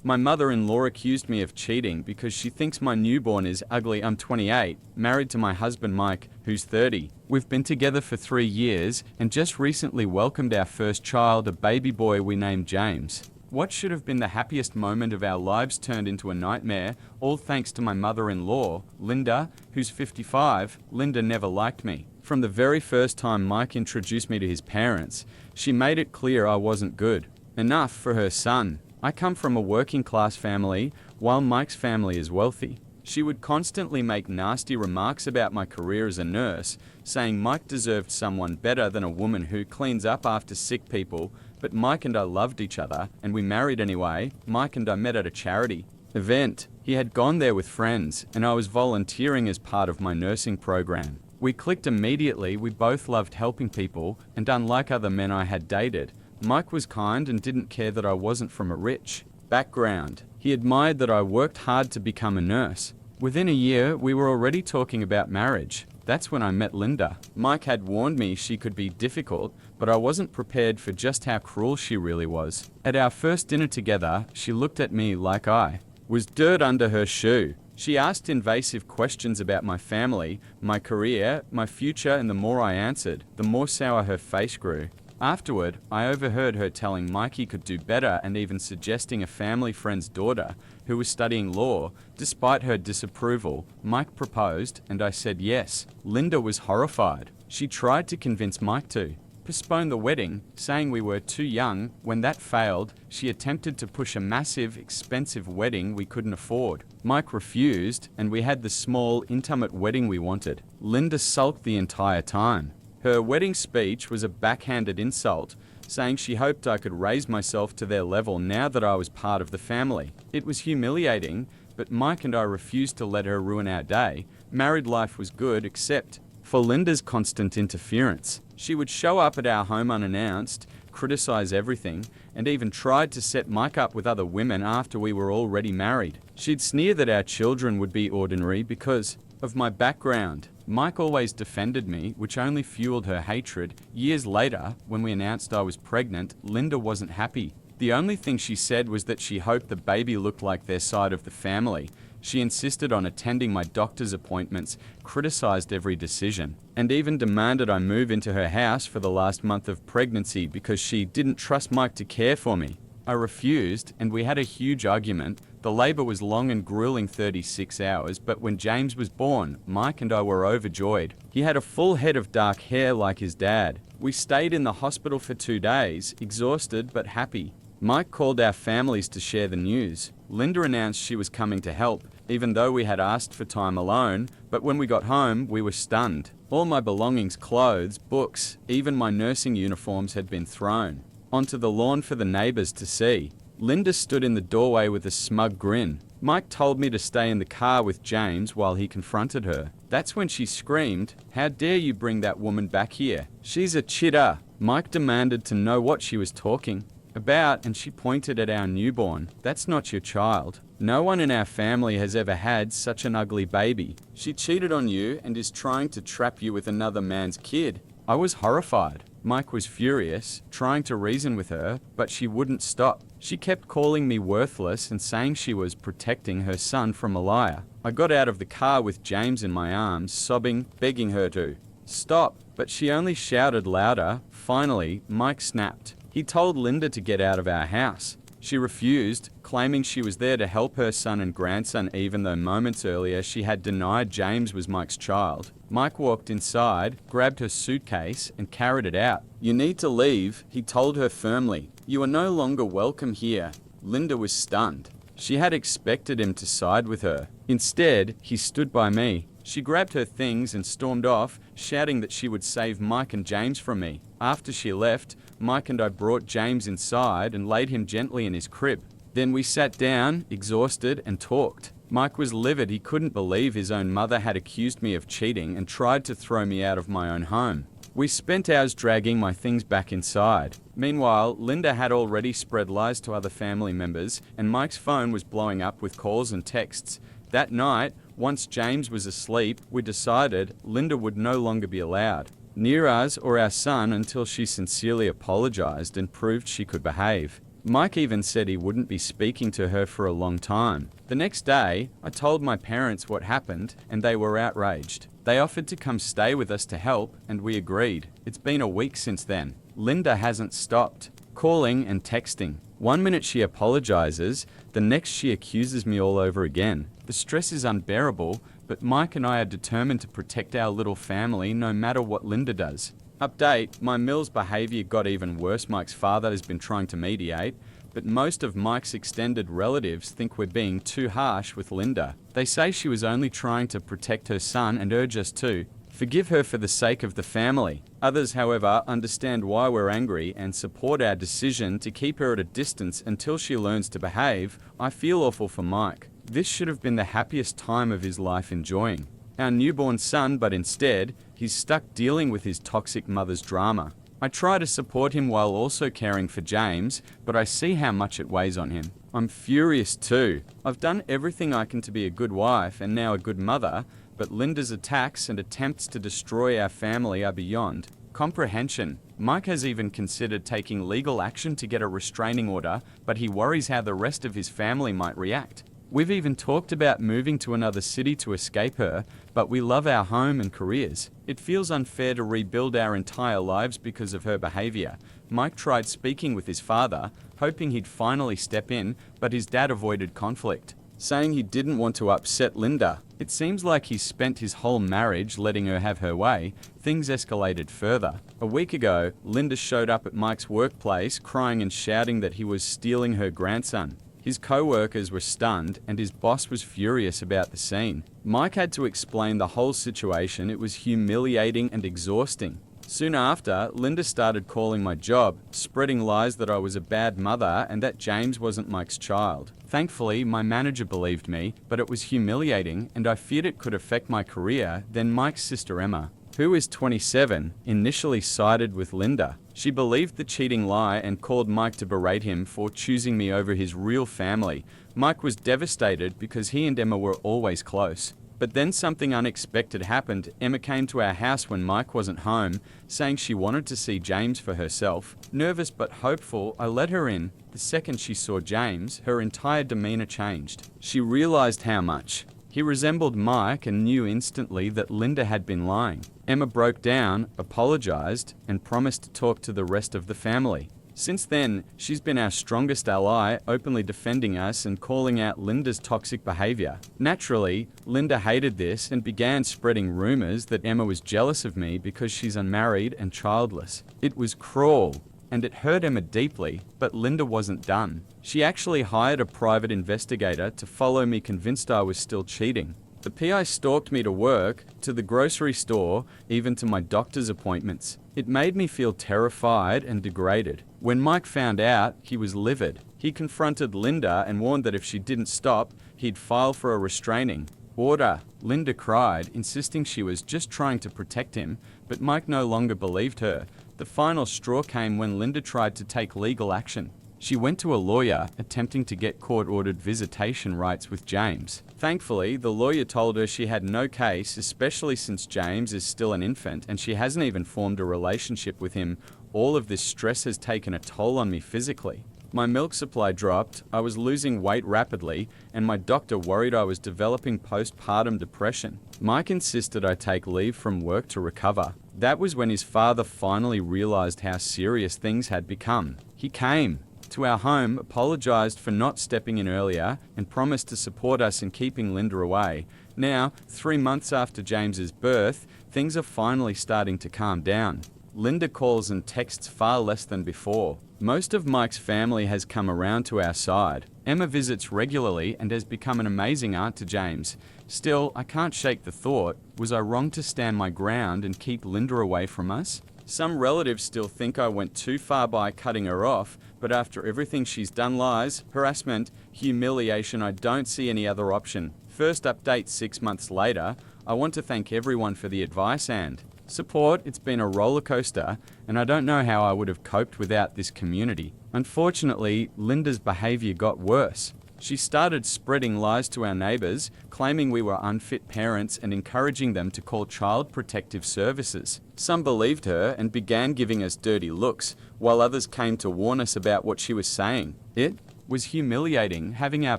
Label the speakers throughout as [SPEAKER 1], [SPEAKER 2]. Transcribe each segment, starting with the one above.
[SPEAKER 1] My mother-in-law accused me of cheating because she thinks my newborn is ugly. I'm 28, married to my husband Mike, who's 30. We've been together for 3 years and just recently welcomed our first child, a baby boy we named James. What should have been the happiest moment of our lives turned into a nightmare, all thanks to my mother-in-law, Linda, who's 55. Linda never liked me. From the very first time Mike introduced me to his parents, she made it clear I wasn't good enough for her son. I come from a working class family, while Mike's family is wealthy. She would constantly make nasty remarks about my career as a nurse, saying Mike deserved someone better than a woman who cleans up after sick people, but Mike and I loved each other, and we married anyway. Mike and I met at a charity event. He had gone there with friends, and I was volunteering as part of my nursing program. We clicked immediately. We both loved helping people, and unlike other men I had dated, Mike was kind and didn't care that I wasn't from a rich background. He admired that I worked hard to become a nurse. Within a year, we were already talking about marriage. That's when I met Linda. Mike had warned me she could be difficult, but I wasn't prepared for just how cruel she really was. At our first dinner together, she looked at me like I was dirt under her shoe. She asked invasive questions about my family, my career, my future, and the more I answered, the more sour her face grew. Afterward, I overheard her telling Mike he could do better and even suggesting a family friend's daughter, who was studying law. Despite her disapproval, Mike proposed, and I said yes. Linda was horrified. She tried to convince Mike to postpone the wedding, saying we were too young. When that failed, she attempted to push a massive, expensive wedding we couldn't afford. Mike refused, and we had the small, intimate wedding we wanted. Linda sulked the entire time. Her wedding speech was a backhanded insult, saying she hoped I could raise myself to their level now that I was part of the family. It was humiliating, but Mike and I refused to let her ruin our day. Married life was good, except for Linda's constant interference. She would show up at our home unannounced, criticize everything, and even tried to set Mike up with other women after we were already married. She'd sneer that our children would be ordinary because of my background. Mike always defended me, which only fueled her hatred. Years later, when we announced I was pregnant, Linda wasn't happy. The only thing she said was that she hoped the baby looked like their side of the family. She insisted on attending my doctor's appointments, criticized every decision, and even demanded I move into her house for the last month of pregnancy because she didn't trust Mike to care for me. I refused, and we had a huge argument. The labor was long and grueling, 36 hours, but when James was born, Mike and I were overjoyed. He had a full head of dark hair like his dad. We stayed in the hospital for 2 days, exhausted but happy. Mike called our families to share the news. Linda announced she was coming to help, even though we had asked for time alone, but when we got home, we were stunned. All my belongings, clothes, books, even my nursing uniforms had been thrown onto the lawn for the neighbors to see. Linda stood in the doorway with a smug grin. Mike told me to stay in the car with James while he confronted her. That's when she screamed, "How dare you bring that woman back here? She's a cheater." Mike demanded to know what she was talking about, and she pointed at our newborn. "That's not your child. No one in our family has ever had such an ugly baby. She cheated on you and is trying to trap you with another man's kid." I was horrified. Mike was furious, trying to reason with her, but she wouldn't stop. She kept calling me worthless and saying she was protecting her son from a liar. I got out of the car with James in my arms, sobbing, begging her to stop, but she only shouted louder. Finally, Mike snapped. He told Linda to get out of our house. She refused, claiming she was there to help her son and grandson even though moments earlier she had denied James was Mike's child. Mike walked inside, grabbed her suitcase, and carried it out. "You need to leave," he told her firmly. "You are no longer welcome here." Linda was stunned. She had expected him to side with her. Instead, he stood by me. She grabbed her things and stormed off, shouting that she would save Mike and James from me. After she left, Mike and I brought James inside and laid him gently in his crib. Then we sat down, exhausted, and talked. Mike was livid. He couldn't believe his own mother had accused me of cheating and tried to throw me out of my own home. We spent hours dragging my things back inside. Meanwhile, Linda had already spread lies to other family members, and Mike's phone was blowing up with calls and texts. That night, once James was asleep, we decided Linda would no longer be allowed near us or our son until she sincerely apologized and proved she could behave. Mike even said he wouldn't be speaking to her for a long time. The next day, I told my parents what happened, and they were outraged. They offered to come stay with us to help, and we agreed. It's been a week since then. Linda hasn't stopped calling and texting. 1 minute she apologizes, the next she accuses me all over again. The stress is unbearable, but Mike and I are determined to protect our little family no matter what Linda does. Update, my Mill's behavior got even worse. Mike's father has been trying to mediate, but most of Mike's extended relatives think we're being too harsh with Linda. They say she was only trying to protect her son and urge us to forgive her for the sake of the family. Others, however, understand why we're angry and support our decision to keep her at a distance until she learns to behave. I feel awful for Mike. This should have been the happiest time of his life enjoying our newborn son, but instead, he's stuck dealing with his toxic mother's drama. I try to support him while also caring for James, but I see how much it weighs on him. I'm furious too. I've done everything I can to be a good wife and now a good mother, but Linda's attacks and attempts to destroy our family are beyond comprehension. Mike has even considered taking legal action to get a restraining order, but he worries how the rest of his family might react. We've even talked about moving to another city to escape her, but we love our home and careers. It feels unfair to rebuild our entire lives because of her behavior. Mike tried speaking with his father, hoping he'd finally step in, but his dad avoided conflict, saying he didn't want to upset Linda. It seems like he spent his whole marriage letting her have her way. Things escalated further. A week ago, Linda showed up at Mike's workplace crying and shouting that he was stealing her grandson. His co-workers were stunned, and his boss was furious about the scene. Mike had to explain the whole situation. It was humiliating and exhausting. Soon after, Linda started calling my job, spreading lies that I was a bad mother and that James wasn't Mike's child. Thankfully, my manager believed me, but it was humiliating and I feared it could affect my career. Then Mike's sister Emma, who is 27, initially sided with Linda. She believed the cheating lie and called Mike to berate him for choosing me over his real family. Mike was devastated because he and Emma were always close. But then something unexpected happened. Emma came to our house when Mike wasn't home, saying she wanted to see James for herself. Nervous but hopeful, I let her in. The second she saw James, her entire demeanor changed. She realized how much he resembled Mike and knew instantly that Linda had been lying. Emma broke down, apologized, and promised to talk to the rest of the family. Since then, she's been our strongest ally, openly defending us and calling out Linda's toxic behavior. Naturally, Linda hated this and began spreading rumors that Emma was jealous of me because she's unmarried and childless. It was cruel, and it hurt Emma deeply, but Linda wasn't done. She actually hired a private investigator to follow me, convinced I was still cheating. The PI stalked me to work, to the grocery store, even to my doctor's appointments. It made me feel terrified and degraded. When Mike found out, he was livid. He confronted Linda and warned that if she didn't stop, he'd file for a restraining order. Linda cried, insisting she was just trying to protect him, but Mike no longer believed her. The final straw came when Linda tried to take legal action. She went to a lawyer, attempting to get court-ordered visitation rights with James. Thankfully, the lawyer told her she had no case, especially since James is still an infant and she hasn't even formed a relationship with him. All of this stress has taken a toll on me physically. My milk supply dropped, I was losing weight rapidly, and my doctor worried I was developing postpartum depression. Mike insisted I take leave from work to recover. That was when his father finally realized how serious things had become. He came to our home, apologized for not stepping in earlier, and promised to support us in keeping Linda away. Now, 3 months after James's birth, things are finally starting to calm down. Linda calls and texts far less than before. Most of Mike's family has come around to our side. Emma visits regularly and has become an amazing aunt to James. Still, I can't shake the thought, was I wrong to stand my ground and keep Linda away from us? Some relatives still think I went too far by cutting her off, but after everything she's done, lies, harassment, humiliation, I don't see any other option. First update 6 months later. I want to thank everyone for the advice and support. It's been a roller coaster, and I don't know how I would have coped without this community. Unfortunately, Linda's behavior got worse. She started spreading lies to our neighbors, claiming we were unfit parents and encouraging them to call Child Protective Services. Some believed her and began giving us dirty looks, while others came to warn us about what she was saying. It was humiliating having our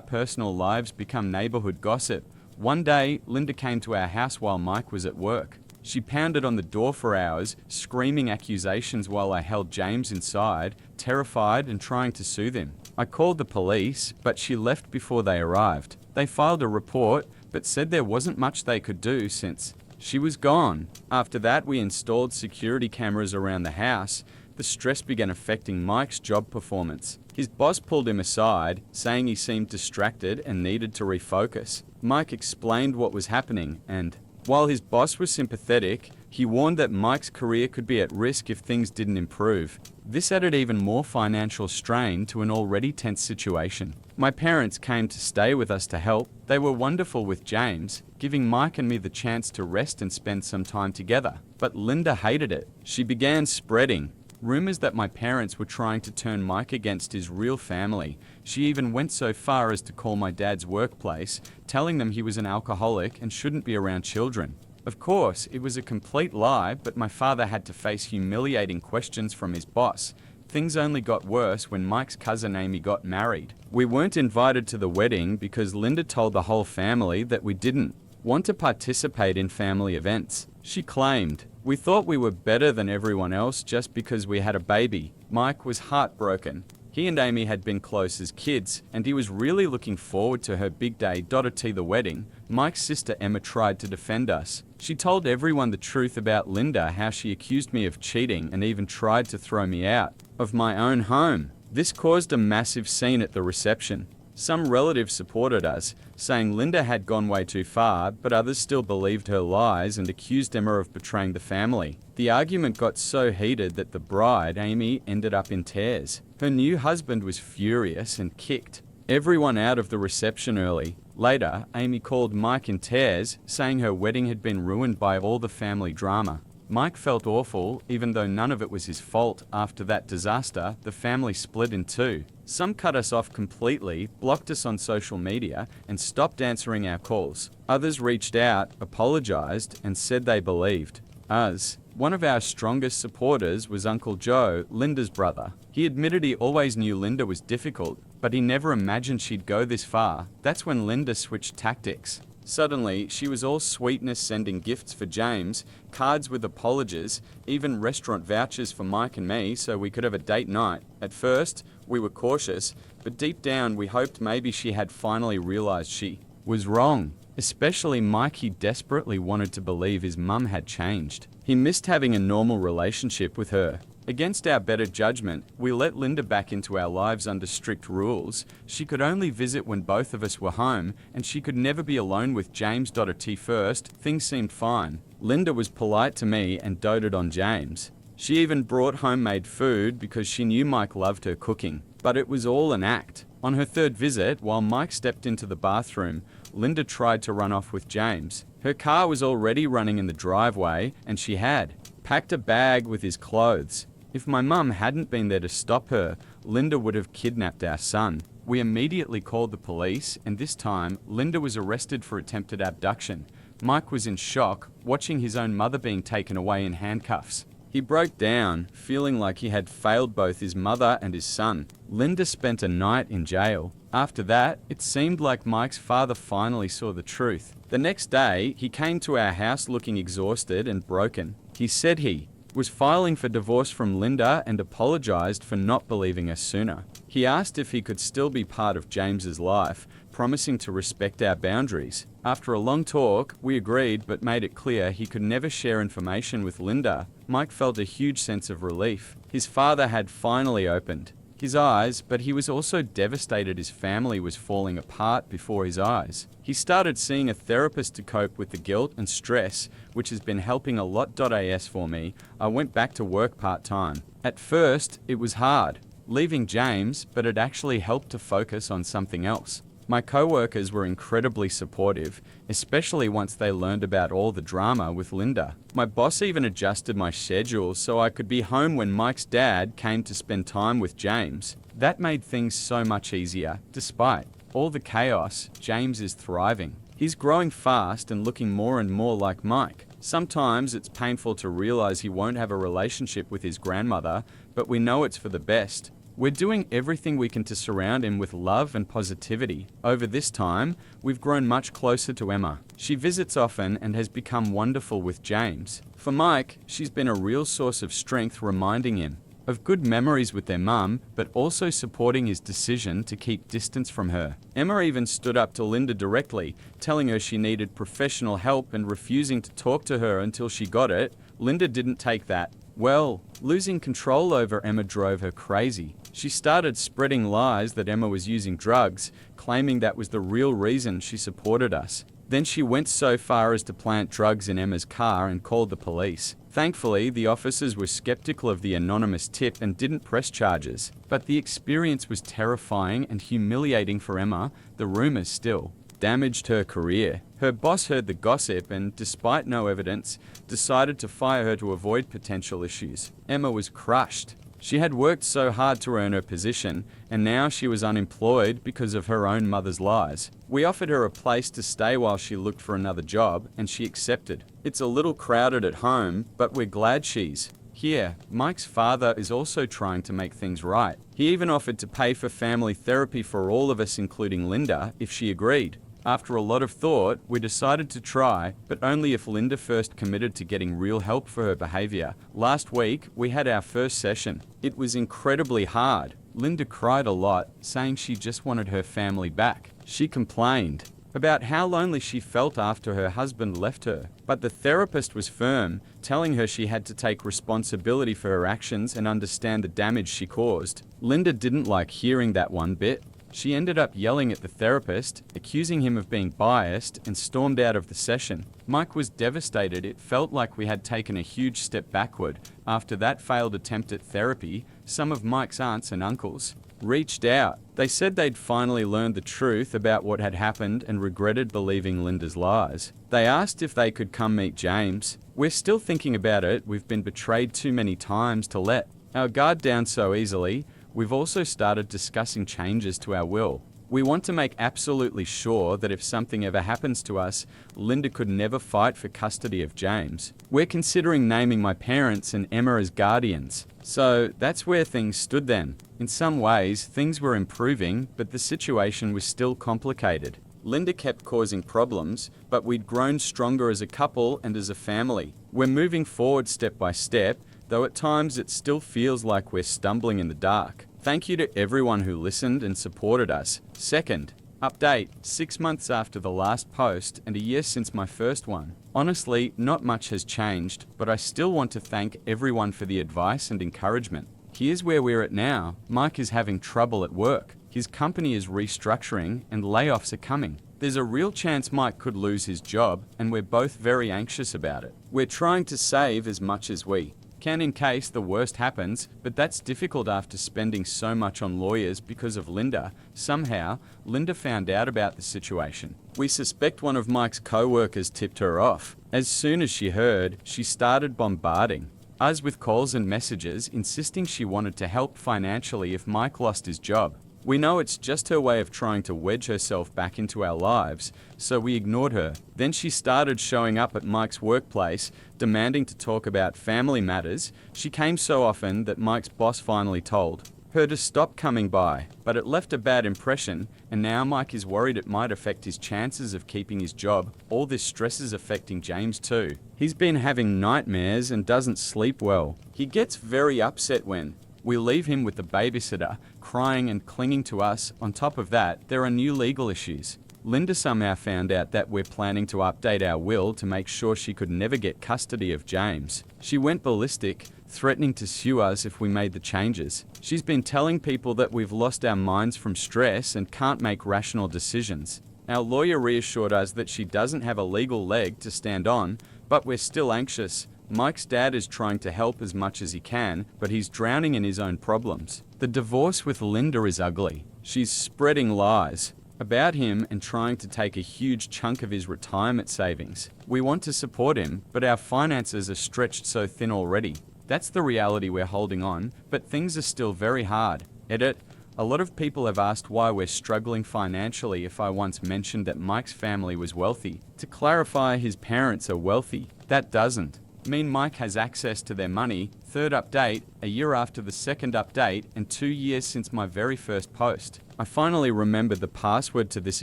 [SPEAKER 1] personal lives become neighborhood gossip. One day, Linda came to our house while Mike was at work. She pounded on the door for hours, screaming accusations while I held James inside, terrified and trying to soothe him. I called the police, but she left before they arrived. They filed a report, but said there wasn't much they could do since she was gone. After that, we installed security cameras around the house. The stress began affecting Mike's job performance. His boss pulled him aside, saying he seemed distracted and needed to refocus. Mike explained what was happening, and while his boss was sympathetic, he warned that Mike's career could be at risk if things didn't improve. This added even more financial strain to an already tense situation. My parents came to stay with us to help. They were wonderful with James, giving Mike and me the chance to rest and spend some time together. But Linda hated it. She began spreading rumors that my parents were trying to turn Mike against his real family. She even went so far as to call my dad's workplace, telling them he was an alcoholic and shouldn't be around children. Of course, it was a complete lie, but my father had to face humiliating questions from his boss. Things only got worse when Mike's cousin Amy got married. We weren't invited to the wedding because Linda told the whole family that we didn't want to participate in family events. She claimed, "We thought we were better than everyone else just because we had a baby." Mike was heartbroken. He and Amy had been close as kids, and he was really looking forward to her big day, the wedding. Mike's sister Emma tried to defend us. She told everyone the truth about Linda, how she accused me of cheating and even tried to throw me out of my own home. This caused a massive scene at the reception. Some relatives supported us, saying Linda had gone way too far, but others still believed her lies and accused Emma of betraying the family. The argument got so heated that the bride, Amy, ended up in tears. Her new husband was furious and kicked everyone out of the reception early. Later, Amy called Mike in tears, saying her wedding had been ruined by all the family drama. Mike felt awful, even though none of it was his fault. After that disaster, the family split in two. Some cut us off completely, blocked us on social media, and stopped answering our calls. Others reached out, apologized, and said they believed us. One of our strongest supporters was Uncle Joe, Linda's brother. He admitted he always knew Linda was difficult, but he never imagined she'd go this far. That's when Linda switched tactics. Suddenly, she was all sweetness, sending gifts for James, cards with apologies, even restaurant vouchers for Mike and me so we could have a date night. At first, we were cautious, but deep down we hoped maybe she had finally realized she was wrong. Especially Mike, he desperately wanted to believe his mum had changed. He missed having a normal relationship with her. Against our better judgment, we let Linda back into our lives under strict rules. She could only visit when both of us were home, and she could never be alone with James. At first, things seemed fine. Linda was polite to me and doted on James. She even brought homemade food because she knew Mike loved her cooking. But it was all an act. On her third visit, while Mike stepped into the bathroom, Linda tried to run off with James. Her car was already running in the driveway, and she had packed a bag with his clothes. If my mum hadn't been there to stop her, Linda would have kidnapped our son. We immediately called the police, and this time, Linda was arrested for attempted abduction. Mike was in shock, watching his own mother being taken away in handcuffs. He broke down, feeling like he had failed both his mother and his son. Linda spent a night in jail. After that, it seemed like Mike's father finally saw the truth. The next day, he came to our house looking exhausted and broken. He said he was filing for divorce from Linda and apologized for not believing us sooner. He asked if he could still be part of James's life, promising to respect our boundaries. After a long talk, we agreed but made it clear he could never share information with Linda. Mike felt a huge sense of relief. His father had finally opened his eyes, but he was also devastated his family was falling apart before his eyes. He started seeing a therapist to cope with the guilt and stress, which has been helping a lot. As for me, I went back to work part-time. At first, it was hard, leaving James, but it actually helped to focus on something else. My co-workers were incredibly supportive, especially once they learned about all the drama with Linda. My boss even adjusted my schedule so I could be home when Mike's dad came to spend time with James. That made things so much easier, despite all the chaos, James is thriving. He's growing fast and looking more and more like Mike. Sometimes it's painful to realize he won't have a relationship with his grandmother, but we know it's for the best. We're doing everything we can to surround him with love and positivity. Over this time, we've grown much closer to Emma. She visits often and has become wonderful with James. For Mike, she's been a real source of strength, reminding him of good memories with their mum, but also supporting his decision to keep distance from her. Emma even stood up to Linda directly, telling her she needed professional help and refusing to talk to her until she got it. Linda didn't take that. Well, losing control over Emma drove her crazy. She started spreading lies that Emma was using drugs, claiming that was the real reason she supported us. Then she went so far as to plant drugs in Emma's car and called the police. Thankfully, the officers were skeptical of the anonymous tip and didn't press charges. But the experience was terrifying and humiliating for Emma. The rumors still damaged her career. Her boss heard the gossip and, despite no evidence, decided to fire her to avoid potential issues. Emma was crushed. She had worked so hard to earn her position, and now she was unemployed because of her own mother's lies. We offered her a place to stay while she looked for another job, and she accepted. It's a little crowded at home, but we're glad she's here. Mike's father is also trying to make things right. He even offered to pay for family therapy for all of us, including Linda, if she agreed. After a lot of thought, we decided to try, but only if Linda first committed to getting real help for her behavior. Last week, we had our first session. It was incredibly hard. Linda cried a lot, saying she just wanted her family back. She complained about how lonely she felt after her husband left her. But the therapist was firm, telling her she had to take responsibility for her actions and understand the damage she caused. Linda didn't like hearing that one bit. She ended up yelling at the therapist, accusing him of being biased, and stormed out of the session. Mike was devastated. It felt like we had taken a huge step backward. After that failed attempt at therapy, some of Mike's aunts and uncles reached out. They said they'd finally learned the truth about what had happened and regretted believing Linda's lies. They asked if they could come meet James. We're still thinking about it. We've been betrayed too many times to let our guard down so easily. We've also started discussing changes to our will. We want to make absolutely sure that if something ever happens to us, Linda could never fight for custody of James. We're considering naming my parents and Emma as guardians. So that's where things stood then. In some ways, things were improving, but the situation was still complicated. Linda kept causing problems, but we'd grown stronger as a couple and as a family. We're moving forward step by step, though at times it still feels like we're stumbling in the dark. Thank you to everyone who listened and supported us. Second, update, 6 months after the last post and a year since my first one. Honestly, not much has changed, but I still want to thank everyone for the advice and encouragement. Here's where we're at now. Mike is having trouble at work. His company is restructuring and layoffs are coming. There's a real chance Mike could lose his job, and we're both very anxious about it. We're trying to save as much as we can in case the worst happens, but that's difficult after spending so much on lawyers because of Linda. Somehow, Linda found out about the situation. We suspect one of Mike's co-workers tipped her off. As soon as she heard, she started bombarding us with calls and messages, insisting she wanted to help financially if Mike lost his job. We know it's just her way of trying to wedge herself back into our lives, so we ignored her. Then she started showing up at Mike's workplace, demanding to talk about family matters. She came so often that Mike's boss finally told her to stop coming by, but it left a bad impression, and now Mike is worried it might affect his chances of keeping his job. All this stress is affecting James too. He's been having nightmares and doesn't sleep well. He gets very upset when we leave him with the babysitter, crying and clinging to us. On top of that, there are new legal issues. Linda somehow found out that we're planning to update our will to make sure she could never get custody of James. She went ballistic, threatening to sue us if we made the changes. She's been telling people that we've lost our minds from stress and can't make rational decisions. Our lawyer reassured us that she doesn't have a legal leg to stand on, but we're still anxious. Mike's dad is trying to help as much as he can, but he's drowning in his own problems. The divorce with Linda is ugly. She's spreading lies about him and trying to take a huge chunk of his retirement savings. We want to support him, but our finances are stretched so thin already. That's the reality we're holding on, but things are still very hard. Edit, A lot of people have asked why we're struggling financially if I once mentioned that Mike's family was wealthy. To clarify, his parents are wealthy. That doesn't mean Mike has access to their money. Third update, a year after the second update and 2 years since my very first post. I finally remembered the password to this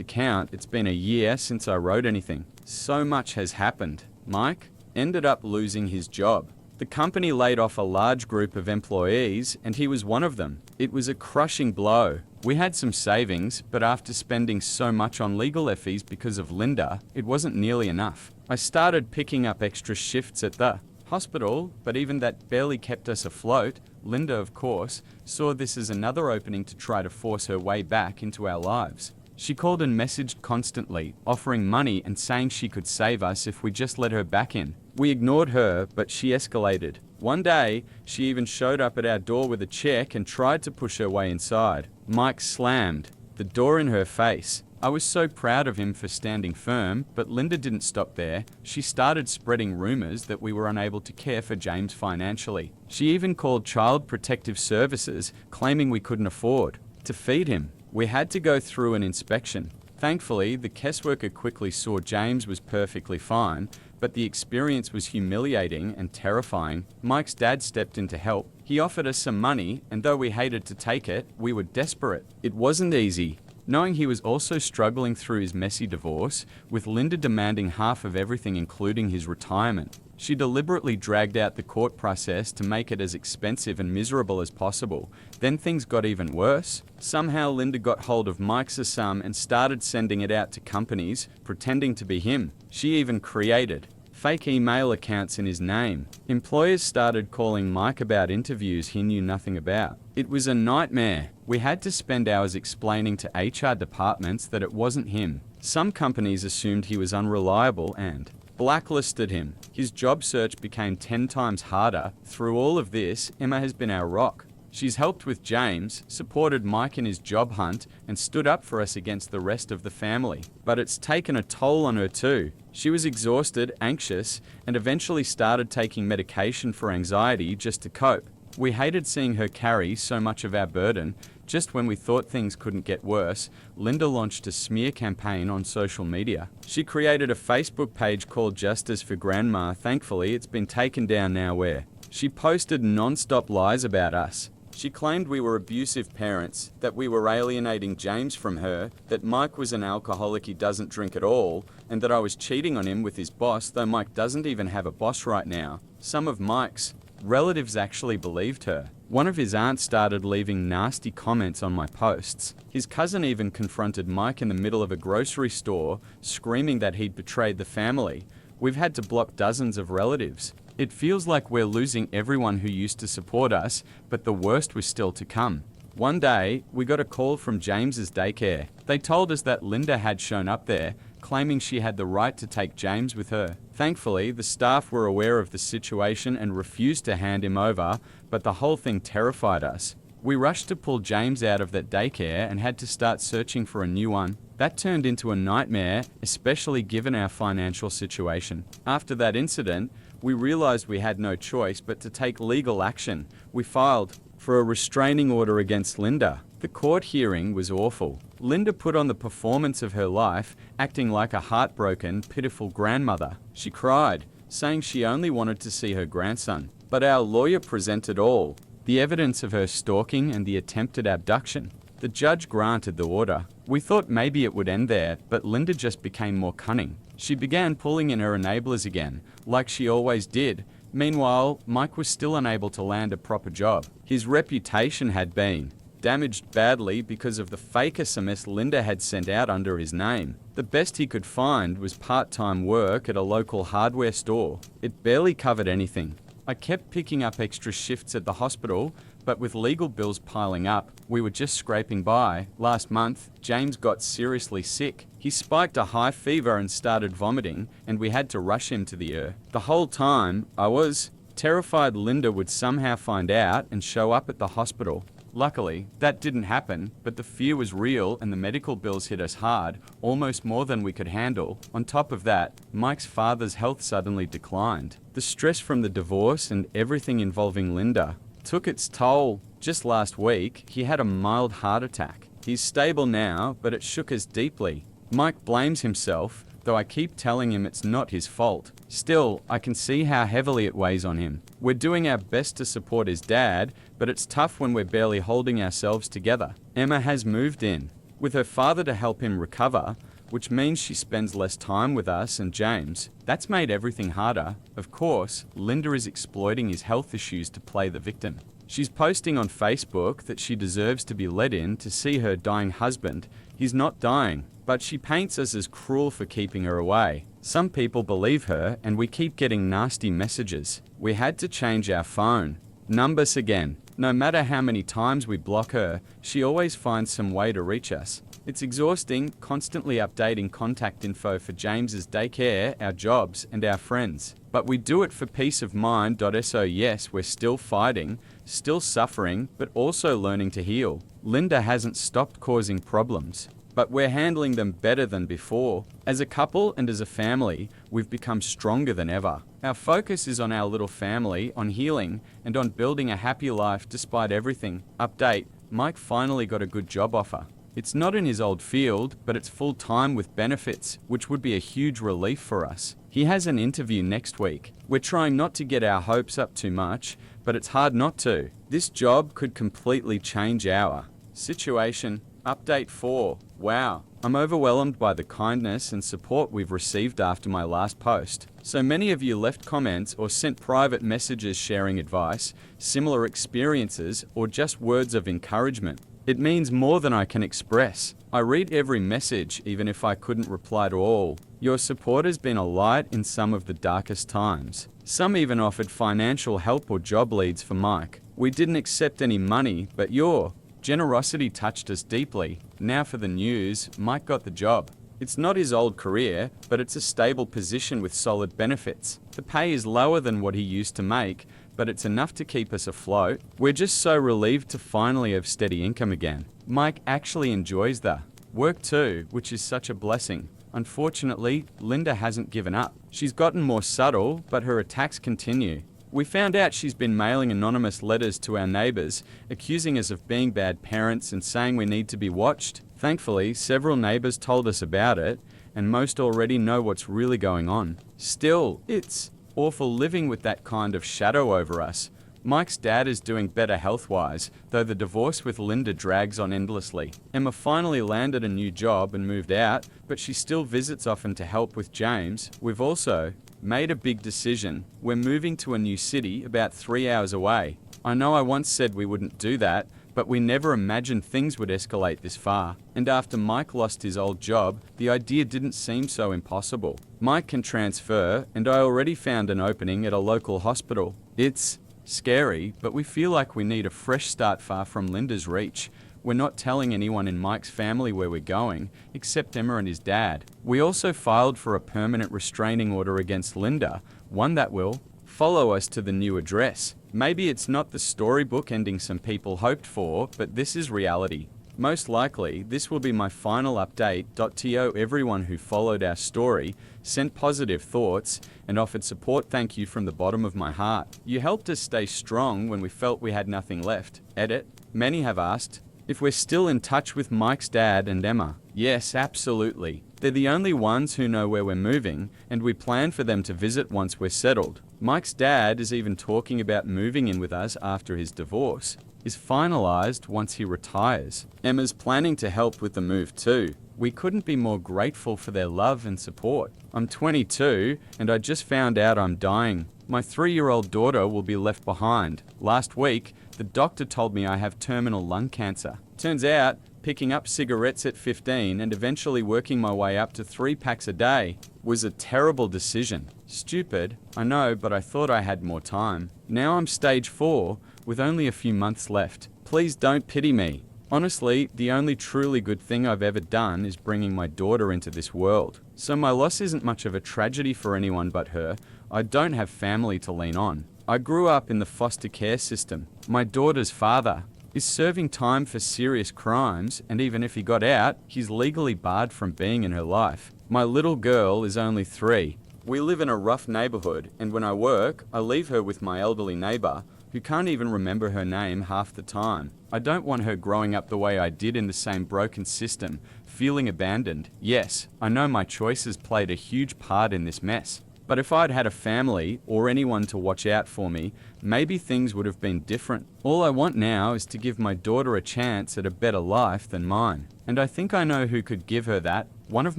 [SPEAKER 1] account. It's been a year since I wrote anything. So much has happened. Mike ended up losing his job. The company laid off a large group of employees, and he was one of them. It was a crushing blow. We had some savings, but after spending so much on legal fees because of Linda, it wasn't nearly enough. I started picking up extra shifts at the hospital, but even that barely kept us afloat. Linda, of course, saw this as another opening to try to force her way back into our lives. She called and messaged constantly, offering money and saying she could save us if we just let her back in. We ignored her, but she escalated. One day, she even showed up at our door with a check and tried to push her way inside. Mike slammed the door in her face. I was so proud of him for standing firm, but Linda didn't stop there. She started spreading rumors that we were unable to care for James financially. She even called Child Protective Services, claiming we couldn't afford to feed him. We had to go through an inspection. Thankfully, the caseworker quickly saw James was perfectly fine, but the experience was humiliating and terrifying. Mike's dad stepped in to help. He offered us some money, and though we hated to take it, we were desperate. It wasn't easy. Knowing he was also struggling through his messy divorce, with Linda demanding half of everything including his retirement. She deliberately dragged out the court process to make it as expensive and miserable as possible. Then things got even worse. Somehow Linda got hold of Mike's sum and started sending it out to companies, pretending to be him. She even created fake email accounts in his name. Employers started calling Mike about interviews he knew nothing about. It was a nightmare. We had to spend hours explaining to HR departments that it wasn't him. Some companies assumed he was unreliable and blacklisted him. His job search became 10 times harder. Through all of this, Emma has been our rock. She's helped with James, supported Mike in his job hunt, and stood up for us against the rest of the family. But it's taken a toll on her too. She was exhausted, anxious, and eventually started taking medication for anxiety just to cope. We hated seeing her carry so much of our burden. Just when we thought things couldn't get worse, Linda launched a smear campaign on social media. She created a Facebook page called Justice for Grandma. Thankfully, it's been taken down now where she posted non-stop lies about us. She claimed we were abusive parents, that we were alienating James from her, that Mike was an alcoholic, he doesn't drink at all, and that I was cheating on him with his boss, though Mike doesn't even have a boss right now. Some of Mike's relatives actually believed her. One of his aunts started leaving nasty comments on my posts. His cousin even confronted Mike in the middle of a grocery store, screaming that he'd betrayed the family. We've had to block dozens of relatives. It feels like we're losing everyone who used to support us, but the worst was still to come. One day, we got a call from James's daycare. They told us that Linda had shown up there, claiming she had the right to take James with her. Thankfully, the staff were aware of the situation and refused to hand him over, but the whole thing terrified us. We rushed to pull James out of that daycare and had to start searching for a new one. That turned into a nightmare, especially given our financial situation. After that incident, we realized we had no choice but to take legal action. We filed for a restraining order against Linda. The court hearing was awful. Linda put on the performance of her life, acting like a heartbroken, pitiful grandmother. She cried, saying she only wanted to see her grandson. But our lawyer presented all the evidence of her stalking and the attempted abduction. The judge granted the order. We thought maybe it would end there, but Linda just became more cunning. She began pulling in her enablers again, like she always did. Meanwhile, Mike was still unable to land a proper job. His reputation had been damaged badly because of the fake SMS Linda had sent out under his name. The best he could find was part-time work at a local hardware store. It barely covered anything. I kept picking up extra shifts at the hospital, but with legal bills piling up, we were just scraping by. Last month, James got seriously sick. He spiked a high fever and started vomiting, and we had to rush him to the ER. The whole time, I was terrified Linda would somehow find out and show up at the hospital. Luckily, that didn't happen, but the fear was real and the medical bills hit us hard, almost more than we could handle. On top of that, Mike's father's health suddenly declined. The stress from the divorce and everything involving Linda took its toll. Just last week, he had a mild heart attack. He's stable now, but it shook us deeply. Mike blames himself, though I keep telling him it's not his fault. Still, I can see how heavily it weighs on him. We're doing our best to support his dad, but it's tough when we're barely holding ourselves together. Emma has moved in, with her father to help him recover, which means she spends less time with us and James. That's made everything harder. Of course, Linda is exploiting his health issues to play the victim. She's posting on Facebook that she deserves to be let in to see her dying husband. He's not dying, but she paints us as cruel for keeping her away. Some people believe her, and we keep getting nasty messages. We had to change our phone numbers again. No matter how many times we block her, she always finds some way to reach us. It's exhausting, constantly updating contact info for James's daycare, our jobs, and our friends. But we do it for peace of mind. So yes, we're still fighting, still suffering, but also learning to heal. Linda hasn't stopped causing problems, but we're handling them better than before. As a couple and as a family, we've become stronger than ever. Our focus is on our little family, on healing, and on building a happy life despite everything. Update: Mike finally got a good job offer. It's not in his old field, but it's full-time with benefits, which would be a huge relief for us. He has an interview next week. We're trying not to get our hopes up too much, but it's hard not to. This job could completely change our situation. Update 4. Wow. I'm overwhelmed by the kindness and support we've received after my last post. So many of you left comments or sent private messages sharing advice, similar experiences, or just words of encouragement. It means more than I can express. I read every message, even if I couldn't reply to all. Your support has been a light in some of the darkest times. Some even offered financial help or job leads for Mike. We didn't accept any money, but your generosity touched us deeply. Now for the news: Mike got the job. It's not his old career, but it's a stable position with solid benefits. The pay is lower than what he used to make, but it's enough to keep us afloat. We're just so relieved to finally have steady income again. Mike actually enjoys the work too, which is such a blessing. Unfortunately, Linda hasn't given up. She's gotten more subtle, but her attacks continue. We found out she's been mailing anonymous letters to our neighbors, accusing us of being bad parents and saying we need to be watched. Thankfully, several neighbors told us about it, and most already know what's really going on. Still, it's awful living with that kind of shadow over us. Mike's dad is doing better health-wise, though the divorce with Linda drags on endlessly. Emma finally landed a new job and moved out, but she still visits often to help with James. We've also made a big decision. We're moving to a new city about 3 hours away. I know I once said we wouldn't do that, but we never imagined things would escalate this far. And after Mike lost his old job, the idea didn't seem so impossible. Mike can transfer, and I already found an opening at a local hospital. It's scary, but we feel like we need a fresh start far from Linda's reach. We're not telling anyone in Mike's family where we're going, except Emma and his dad. We also filed for a permanent restraining order against Linda, one that will follow us to the new address. Maybe it's not the storybook ending some people hoped for, but this is reality. Most likely, this will be my final update. To everyone who followed our story, sent positive thoughts, and offered support, thank you from the bottom of my heart. You helped us stay strong when we felt we had nothing left. Edit. Many have asked if we're still in touch with Mike's dad and Emma. Yes, absolutely. They're the only ones who know where we're moving, and we plan for them to visit once we're settled. Mike's dad is even talking about moving in with us after his divorce is finalized once he retires. Emma's planning to help with the move too. We couldn't be more grateful for their love and support. I'm 22, and I just found out I'm dying. My 3-year-old daughter will be left behind. Last week, the doctor told me I have terminal lung cancer. Turns out, picking up cigarettes at 15 and eventually working my way up to 3 packs a day was a terrible decision. Stupid, I know, but I thought I had more time. Now I'm stage 4, with only a few months left. Please don't pity me. Honestly, the only truly good thing I've ever done is bringing my daughter into this world. So my loss isn't much of a tragedy for anyone but her. I don't have family to lean on. I grew up in the foster care system. My daughter's father is serving time for serious crimes, and even if he got out, he's legally barred from being in her life. My little girl is only 3. We live in a rough neighborhood, and when I work, I leave her with my elderly neighbor, who can't even remember her name half the time. I don't want her growing up the way I did in the same broken system, feeling abandoned. Yes, I know my choices played a huge part in this mess. But if I'd had a family or anyone to watch out for me, maybe things would have been different. All I want now is to give my daughter a chance at a better life than mine. And I think I know who could give her that. One of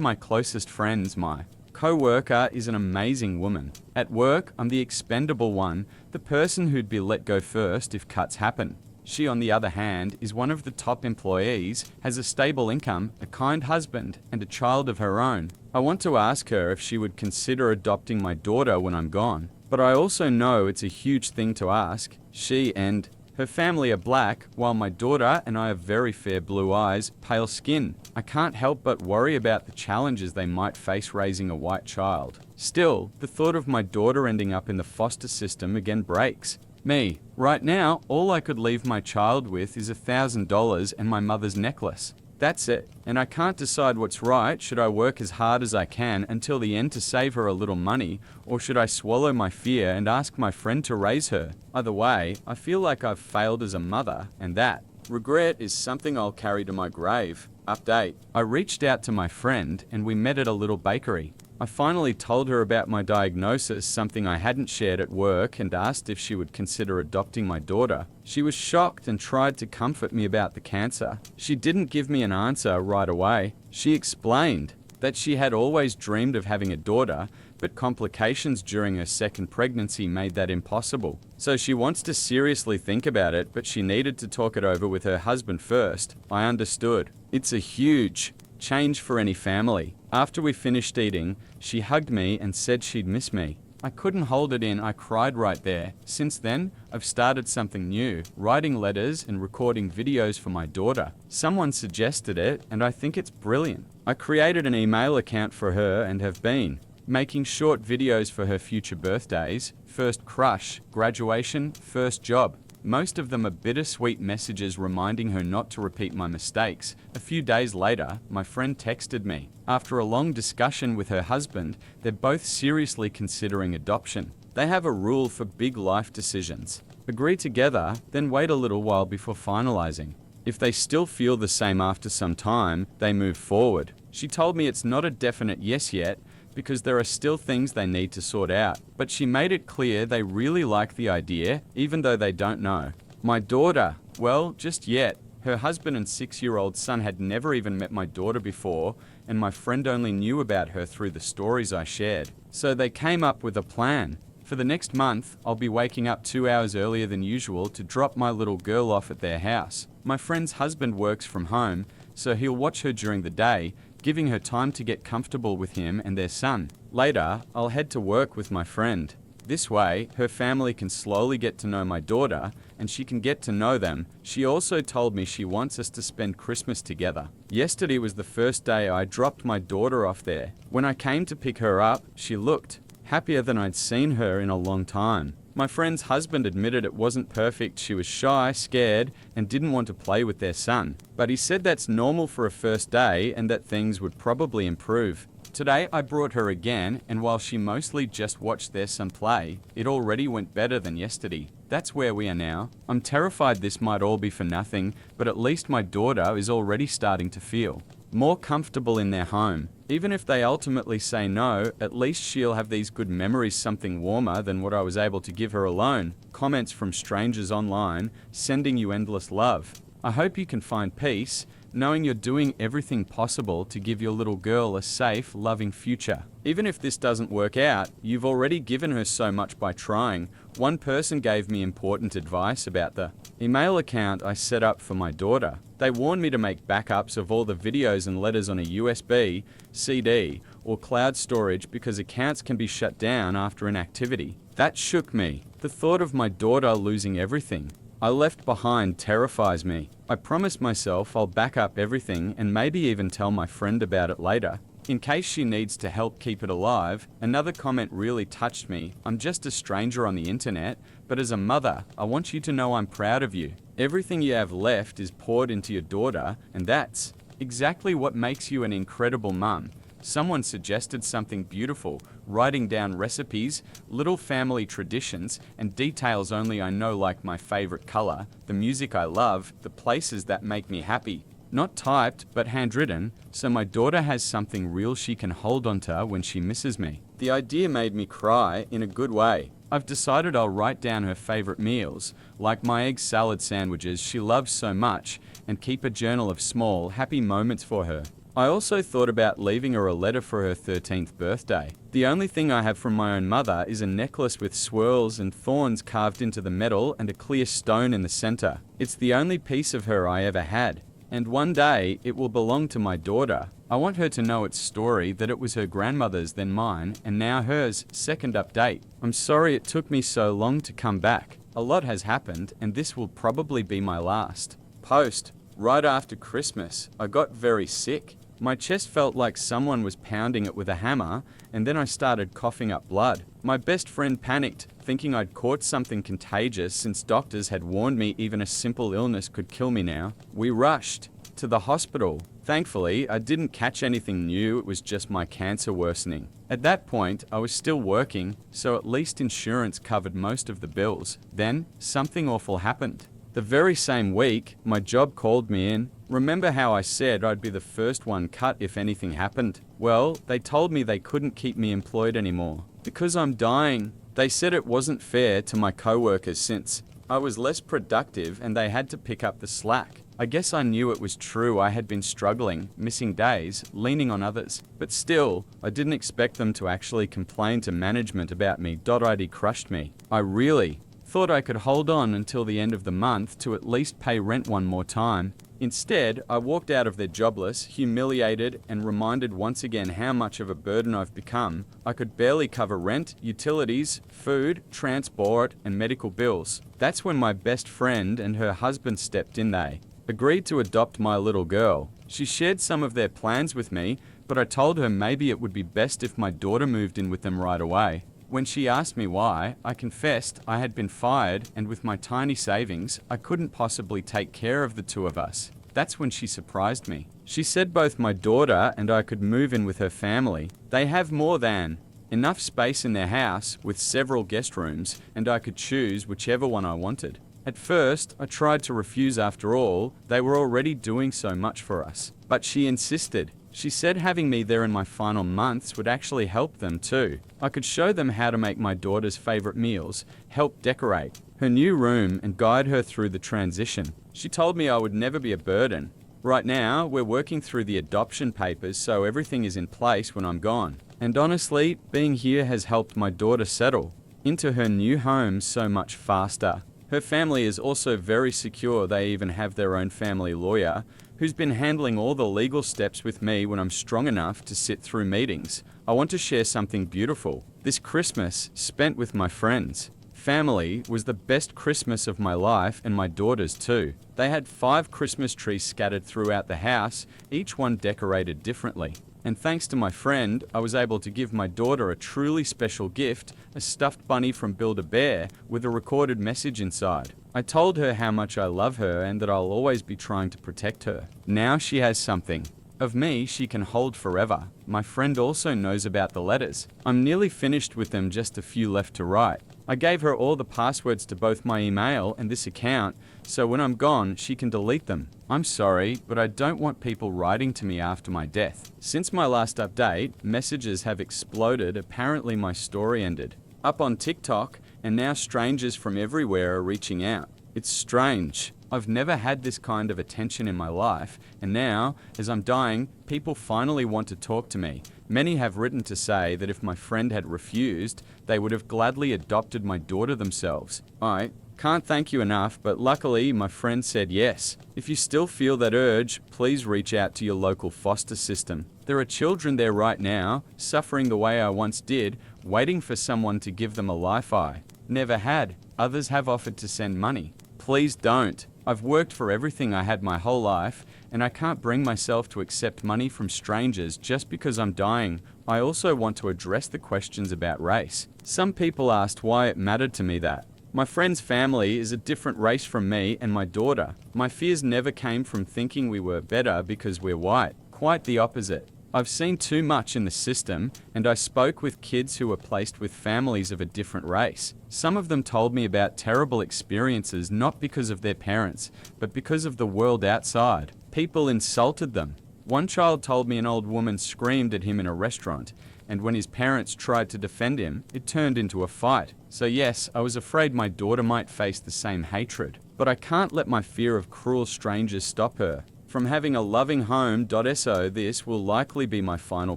[SPEAKER 1] my closest friends, my co-worker, is an amazing woman. At work, I'm the expendable one, the person who'd be let go first if cuts happen. She, on the other hand, is one of the top employees, has a stable income, a kind husband, and a child of her own. I want to ask her if she would consider adopting my daughter when I'm gone. But I also know it's a huge thing to ask. She and her family are black, while my daughter and I have very fair blue eyes, pale skin. I can't help but worry about the challenges they might face raising a white child. Still, the thought of my daughter ending up in the foster system again breaks me. Right now, all I could leave my child with is $1,000 and my mother's necklace. That's it. And I can't decide what's right. Should I work as hard as I can until the end to save her a little money, or should I swallow my fear and ask my friend to raise her? Either way, I feel like I've failed as a mother, and that regret is something I'll carry to my grave. Update. I reached out to my friend and we met at a little bakery. I finally told her about my diagnosis, something I hadn't shared at work, and asked if she would consider adopting my daughter. She was shocked and tried to comfort me about the cancer. She didn't give me an answer right away. She explained that she had always dreamed of having a daughter, but complications during her second pregnancy made that impossible. So she wants to seriously think about it, but she needed to talk it over with her husband first. I understood. It's a huge change for any family. After we finished eating, she hugged me and said she'd miss me. I couldn't hold it in, I cried right there. Since then, I've started something new, writing letters and recording videos for my daughter. Someone suggested it, and I think it's brilliant. I created an email account for her and have been making short videos for her future birthdays, first crush, graduation, first job. Most of them are bittersweet messages reminding her not to repeat my mistakes. A few days later, my friend texted me. After a long discussion with her husband, they're both seriously considering adoption. They have a rule for big life decisions. Agree together, then wait a little while before finalizing. If they still feel the same after some time, they move forward. She told me it's not a definite yes yet, because there are still things they need to sort out. But she made it clear they really like the idea, even though they don't know. My daughter, well, just yet. Her husband and 6-year-old son had never even met my daughter before, and my friend only knew about her through the stories I shared. So they came up with a plan. For the next month, I'll be waking up 2 hours earlier than usual to drop my little girl off at their house. My friend's husband works from home, so he'll watch her during the day, giving her time to get comfortable with him and their son. Later, I'll head to work with my friend. This way, her family can slowly get to know my daughter, and she can get to know them. She also told me she wants us to spend Christmas together. Yesterday was the first day I dropped my daughter off there. When I came to pick her up, she looked happier than I'd seen her in a long time. My friend's husband admitted it wasn't perfect. She was shy, scared, and didn't want to play with their son. But he said that's normal for a first day and that things would probably improve. Today I brought her again, and while she mostly just watched their son play, it already went better than yesterday. That's where we are now. I'm terrified this might all be for nothing, but at least my daughter is already starting to feel more comfortable in their home. Even if they ultimately say no, at least she'll have these good memories, something warmer than what I was able to give her alone. Comments from strangers online, sending you endless love. I hope you can find peace, knowing you're doing everything possible to give your little girl a safe, loving future. Even if this doesn't work out, you've already given her so much by trying. One person gave me important advice about the email account I set up for my daughter. They warned me to make backups of all the videos and letters on a USB, CD, or cloud storage because accounts can be shut down after inactivity. That shook me. The thought of my daughter losing everything I left behind terrifies me. I promised myself I'll back up everything and maybe even tell my friend about it later, in case she needs to help keep it alive. Another comment really touched me. I'm just a stranger on the internet, but as a mother, I want you to know I'm proud of you. Everything you have left is poured into your daughter, and that's exactly what makes you an incredible mum. Someone suggested something beautiful, writing down recipes, little family traditions, and details only I know, like my favorite color, the music I love, the places that make me happy. Not typed, but handwritten, so my daughter has something real she can hold onto when she misses me. The idea made me cry in a good way. I've decided I'll write down her favorite meals, like my egg salad sandwiches she loves so much, and keep a journal of small, happy moments for her. I also thought about leaving her a letter for her 13th birthday. The only thing I have from my own mother is a necklace with swirls and thorns carved into the metal and a clear stone in the center. It's the only piece of her I ever had. And one day, it will belong to my daughter. I want her to know its story, that it was her grandmother's, then mine, and now hers. Second update. I'm sorry it took me so long to come back. A lot has happened, and this will probably be my last. Post. Right after Christmas, I got very sick. My chest felt like someone was pounding it with a hammer, and then I started coughing up blood. My best friend panicked, thinking I'd caught something contagious since doctors had warned me even a simple illness could kill me now. We rushed to the hospital. Thankfully, I didn't catch anything new, it was just my cancer worsening. At that point, I was still working, so at least insurance covered most of the bills. Then, something awful happened. The very same week, my job called me in. Remember how I said I'd be the first one cut if anything happened? Well, they told me they couldn't keep me employed anymore. Because I'm dying. They said it wasn't fair to my coworkers since I was less productive and they had to pick up the slack. I guess I knew it was true. I had been struggling, missing days, leaning on others. But still, I didn't expect them to actually complain to management about me. .id crushed me. I really thought I could hold on until the end of the month to at least pay rent one more time. Instead, I walked out of there jobless, humiliated, and reminded once again how much of a burden I've become. I could barely cover rent, utilities, food, transport, and medical bills. That's when my best friend and her husband stepped in. They agreed to adopt my little girl. She shared some of their plans with me, but I told her maybe it would be best if my daughter moved in with them right away. When she asked me why, I confessed I had been fired, and with my tiny savings, I couldn't possibly take care of the two of us. That's when she surprised me. She said both my daughter and I could move in with her family. They have more than enough space in their house with several guest rooms, and I could choose whichever one I wanted. At first, I tried to refuse. After all, they were already doing so much for us. But she insisted. She said having me there in my final months would actually help them too. I could show them how to make my daughter's favorite meals, help decorate her new room, and guide her through the transition. She told me I would never be a burden. Right now, we're working through the adoption papers, so everything is in place when I'm gone. And honestly, being here has helped my daughter settle into her new home so much faster. Her family is also very secure. They even have their own family lawyer, who's been handling all the legal steps with me when I'm strong enough to sit through meetings. I want to share something beautiful. This Christmas, spent with my friends. Family was the best Christmas of my life, and my daughter's too. They had 5 Christmas trees scattered throughout the house, each one decorated differently. And thanks to my friend, I was able to give my daughter a truly special gift, a stuffed bunny from Build-A-Bear with a recorded message inside. I told her how much I love her and that I'll always be trying to protect her. Now she has something of me she can hold forever. My friend also knows about the letters. I'm nearly finished with them, just a few left to write. I gave her all the passwords to both my email and this account, so when I'm gone, she can delete them. I'm sorry, but I don't want people writing to me after my death. Since my last update, messages have exploded. Apparently my story ended up on TikTok, and now strangers from everywhere are reaching out. It's strange. I've never had this kind of attention in my life, and now, as I'm dying, people finally want to talk to me. Many have written to say that if my friend had refused, they would have gladly adopted my daughter themselves. I can't thank you enough, but luckily my friend said yes. If you still feel that urge, please reach out to your local foster system. There are children there right now, suffering the way I once did, waiting for someone to give them a life I never had. Others have offered to send money. Please don't. I've worked for everything I had my whole life, and I can't bring myself to accept money from strangers just because I'm dying. I also want to address the questions about race. Some people asked why it mattered to me that my friend's family is a different race from me and my daughter. My fears never came from thinking we were better because we're white. Quite the opposite. I've seen too much in the system, and I spoke with kids who were placed with families of a different race. Some of them told me about terrible experiences not because of their parents, but because of the world outside. People insulted them. One child told me an old woman screamed at him in a restaurant, and when his parents tried to defend him, it turned into a fight. So yes, I was afraid my daughter might face the same hatred. But I can't let my fear of cruel strangers stop her from having a loving home. So this will likely be my final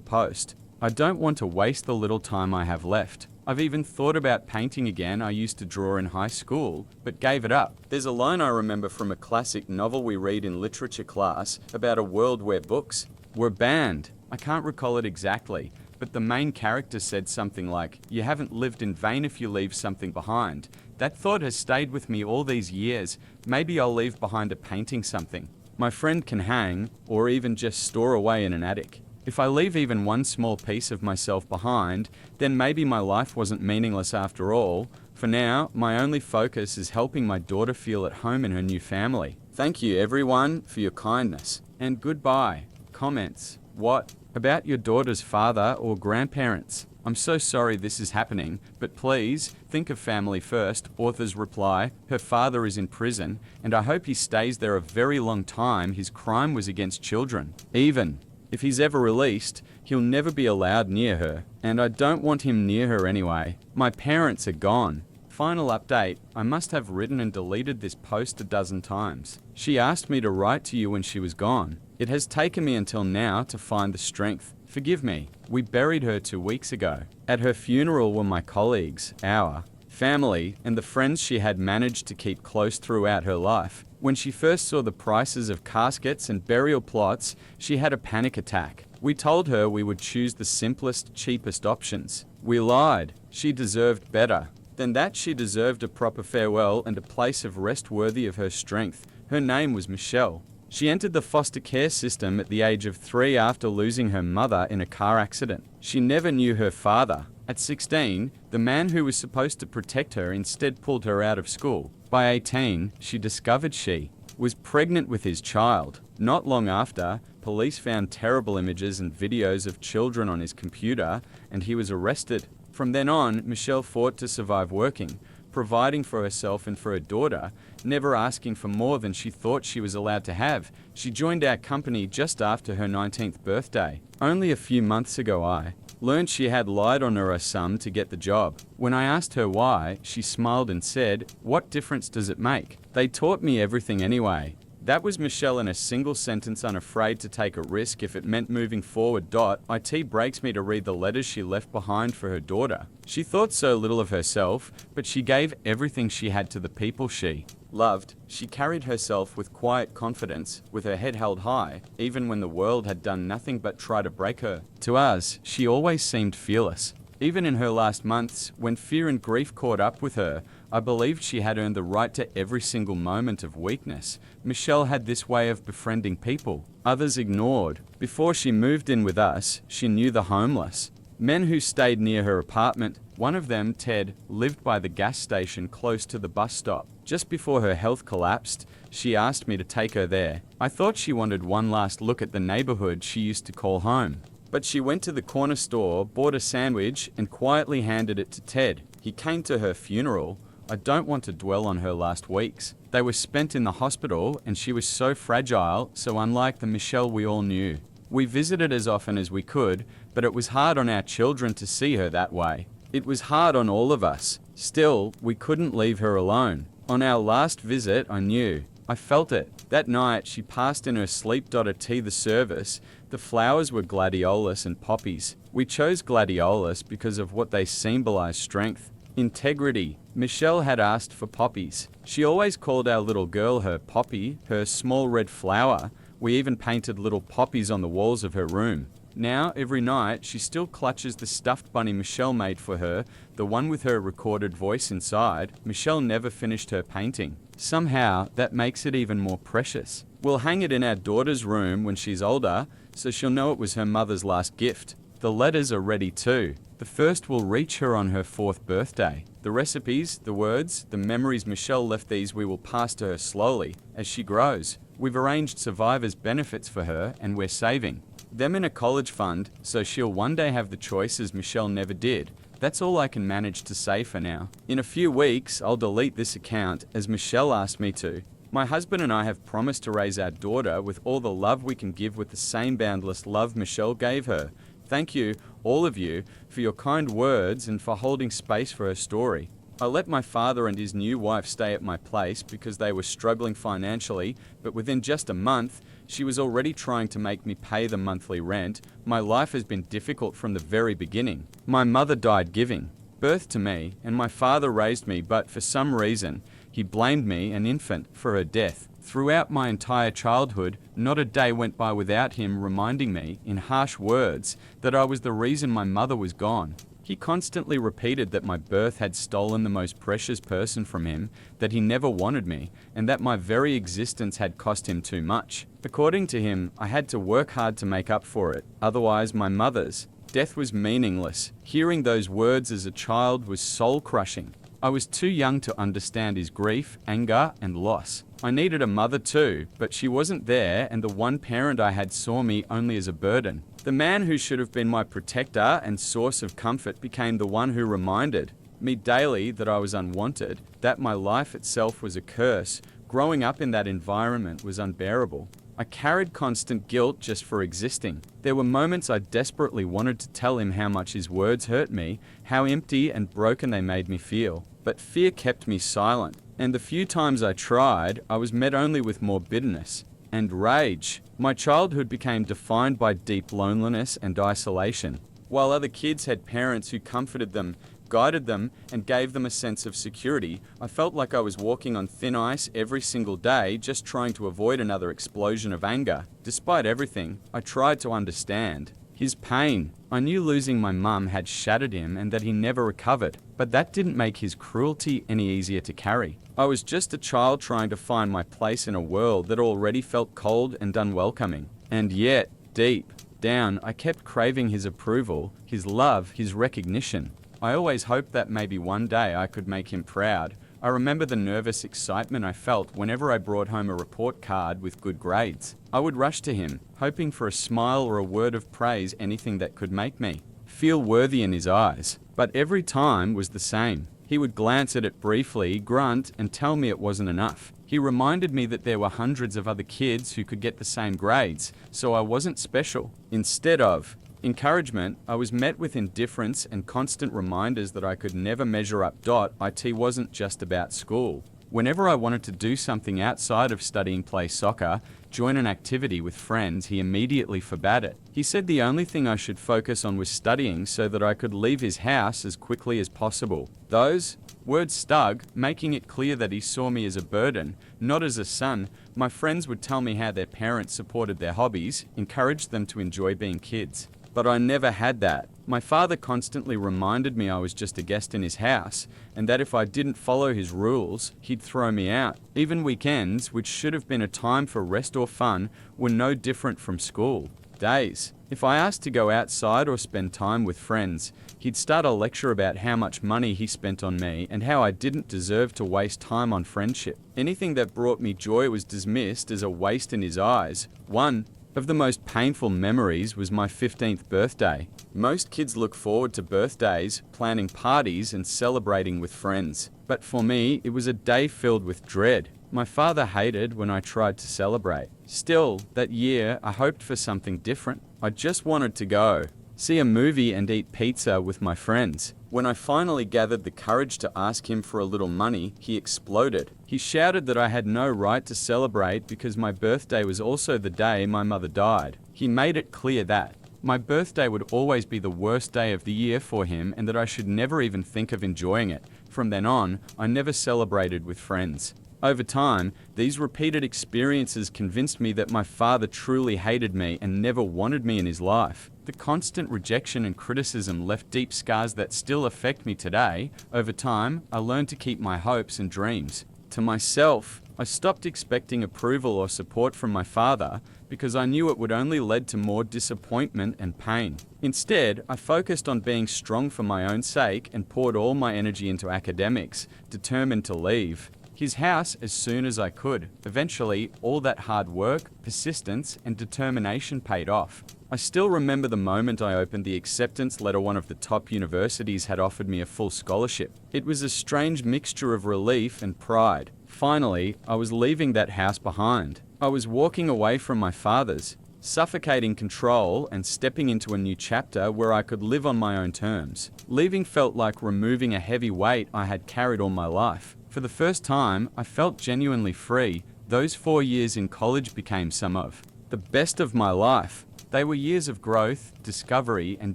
[SPEAKER 1] post. I don't want to waste the little time I have left. I've even thought about painting again. I used to draw in high school, but gave it up. There's a line I remember from a classic novel we read in literature class about a world where books were banned. I can't recall it exactly, but the main character said something like, "You haven't lived in vain if you leave something behind." That thought has stayed with me all these years. Maybe I'll leave behind a painting, something my friend can hang, or even just store away in an attic. If I leave even one small piece of myself behind, then maybe my life wasn't meaningless after all. For now, my only focus is helping my daughter feel at home in her new family. Thank you everyone for your kindness. And goodbye. Comments. What about your daughter's father or grandparents? I'm so sorry this is happening, but please think of family first. Author's reply, her father is in prison, and I hope he stays there a very long time. His crime was against children. Even if he's ever released, he'll never be allowed near her, and I don't want him near her anyway. My parents are gone. Final update, I must have written and deleted this post a dozen times. She asked me to write to you when she was gone. It has taken me until now to find the strength. Forgive me. We buried her 2 weeks ago. At her funeral were my colleagues, our family, and the friends she had managed to keep close throughout her life. When she first saw the prices of caskets and burial plots, she had a panic attack. We told her we would choose the simplest, cheapest options. We lied. She deserved better. Than that, she deserved a proper farewell and a place of rest worthy of her strength. Her name was Michelle. She entered the foster care system at the age of 3 after losing her mother in a car accident. She never knew her father. At 16, the man who was supposed to protect her instead pulled her out of school. By 18, she discovered she was pregnant with his child. Not long after, police found terrible images and videos of children on his computer, and he was arrested. From then on, Michelle fought to survive working, providing for herself and for her daughter, never asking for more than she thought she was allowed to have. She joined our company just after her 19th birthday. Only a few months ago I learned she had lied on her sum to get the job. When I asked her why, she smiled and said, "What difference does it make? They taught me everything anyway." That was Michelle in a single sentence, unafraid to take a risk if it meant moving forward. It breaks me to read the letters she left behind for her daughter. She thought so little of herself, but she gave everything she had to the people she loved. She carried herself with quiet confidence, with her head held high, even when the world had done nothing but try to break her. To us, she always seemed fearless. Even in her last months, when fear and grief caught up with her, I believed she had earned the right to every single moment of weakness. Michelle had this way of befriending people others ignored. Before she moved in with us, she knew the homeless, men who stayed near her apartment. One of them, Ted, lived by the gas station close to the bus stop. Just before her health collapsed, she asked me to take her there. I thought she wanted one last look at the neighborhood she used to call home. But she went to the corner store, bought a sandwich, and quietly handed it to Ted. He came to her funeral. I don't want to dwell on her last weeks. They were spent in the hospital, and she was so fragile, so unlike the Michelle we all knew. We visited as often as we could, but it was hard on our children to see her that way. It was hard on all of us. Still, we couldn't leave her alone. On our last visit, I knew. I felt it. That night, she passed in her sleep. At the service, the flowers were gladiolus and poppies. We chose gladiolus because of what they symbolize: strength, integrity. Michelle had asked for poppies. She always called our little girl her poppy, her small red flower. We even painted little poppies on the walls of her room. Now, every night, she still clutches the stuffed bunny Michelle made for her, the one with her recorded voice inside. Michelle never finished her painting. Somehow, that makes it even more precious. We'll hang it in our daughter's room when she's older, so she'll know it was her mother's last gift. The letters are ready too. The first will reach her on her 4th birthday. The recipes, the words, the memories Michelle left, these we will pass to her slowly as she grows. We've arranged survivor's benefits for her, and we're saving them in a college fund, so she'll one day have the choices Michelle never did. That's all I can manage to say for now. In a few weeks, I'll delete this account as Michelle asked me to. My husband and I have promised to raise our daughter with all the love we can give with the same boundless love Michelle gave her. Thank you, all of you, for your kind words and for holding space for her story. I let my father and his new wife stay at my place because they were struggling financially, but within just a month, she was already trying to make me pay the monthly rent. My life has been difficult from the very beginning. My mother died giving birth to me, and my father raised me, but for some reason, he blamed me, an infant, for her death. Throughout my entire childhood, not a day went by without him reminding me, in harsh words, that I was the reason my mother was gone. He constantly repeated that my birth had stolen the most precious person from him, that he never wanted me, and that my very existence had cost him too much. According to him, I had to work hard to make up for it, otherwise my mother's death was meaningless. Hearing those words as a child was soul-crushing. I was too young to understand his grief, anger, and loss. I needed a mother too, but she wasn't there, and the one parent I had saw me only as a burden. The man who should have been my protector and source of comfort became the one who reminded me daily that I was unwanted, that my life itself was a curse. Growing up in that environment was unbearable. I carried constant guilt just for existing. There were moments I desperately wanted to tell him how much his words hurt me, how empty and broken they made me feel. But fear kept me silent, and the few times I tried, I was met only with more bitterness and rage. My childhood became defined by deep loneliness and isolation. While other kids had parents who comforted them, guided them, and gave them a sense of security, I felt like I was walking on thin ice every single day, just trying to avoid another explosion of anger. Despite everything, I tried to understand his pain. I knew losing my mum had shattered him and that he never recovered, but that didn't make his cruelty any easier to carry. I was just a child trying to find my place in a world that already felt cold and unwelcoming. And yet, deep down, I kept craving his approval, his love, his recognition. I always hoped that maybe one day I could make him proud. I remember the nervous excitement I felt whenever I brought home a report card with good grades. I would rush to him, hoping for a smile or a word of praise, anything that could make me feel worthy in his eyes. But every time was the same. He would glance at it briefly, grunt, and tell me it wasn't enough. He reminded me that there were hundreds of other kids who could get the same grades, so I wasn't special. Instead of encouragement, I was met with indifference and constant reminders that I could never measure up. It wasn't just about school. Whenever I wanted to do something outside of studying, play soccer, join an activity with friends, he immediately forbade it. He said the only thing I should focus on was studying so that I could leave his house as quickly as possible. Those words stuck, making it clear that he saw me as a burden, not as a son. My friends would tell me how their parents supported their hobbies, encouraged them to enjoy being kids. But I never had that. My father constantly reminded me I was just a guest in his house, and that if I didn't follow his rules, he'd throw me out. Even weekends, which should have been a time for rest or fun, were no different from school days. If I asked to go outside or spend time with friends, he'd start a lecture about how much money he spent on me and how I didn't deserve to waste time on friendship. Anything that brought me joy was dismissed as a waste in his eyes. One of the most painful memories was my 15th birthday. Most kids look forward to birthdays, planning parties and celebrating with friends. But for me, it was a day filled with dread. My father hated when I tried to celebrate. Still, that year, I hoped for something different. I just wanted to go, see a movie and eat pizza with my friends. When I finally gathered the courage to ask him for a little money, he exploded. He shouted that I had no right to celebrate because my birthday was also the day my mother died. He made it clear that my birthday would always be the worst day of the year for him and that I should never even think of enjoying it. From then on, I never celebrated with friends. Over time, these repeated experiences convinced me that my father truly hated me and never wanted me in his life. The constant rejection and criticism left deep scars that still affect me today. Over time, I learned to keep my hopes and dreams to myself. I stopped expecting approval or support from my father because I knew it would only lead to more disappointment and pain. Instead, I focused on being strong for my own sake and poured all my energy into academics, determined to leave his house as soon as I could. Eventually, all that hard work, persistence, and determination paid off. I still remember the moment I opened the acceptance letter one of the top universities had offered me a full scholarship. It was a strange mixture of relief and pride. Finally, I was leaving that house behind. I was walking away from my father's, suffocating control and stepping into a new chapter where I could live on my own terms. Leaving felt like removing a heavy weight I had carried all my life. For the first time, I felt genuinely free. Those 4 years in college became some of the best of my life. They were years of growth, discovery, and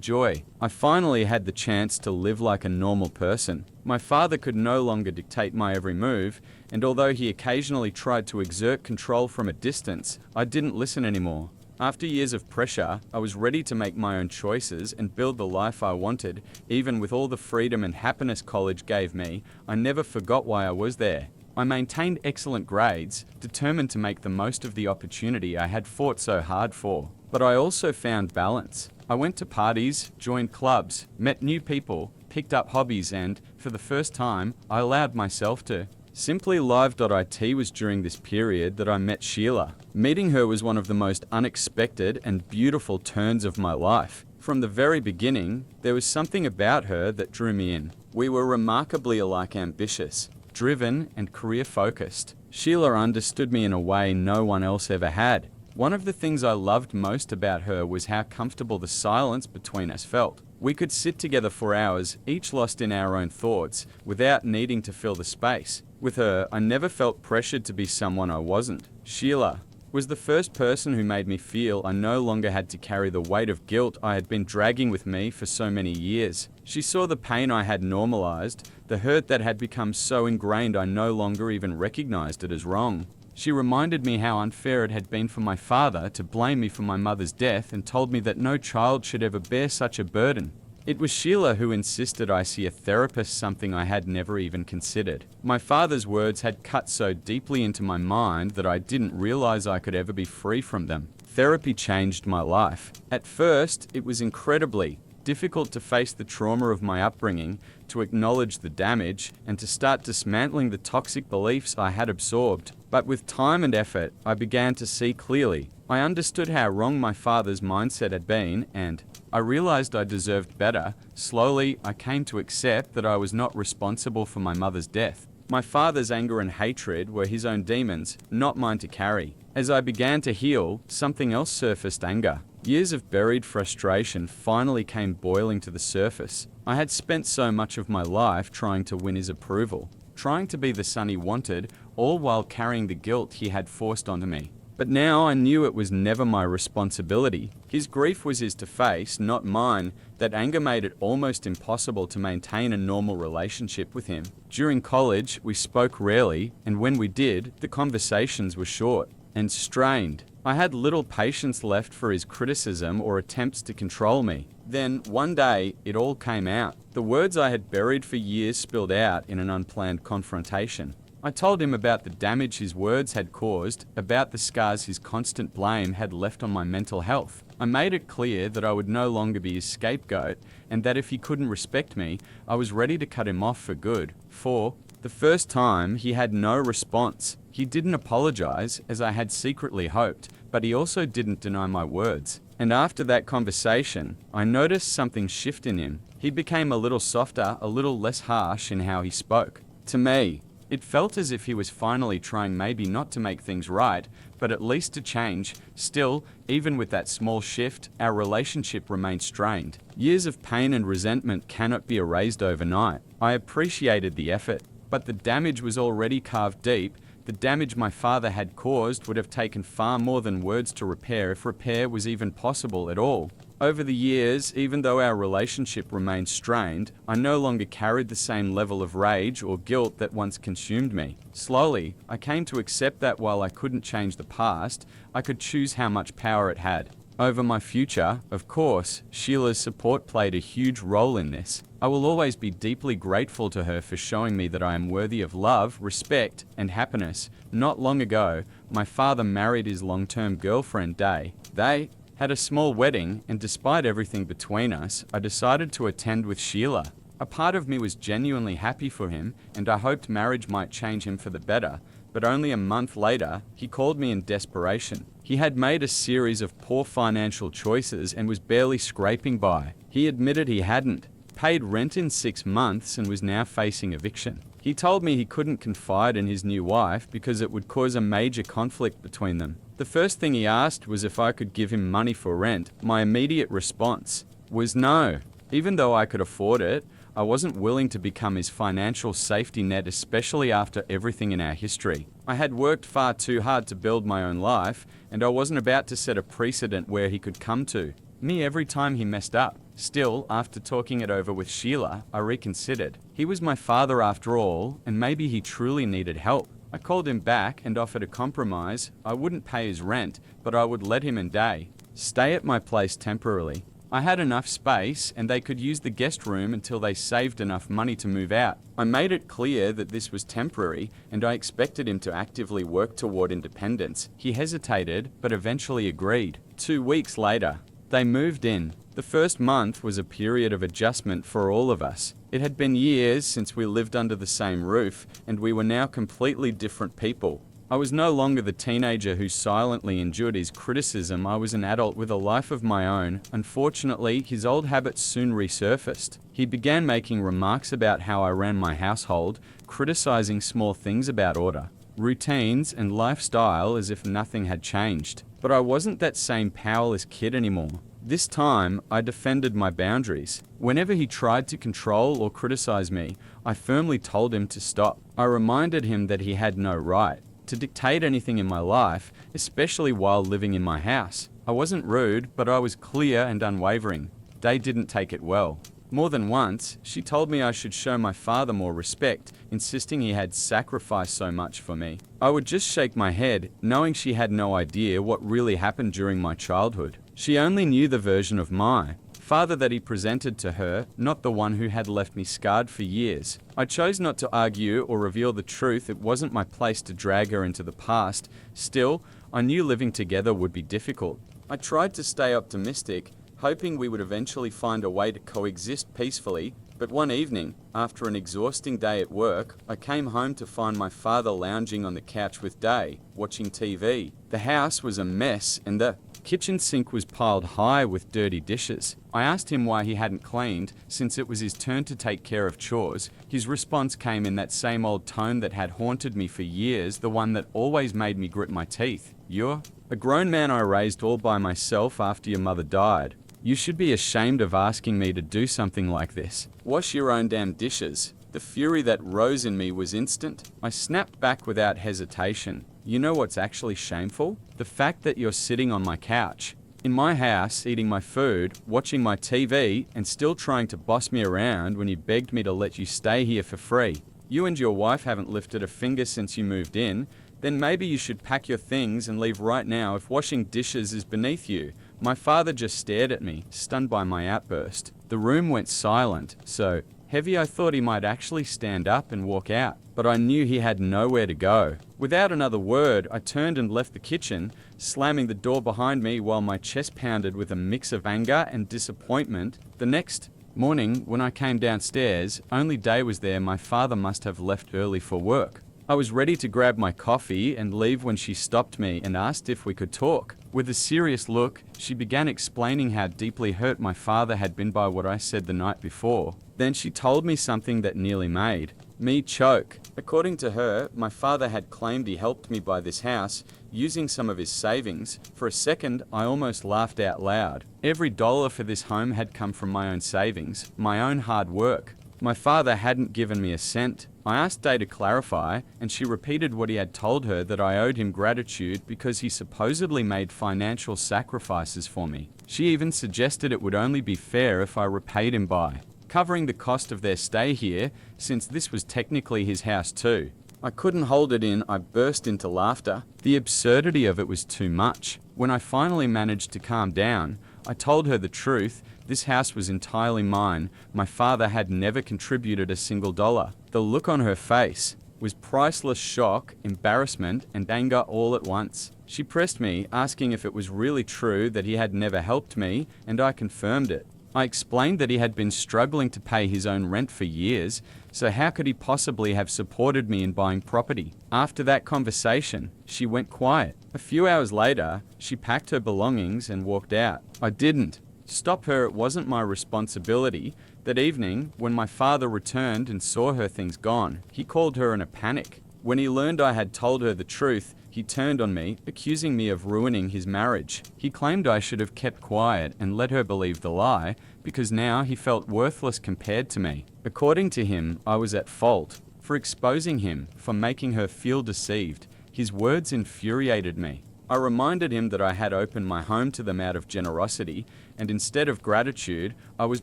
[SPEAKER 1] joy. I finally had the chance to live like a normal person. My father could no longer dictate my every move, and although he occasionally tried to exert control from a distance, I didn't listen anymore. After years of pressure, I was ready to make my own choices and build the life I wanted. Even with all the freedom and happiness college gave me, I never forgot why I was there. I maintained excellent grades, determined to make the most of the opportunity I had fought so hard for. But I also found balance. I went to parties, joined clubs, met new people, picked up hobbies, and, for the first time, I allowed myself to. Simply Live.it was during this period that I met Sheila. Meeting her was one of the most unexpected and beautiful turns of my life. From the very beginning, there was something about her that drew me in. We were remarkably alike, ambitious, driven, and career-focused. Sheila understood me in a way no one else ever had. One of the things I loved most about her was how comfortable the silence between us felt. We could sit together for hours, each lost in our own thoughts, without needing to fill the space. With her, I never felt pressured to be someone I wasn't. Sheila was the first person who made me feel I no longer had to carry the weight of guilt I had been dragging with me for so many years. She saw the pain I had normalized, the hurt that had become so ingrained I no longer even recognized it as wrong. She reminded me how unfair it had been for my father to blame me for my mother's death and told me that no child should ever bear such a burden. It was Sheila who insisted I see a therapist, something I had never even considered. My father's words had cut so deeply into my mind that I didn't realize I could ever be free from them. Therapy changed my life. At first, it was incredibly difficult to face the trauma of my upbringing, to acknowledge the damage, and to start dismantling the toxic beliefs I had absorbed. But with time and effort, I began to see clearly. I understood how wrong my father's mindset had been, and I realized I deserved better. Slowly, I came to accept that I was not responsible for my mother's death. My father's anger and hatred were his own demons, not mine to carry. As I began to heal, something else surfaced: anger. Years of buried frustration finally came boiling to the surface. I had spent so much of my life trying to win his approval, trying to be the son he wanted, all while carrying the guilt he had forced onto me. But now I knew it was never my responsibility. His grief was his to face, not mine. That anger made it almost impossible to maintain a normal relationship with him. During college, we spoke rarely, and when we did, the conversations were short and strained. I had little patience left for his criticism or attempts to control me. Then, one day, it all came out. The words I had buried for years spilled out in an unplanned confrontation. I told him about the damage his words had caused, about the scars his constant blame had left on my mental health. I made it clear that I would no longer be his scapegoat, and that if he couldn't respect me, I was ready to cut him off for good. For the first time, he had no response. He didn't apologize, as I had secretly hoped, but he also didn't deny my words. And after that conversation, I noticed something shift in him. He became a little softer, a little less harsh in how he spoke. To me, it felt as if he was finally trying, maybe not to make things right, but at least to change. Still, even with that small shift, our relationship remained strained. Years of pain and resentment cannot be erased overnight. I appreciated the effort, but the damage was already carved deep. The damage my father had caused would have taken far more than words to repair, if repair was even possible at all. Over the years, even though our relationship remained strained, I no longer carried the same level of rage or guilt that once consumed me. Slowly, I came to accept that while I couldn't change the past, I could choose how much power it had over my future. Of course, Sheila's support played a huge role in this. I will always be deeply grateful to her for showing me that I am worthy of love, respect, and happiness. Not long ago, my father married his long-term girlfriend, Day. They had a small wedding, and despite everything between us, I decided to attend with Sheila. I A part of me was genuinely happy for him, and I hoped marriage might change him for the better, but only a month later, he called me in desperation. He had made a series of poor financial choices and was barely scraping by. He admitted he hadn't paid rent in 6 months and was now facing eviction. He told me he couldn't confide in his new wife because it would cause a major conflict between them. The first thing he asked was if I could give him money for rent. My immediate response was no. Even though I could afford it, I wasn't willing to become his financial safety net, especially after everything in our history. I had worked far too hard to build my own life, and I wasn't about to set a precedent where he could come to me every time he messed up. Still, after talking it over with Sheila, I reconsidered. He was my father after all, and maybe he truly needed help. I called him back and offered a compromise. I wouldn't pay his rent, but I would let him and Day stay at my place temporarily. I had enough space and they could use the guest room until they saved enough money to move out. I made it clear that this was temporary and I expected him to actively work toward independence. He hesitated, but eventually agreed. 2 weeks later, they moved in. The first month was a period of adjustment for all of us. It had been years since we lived under the same roof, and we were now completely different people. I was no longer the teenager who silently endured his criticism. I was an adult with a life of my own. Unfortunately, his old habits soon resurfaced. He began making remarks about how I ran my household, criticizing small things about order, routines, and lifestyle as if nothing had changed. But I wasn't that same powerless kid anymore. This time, I defended my boundaries. Whenever he tried to control or criticize me, I firmly told him to stop. I reminded him that he had no right to dictate anything in my life, especially while living in my house. I wasn't rude, but I was clear and unwavering. Day didn't take it well. More than once, she told me I should show my father more respect, insisting he had sacrificed so much for me. I would just shake my head, knowing she had no idea what really happened during my childhood. She only knew the version of my father that he presented to her, not the one who had left me scarred for years. I chose not to argue or reveal the truth. It wasn't my place to drag her into the past. Still, I knew living together would be difficult. I tried to stay optimistic, hoping we would eventually find a way to coexist peacefully, but one evening, after an exhausting day at work, I came home to find my father lounging on the couch with Day, watching TV. The house was a mess and the kitchen sink was piled high with dirty dishes. I asked him why he hadn't cleaned, since it was his turn to take care of chores. His response came in that same old tone that had haunted me for years, the one that always made me grit my teeth. "You're a grown man I raised all by myself after your mother died. You should be ashamed of asking me to do something like this. Wash your own damn dishes." The fury that rose in me was instant. I snapped back without hesitation. "You know what's actually shameful? The fact that you're sitting on my couch, in my house, eating my food, watching my TV, and still trying to boss me around when you begged me to let you stay here for free. You and your wife haven't lifted a finger since you moved in. Then maybe you should pack your things and leave right now if washing dishes is beneath you." My father just stared at me, stunned by my outburst. The room went silent, so heavy I thought he might actually stand up and walk out, but I knew he had nowhere to go. Without another word, I turned and left the kitchen, slamming the door behind me while my chest pounded with a mix of anger and disappointment. The next morning, when I came downstairs, only Day was there. My father must have left early for work. I was ready to grab my coffee and leave when she stopped me and asked if we could talk. With a serious look, she began explaining how deeply hurt my father had been by what I said the night before. Then she told me something that nearly made me choke. According to her, my father had claimed he helped me buy this house using some of his savings. For a second, I almost laughed out loud. Every dollar for this home had come from my own savings, my own hard work. My father hadn't given me a cent. I asked Day to clarify, and she repeated what he had told her, that I owed him gratitude because he supposedly made financial sacrifices for me. She even suggested it would only be fair if I repaid him by covering the cost of their stay here, since this was technically his house too. I couldn't hold it in. I burst into laughter. The absurdity of it was too much. When I finally managed to calm down, I told her the truth. This house was entirely mine. My father had never contributed a single dollar. The look on her face was priceless: shock, embarrassment, and anger all at once. She pressed me, asking if it was really true that he had never helped me, and I confirmed it. I explained that he had been struggling to pay his own rent for years, so how could he possibly have supported me in buying property? After that conversation, she went quiet. A few hours later, she packed her belongings and walked out. I didn't stop her. It wasn't my responsibility. That evening, when my father returned and saw her things gone, he called her in a panic. When he learned I had told her the truth, he turned on me, accusing me of ruining his marriage. He claimed I should have kept quiet and let her believe the lie, because now he felt worthless compared to me. According to him, I was at fault for exposing him, for making her feel deceived. His words infuriated me. I reminded him that I had opened my home to them out of generosity, and instead of gratitude, I was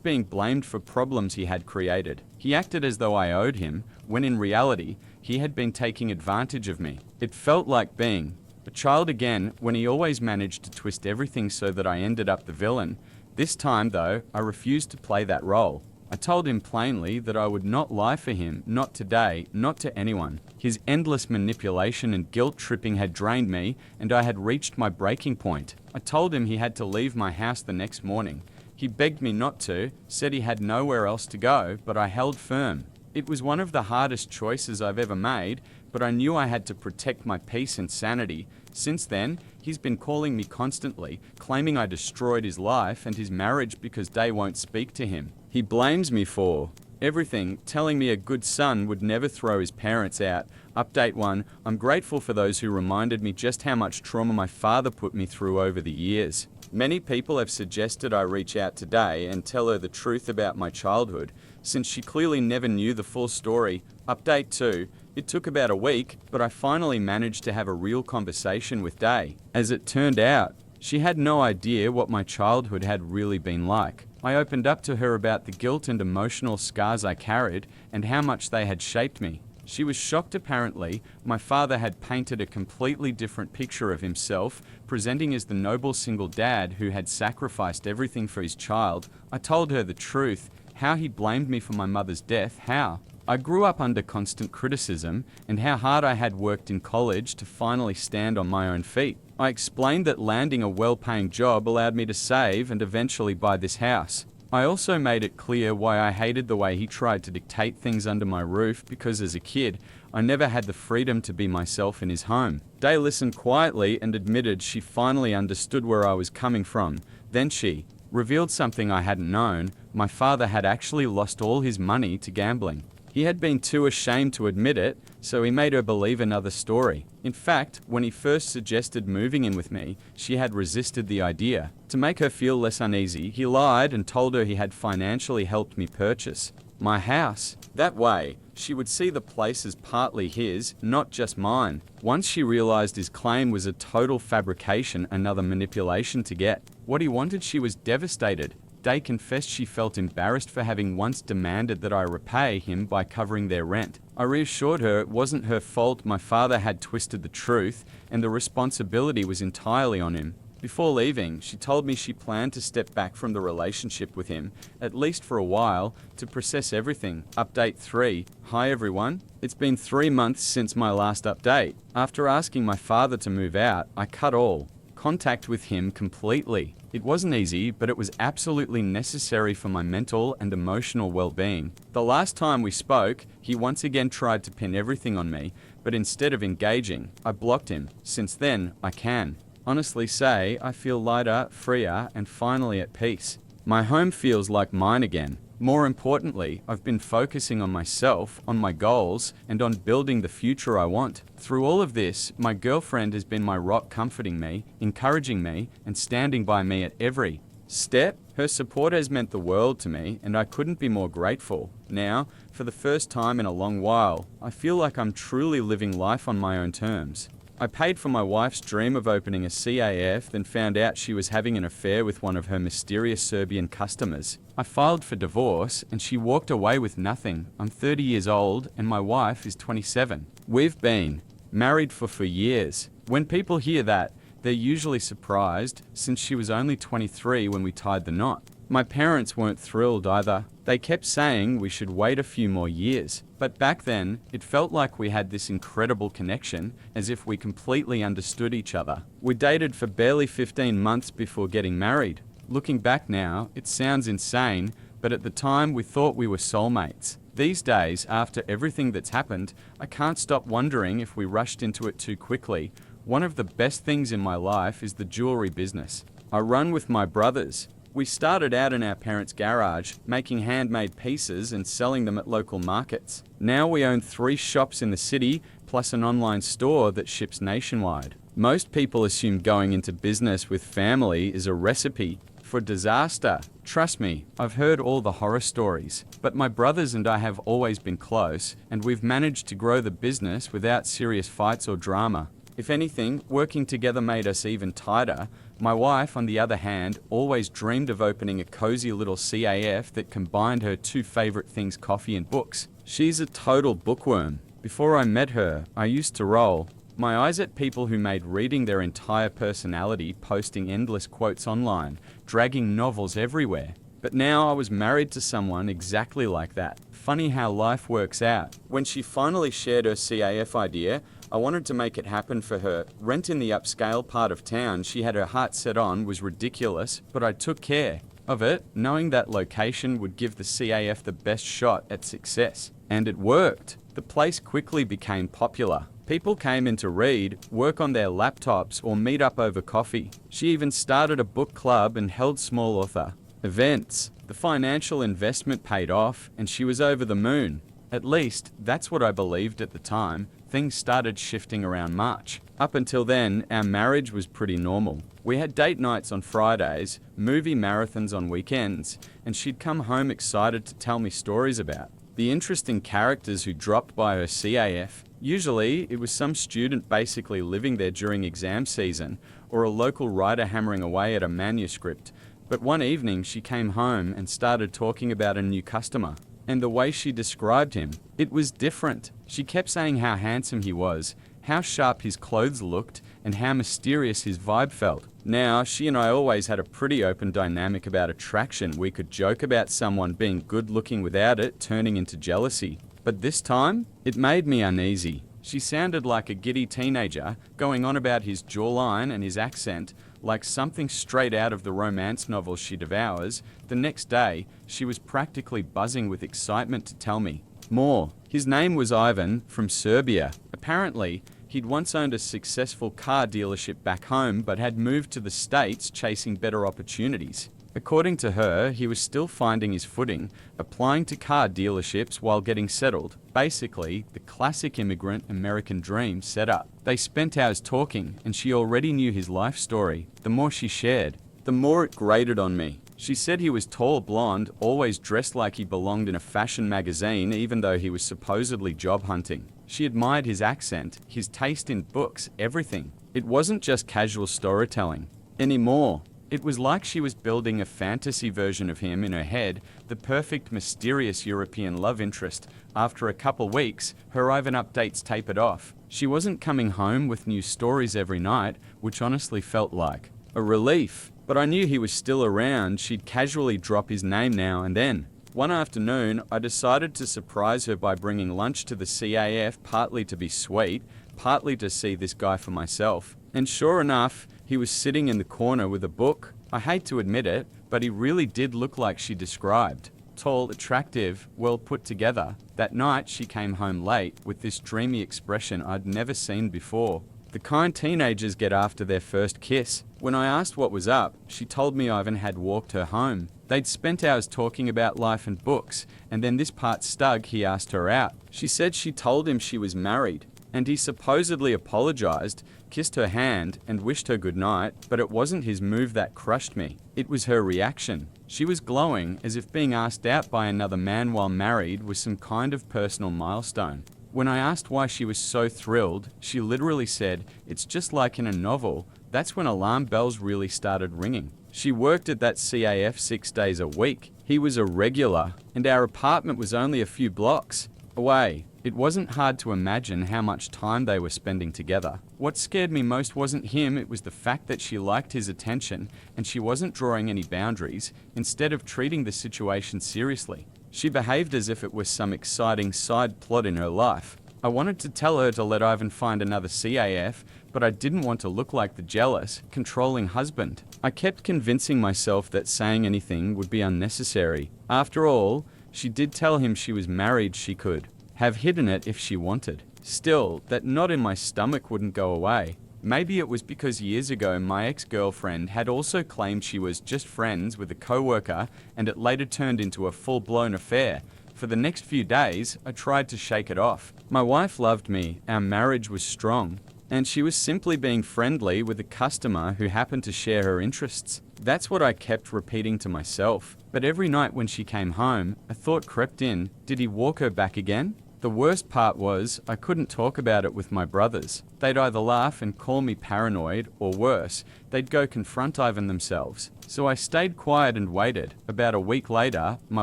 [SPEAKER 1] being blamed for problems he had created. He acted as though I owed him, when in reality, he had been taking advantage of me. It felt like being a child again, when he always managed to twist everything so that I ended up the villain. This time, though, I refused to play that role. I told him plainly that I would not lie for him, not today, not to anyone. His endless manipulation and guilt-tripping had drained me, and I had reached my breaking point. I told him he had to leave my house the next morning. He begged me not to, said he had nowhere else to go, but I held firm. It was one of the hardest choices I've ever made, but I knew I had to protect my peace and sanity. Since then, he's been calling me constantly, claiming I destroyed his life and his marriage because they won't speak to him. He blames me for everything, telling me a good son would never throw his parents out. Update 1, I'm grateful for those who reminded me just how much trauma my father put me through over the years. Many people have suggested I reach out today and tell her the truth about my childhood, since she clearly never knew the full story. Update 2, it took about a week, but I finally managed to have a real conversation with Day. As it turned out, she had no idea what my childhood had really been like. I opened up to her about the guilt and emotional scars I carried and how much they had shaped me. She was shocked. Apparently, my father had painted a completely different picture of himself, presenting as the noble single dad who had sacrificed everything for his child. I told her the truth, how he blamed me for my mother's death, how I grew up under constant criticism, and how hard I had worked in college to finally stand on my own feet. I explained that landing a well-paying job allowed me to save and eventually buy this house. I also made it clear why I hated the way he tried to dictate things under my roof, because as a kid, I never had the freedom to be myself in his home. Day listened quietly and admitted she finally understood where I was coming from. Then she revealed something I hadn't known. My father had actually lost all his money to gambling. He had been too ashamed to admit it, so he made her believe another story. In fact, when he first suggested moving in with me, she had resisted the idea. To make her feel less uneasy, he lied and told her he had financially helped me purchase my house. That way, she would see the place as partly his, not just mine. Once she realized his claim was a total fabrication, another manipulation to get what he wanted, she was devastated. Day confessed she felt embarrassed for having once demanded that I repay him by covering their rent. I reassured her it wasn't her fault. My father had twisted the truth, and the responsibility was entirely on him. Before leaving, she told me she planned to step back from the relationship with him, at least for a while, to process everything. Update 3. Hi everyone. It's been 3 months since my last update. After asking my father to move out, I cut all contact with him completely. It wasn't easy, but it was absolutely necessary for my mental and emotional well-being. The last time we spoke, he once again tried to pin everything on me, but instead of engaging, I blocked him. Since then, I can honestly say I feel lighter, freer, and finally at peace. My home feels like mine again. More importantly, I've been focusing on myself, on my goals, and on building the future I want. Through all of this, my girlfriend has been my rock, comforting me, encouraging me, and standing by me at every step. Her support has meant the world to me, and I couldn't be more grateful. Now, for the first time in a long while, I feel like I'm truly living life on my own terms. I paid for my wife's dream of opening a CAF, then found out she was having an affair with one of her mysterious Serbian customers. I filed for divorce, and she walked away with nothing. I'm 30 years old, and my wife is 27. We've been married for years. When people hear that, they're usually surprised, since she was only 23 when we tied the knot. My parents weren't thrilled either. They kept saying we should wait a few more years. But back then, it felt like we had this incredible connection, as if we completely understood each other. We dated for barely 15 months before getting married. Looking back now, it sounds insane, but at the time we thought we were soulmates. These days, after everything that's happened, I can't stop wondering if we rushed into it too quickly. One of the best things in my life is the jewelry business. I run with my brothers. We started out in our parents' garage, making handmade pieces and selling them at local markets. Now we own 3 shops in the city, plus an online store that ships nationwide. Most people assume going into business with family is a recipe for disaster. Trust me, I've heard all the horror stories, but my brothers and I have always been close, and we've managed to grow the business without serious fights or drama. If anything, working together made us even tighter. My wife, on the other hand, always dreamed of opening a cozy little CAF that combined her 2 favorite things, coffee and books. She's a total bookworm. Before I met her, I used to roll my eyes at people who made reading their entire personality, posting endless quotes online, dragging novels everywhere. But now I was married to someone exactly like that. Funny how life works out. When she finally shared her CAF idea, I wanted to make it happen for her. Rent in the upscale part of town she had her heart set on was ridiculous, but I took care of it, knowing that location would give the CAF the best shot at success. And it worked. The place quickly became popular. People came in to read, work on their laptops, or meet up over coffee. She even started a book club and held small author events. The financial investment paid off, and she was over the moon. At least, that's what I believed at the time. Things started shifting around March. Up until then, our marriage was pretty normal. We had date nights on Fridays, movie marathons on weekends, and she'd come home excited to tell me stories about the interesting characters who dropped by her CAF. Usually, it was some student basically living there during exam season, or a local writer hammering away at a manuscript. But one evening, she came home and started talking about a new customer. And the way she described him, it was different. She kept saying how handsome he was, how sharp his clothes looked, and how mysterious his vibe felt. Now, she and I always had a pretty open dynamic about attraction. We could joke about someone being good looking without it turning into jealousy. But this time, it made me uneasy. She sounded like a giddy teenager, going on about his jawline and his accent, like something straight out of the romance novel she devours. The next day, she was practically buzzing with excitement to tell me more. His name was Ivan, from Serbia. Apparently, he'd once owned a successful car dealership back home, but had moved to the States chasing better opportunities. According to her, he was still finding his footing, applying to car dealerships while getting settled. Basically, the classic immigrant American dream set up. They spent hours talking, and she already knew his life story. The more she shared, the more it grated on me. She said he was tall, blonde, always dressed like he belonged in a fashion magazine, even though he was supposedly job hunting. She admired his accent, his taste in books, everything. It wasn't just casual storytelling anymore. It was like she was building a fantasy version of him in her head, the perfect, mysterious European love interest. After a couple weeks, her Ivan updates tapered off. She wasn't coming home with new stories every night, which honestly felt like a relief. But I knew he was still around. She'd casually drop his name now and then. One afternoon, I decided to surprise her by bringing lunch to the CAF, partly to be sweet, partly to see this guy for myself. And sure enough, he was sitting in the corner with a book. I hate to admit it, but he really did look like she described. Tall, attractive, well put together. That night, she came home late with this dreamy expression I'd never seen before. The kind teenagers get after their first kiss. When I asked what was up, she told me Ivan had walked her home. They'd spent hours talking about life and books, and then this part stuck, he asked her out. She said she told him she was married, and he supposedly apologized, kissed her hand, and wished her good night, but it wasn't his move that crushed me. It was her reaction. She was glowing, as if being asked out by another man while married was some kind of personal milestone. When I asked why she was so thrilled, she literally said, "It's just like in a novel." That's when alarm bells really started ringing. She worked at that CAF 6 days a week. He was a regular, and our apartment was only a few blocks away. It wasn't hard to imagine how much time they were spending together. What scared me most wasn't him, it was the fact that she liked his attention and she wasn't drawing any boundaries. Instead of treating the situation seriously, she behaved as if it was some exciting side plot in her life. I wanted to tell her to let Ivan find another CAF, but I didn't want to look like the jealous, controlling husband. I kept convincing myself that saying anything would be unnecessary. After all, she did tell him she was married. She could have hidden it if she wanted. Still, that knot in my stomach wouldn't go away. Maybe it was because years ago my ex-girlfriend had also claimed she was just friends with a co-worker, and it later turned into a full-blown affair. For the next few days, I tried to shake it off. My wife loved me, our marriage was strong, and she was simply being friendly with a customer who happened to share her interests. That's what I kept repeating to myself. But every night when she came home, a thought crept in: did he walk her back again? The worst part was, I couldn't talk about it with my brothers. They'd either laugh and call me paranoid, or worse, they'd go confront Ivan themselves. So I stayed quiet and waited. About a week later, my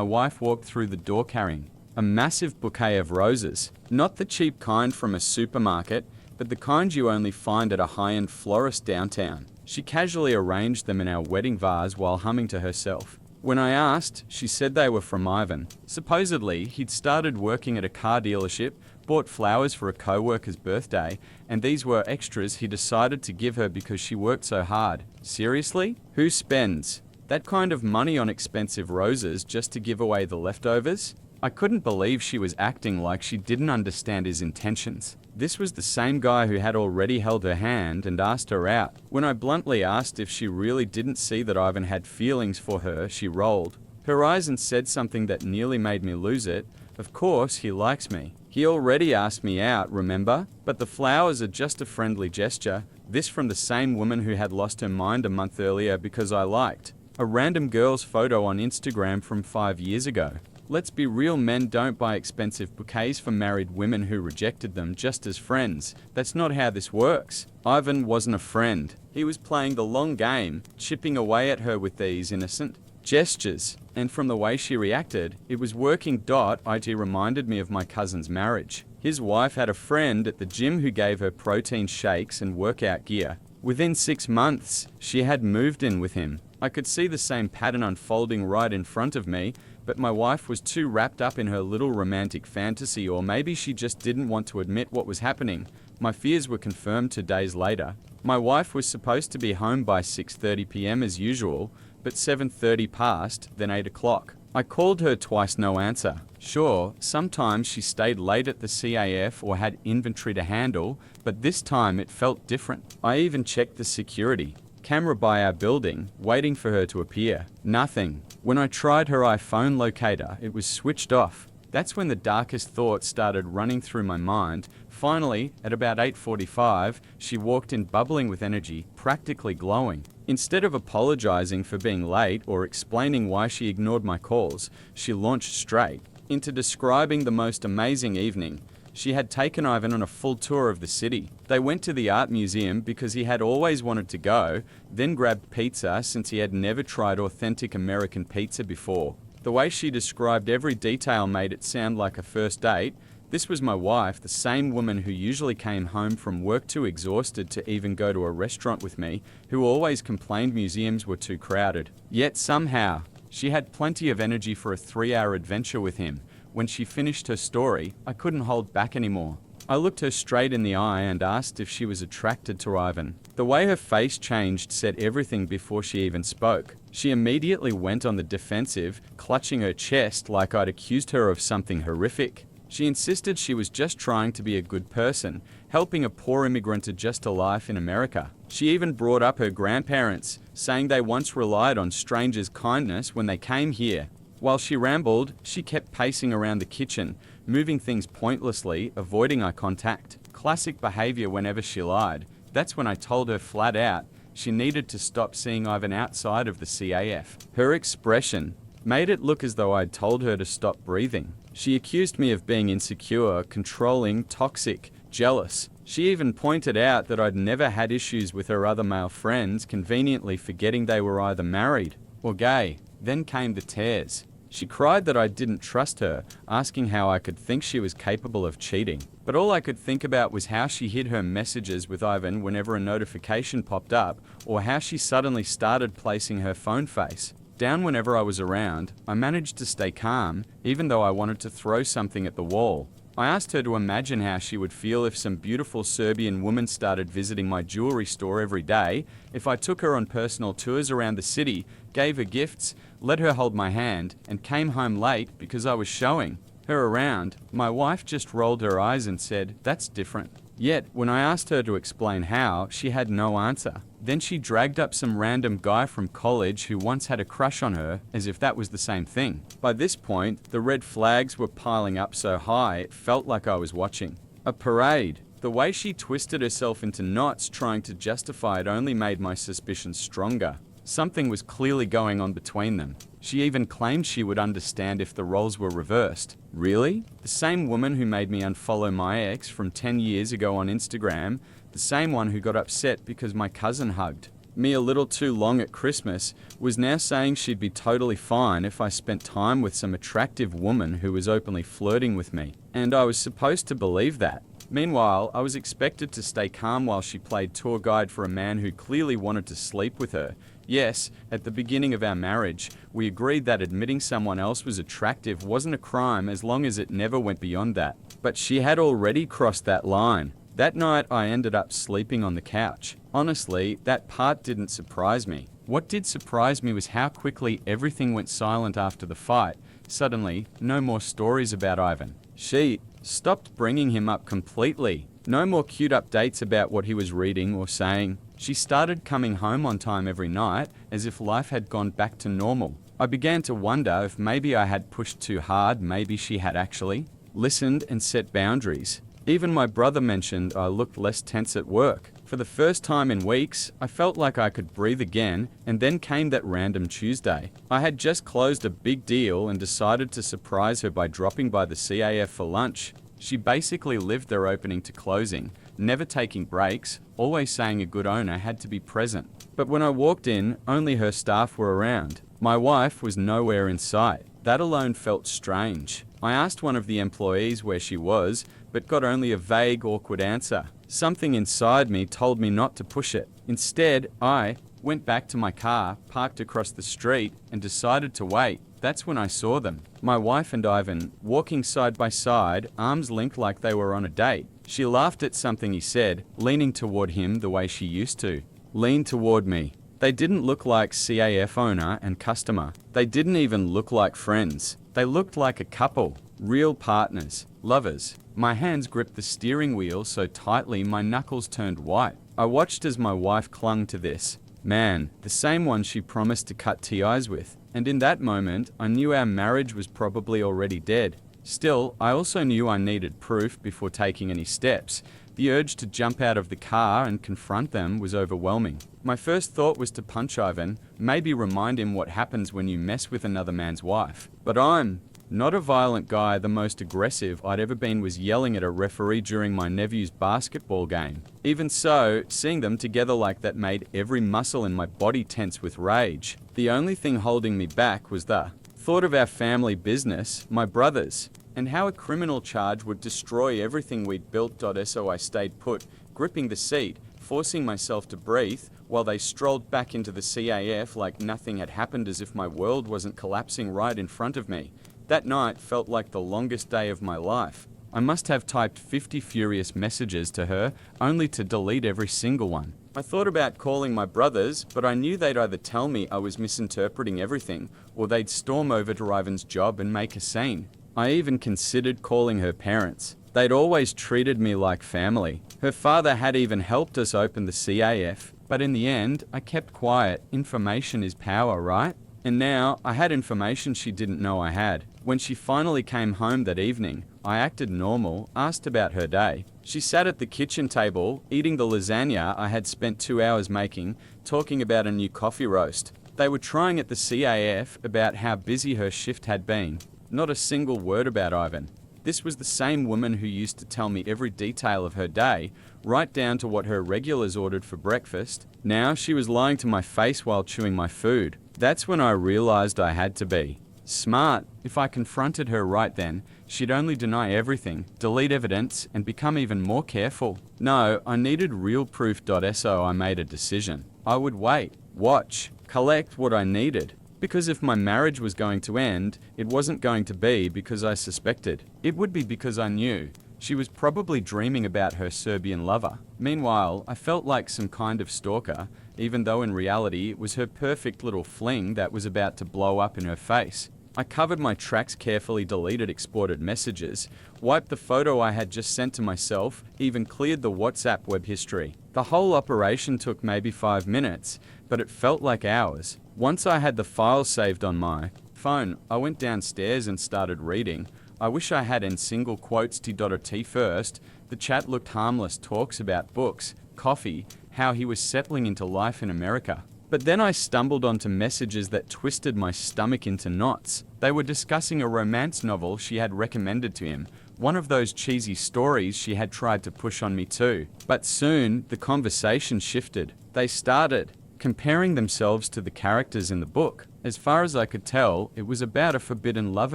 [SPEAKER 1] wife walked through the door carrying a massive bouquet of roses. Not the cheap kind from a supermarket, but the kind you only find at a high-end florist downtown. She casually arranged them in our wedding vase while humming to herself. When I asked, she said they were from Ivan. Supposedly, he'd started working at a car dealership, bought flowers for a co-worker's birthday, and these were extras he decided to give her because she worked so hard. Seriously? Who spends that kind of money on expensive roses just to give away the leftovers? I couldn't believe she was acting like she didn't understand his intentions. This was the same guy who had already held her hand and asked her out. When I bluntly asked if she really didn't see that Ivan had feelings for her, she rolled her eyes and said something that nearly made me lose it. Of course, he likes me. He already asked me out, remember? But the flowers are just a friendly gesture. This from the same woman who had lost her mind a month earlier because I liked a random girl's photo on Instagram from 5 years ago. Let's be real, men don't buy expensive bouquets for married women who rejected them just as friends. That's not how this works. Ivan wasn't a friend. He was playing the long game, chipping away at her with these innocent gestures. And from the way she reacted, it was working. It reminded me of my cousin's marriage. His wife had a friend at the gym who gave her protein shakes and workout gear. Within 6 months, she had moved in with him. I could see the same pattern unfolding right in front of me, but my wife was too wrapped up in her little romantic fantasy, or maybe she just didn't want to admit what was happening. My fears were confirmed 2 days later. My wife was supposed to be home by 6:30 p.m. as usual, but 7:30 passed, then 8 o'clock. I called her twice, no answer. Sure, sometimes she stayed late at the CAF or had inventory to handle, but this time it felt different. I even checked the security camera by our building, waiting for her to appear. Nothing. When I tried her iPhone locator, it was switched off. That's when the darkest thoughts started running through my mind. Finally, at about 8:45, she walked in bubbling with energy, practically glowing. Instead of apologizing for being late or explaining why she ignored my calls, she launched straight into describing the most amazing evening. She had taken Ivan on a full tour of the city. They went to the art museum because he had always wanted to go, then grabbed pizza since he had never tried authentic American pizza before. The way she described every detail made it sound like a first date. This was my wife, the same woman who usually came home from work too exhausted to even go to a restaurant with me, who always complained museums were too crowded. Yet somehow, she had plenty of energy for a 3-hour adventure with him. When she finished her story, I couldn't hold back anymore. I looked her straight in the eye and asked if she was attracted to Ivan. The way her face changed said everything before she even spoke. She immediately went on the defensive, clutching her chest like I'd accused her of something horrific. She insisted she was just trying to be a good person, helping a poor immigrant adjust to life in America. She even brought up her grandparents, saying they once relied on strangers' kindness when they came here. While she rambled, she kept pacing around the kitchen, moving things pointlessly, avoiding eye contact. Classic behavior whenever she lied. That's when I told her flat out she needed to stop seeing Ivan outside of the CAF. Her expression made it look as though I'd told her to stop breathing. She accused me of being insecure, controlling, toxic, jealous. She even pointed out that I'd never had issues with her other male friends, conveniently forgetting they were either married or gay. Then came the tears. She cried that I didn't trust her, asking how I could think she was capable of cheating. But all I could think about was how she hid her messages with Ivan whenever a notification popped up, or how she suddenly started placing her phone face down whenever I was around. I managed to stay calm, even though I wanted to throw something at the wall. I asked her to imagine how she would feel if some beautiful Serbian woman started visiting my jewelry store every day, if I took her on personal tours around the city, gave her gifts, let her hold my hand, and came home late because I was showing her around. My wife just rolled her eyes and said, "That's different." Yet, when I asked her to explain how, she had no answer. Then she dragged up some random guy from college who once had a crush on her, as if that was the same thing. By this point, the red flags were piling up so high it felt like I was watching a parade. The way she twisted herself into knots trying to justify it only made my suspicions stronger. Something was clearly going on between them. She even claimed she would understand if the roles were reversed. Really? The same woman who made me unfollow my ex from 10 years ago on Instagram, the same one who got upset because my cousin hugged me a little too long at Christmas, was now saying she'd be totally fine if I spent time with some attractive woman who was openly flirting with me. And I was supposed to believe that. Meanwhile, I was expected to stay calm while she played tour guide for a man who clearly wanted to sleep with her. Yes, at the beginning of our marriage, we agreed that admitting someone else was attractive wasn't a crime as long as it never went beyond that. But she had already crossed that line. That night, I ended up sleeping on the couch. Honestly, that part didn't surprise me. What did surprise me was how quickly everything went silent after the fight. Suddenly, no more stories about Ivan. She stopped bringing him up completely. No more cute updates about what he was reading or saying. She started coming home on time every night, as if life had gone back to normal. I began to wonder if maybe I had pushed too hard, maybe she had actually listened and set boundaries. Even my brother mentioned I looked less tense at work. For the first time in weeks, I felt like I could breathe again, and then came that random Tuesday. I had just closed a big deal and decided to surprise her by dropping by the CAF for lunch. She basically lived their opening to closing, never taking breaks, always saying a good owner had to be present. But when I walked in, only her staff were around. My wife was nowhere in sight. That alone felt strange. I asked one of the employees where she was, but got only a vague, awkward answer. Something inside me told me not to push it. Instead, I went back to my car, parked across the street, and decided to wait. That's when I saw them. My wife and Ivan, walking side by side, arms linked like they were on a date. She laughed at something he said, leaning toward him the way she used to. Leaned toward me. They didn't look like CAF owner and customer. They didn't even look like friends. They looked like a couple, real partners, lovers. My hands gripped the steering wheel so tightly my knuckles turned white. I watched as my wife clung to this man, the same one she promised to cut TIs with. And in that moment, I knew our marriage was probably already dead. Still, I also knew I needed proof before taking any steps. The urge to jump out of the car and confront them was overwhelming. My first thought was to punch Ivan, maybe remind him what happens when you mess with another man's wife. But I'm not a violent guy. The most aggressive I'd ever been was yelling at a referee during my nephew's basketball game. Even so, seeing them together like that made every muscle in my body tense with rage. The only thing holding me back was the thought of our family business, my brothers, and how a criminal charge would destroy everything we'd built. So I stayed put, gripping the seat, forcing myself to breathe, while they strolled back into the CAF like nothing had happened, as if my world wasn't collapsing right in front of me. That night felt like the longest day of my life. I must have typed 50 furious messages to her, only to delete every single one. I thought about calling my brothers, but I knew they'd either tell me I was misinterpreting everything, or they'd storm over to Ivan's job and make a scene. I even considered calling her parents. They'd always treated me like family. Her father had even helped us open the CAF. But in the end, I kept quiet. Information is power, right? And now, I had information she didn't know I had. When she finally came home that evening, I acted normal, asked about her day. She sat at the kitchen table, eating the lasagna I had spent 2 hours making, talking about a new coffee roast. They were trying at the CAF about how busy her shift had been. Not a single word about Ivan. This was the same woman who used to tell me every detail of her day, right down to what her regulars ordered for breakfast. Now she was lying to my face while chewing my food. That's when I realized I had to be smart. If I confronted her right then, she'd only deny everything, delete evidence, and become even more careful. No, I needed real proof. So I made a decision. I would wait, watch, collect what I needed. Because if my marriage was going to end, it wasn't going to be because I suspected. It would be because I knew. She was probably dreaming about her Serbian lover. Meanwhile, I felt like some kind of stalker, even though in reality it was her perfect little fling that was about to blow up in her face. I covered my tracks carefully, deleted exported messages, wiped the photo I had just sent to myself, even cleared the WhatsApp web history. The whole operation took maybe 5 minutes, but it felt like hours. Once I had the file saved on my phone, I went downstairs and started reading. I wish I had in single quotes T.T first. The chat looked harmless, talks about books, coffee, how he was settling into life in America. But then I stumbled onto messages that twisted my stomach into knots. They were discussing a romance novel she had recommended to him, one of those cheesy stories she had tried to push on me too. But soon, the conversation shifted. They started comparing themselves to the characters in the book. As far as I could tell, it was about a forbidden love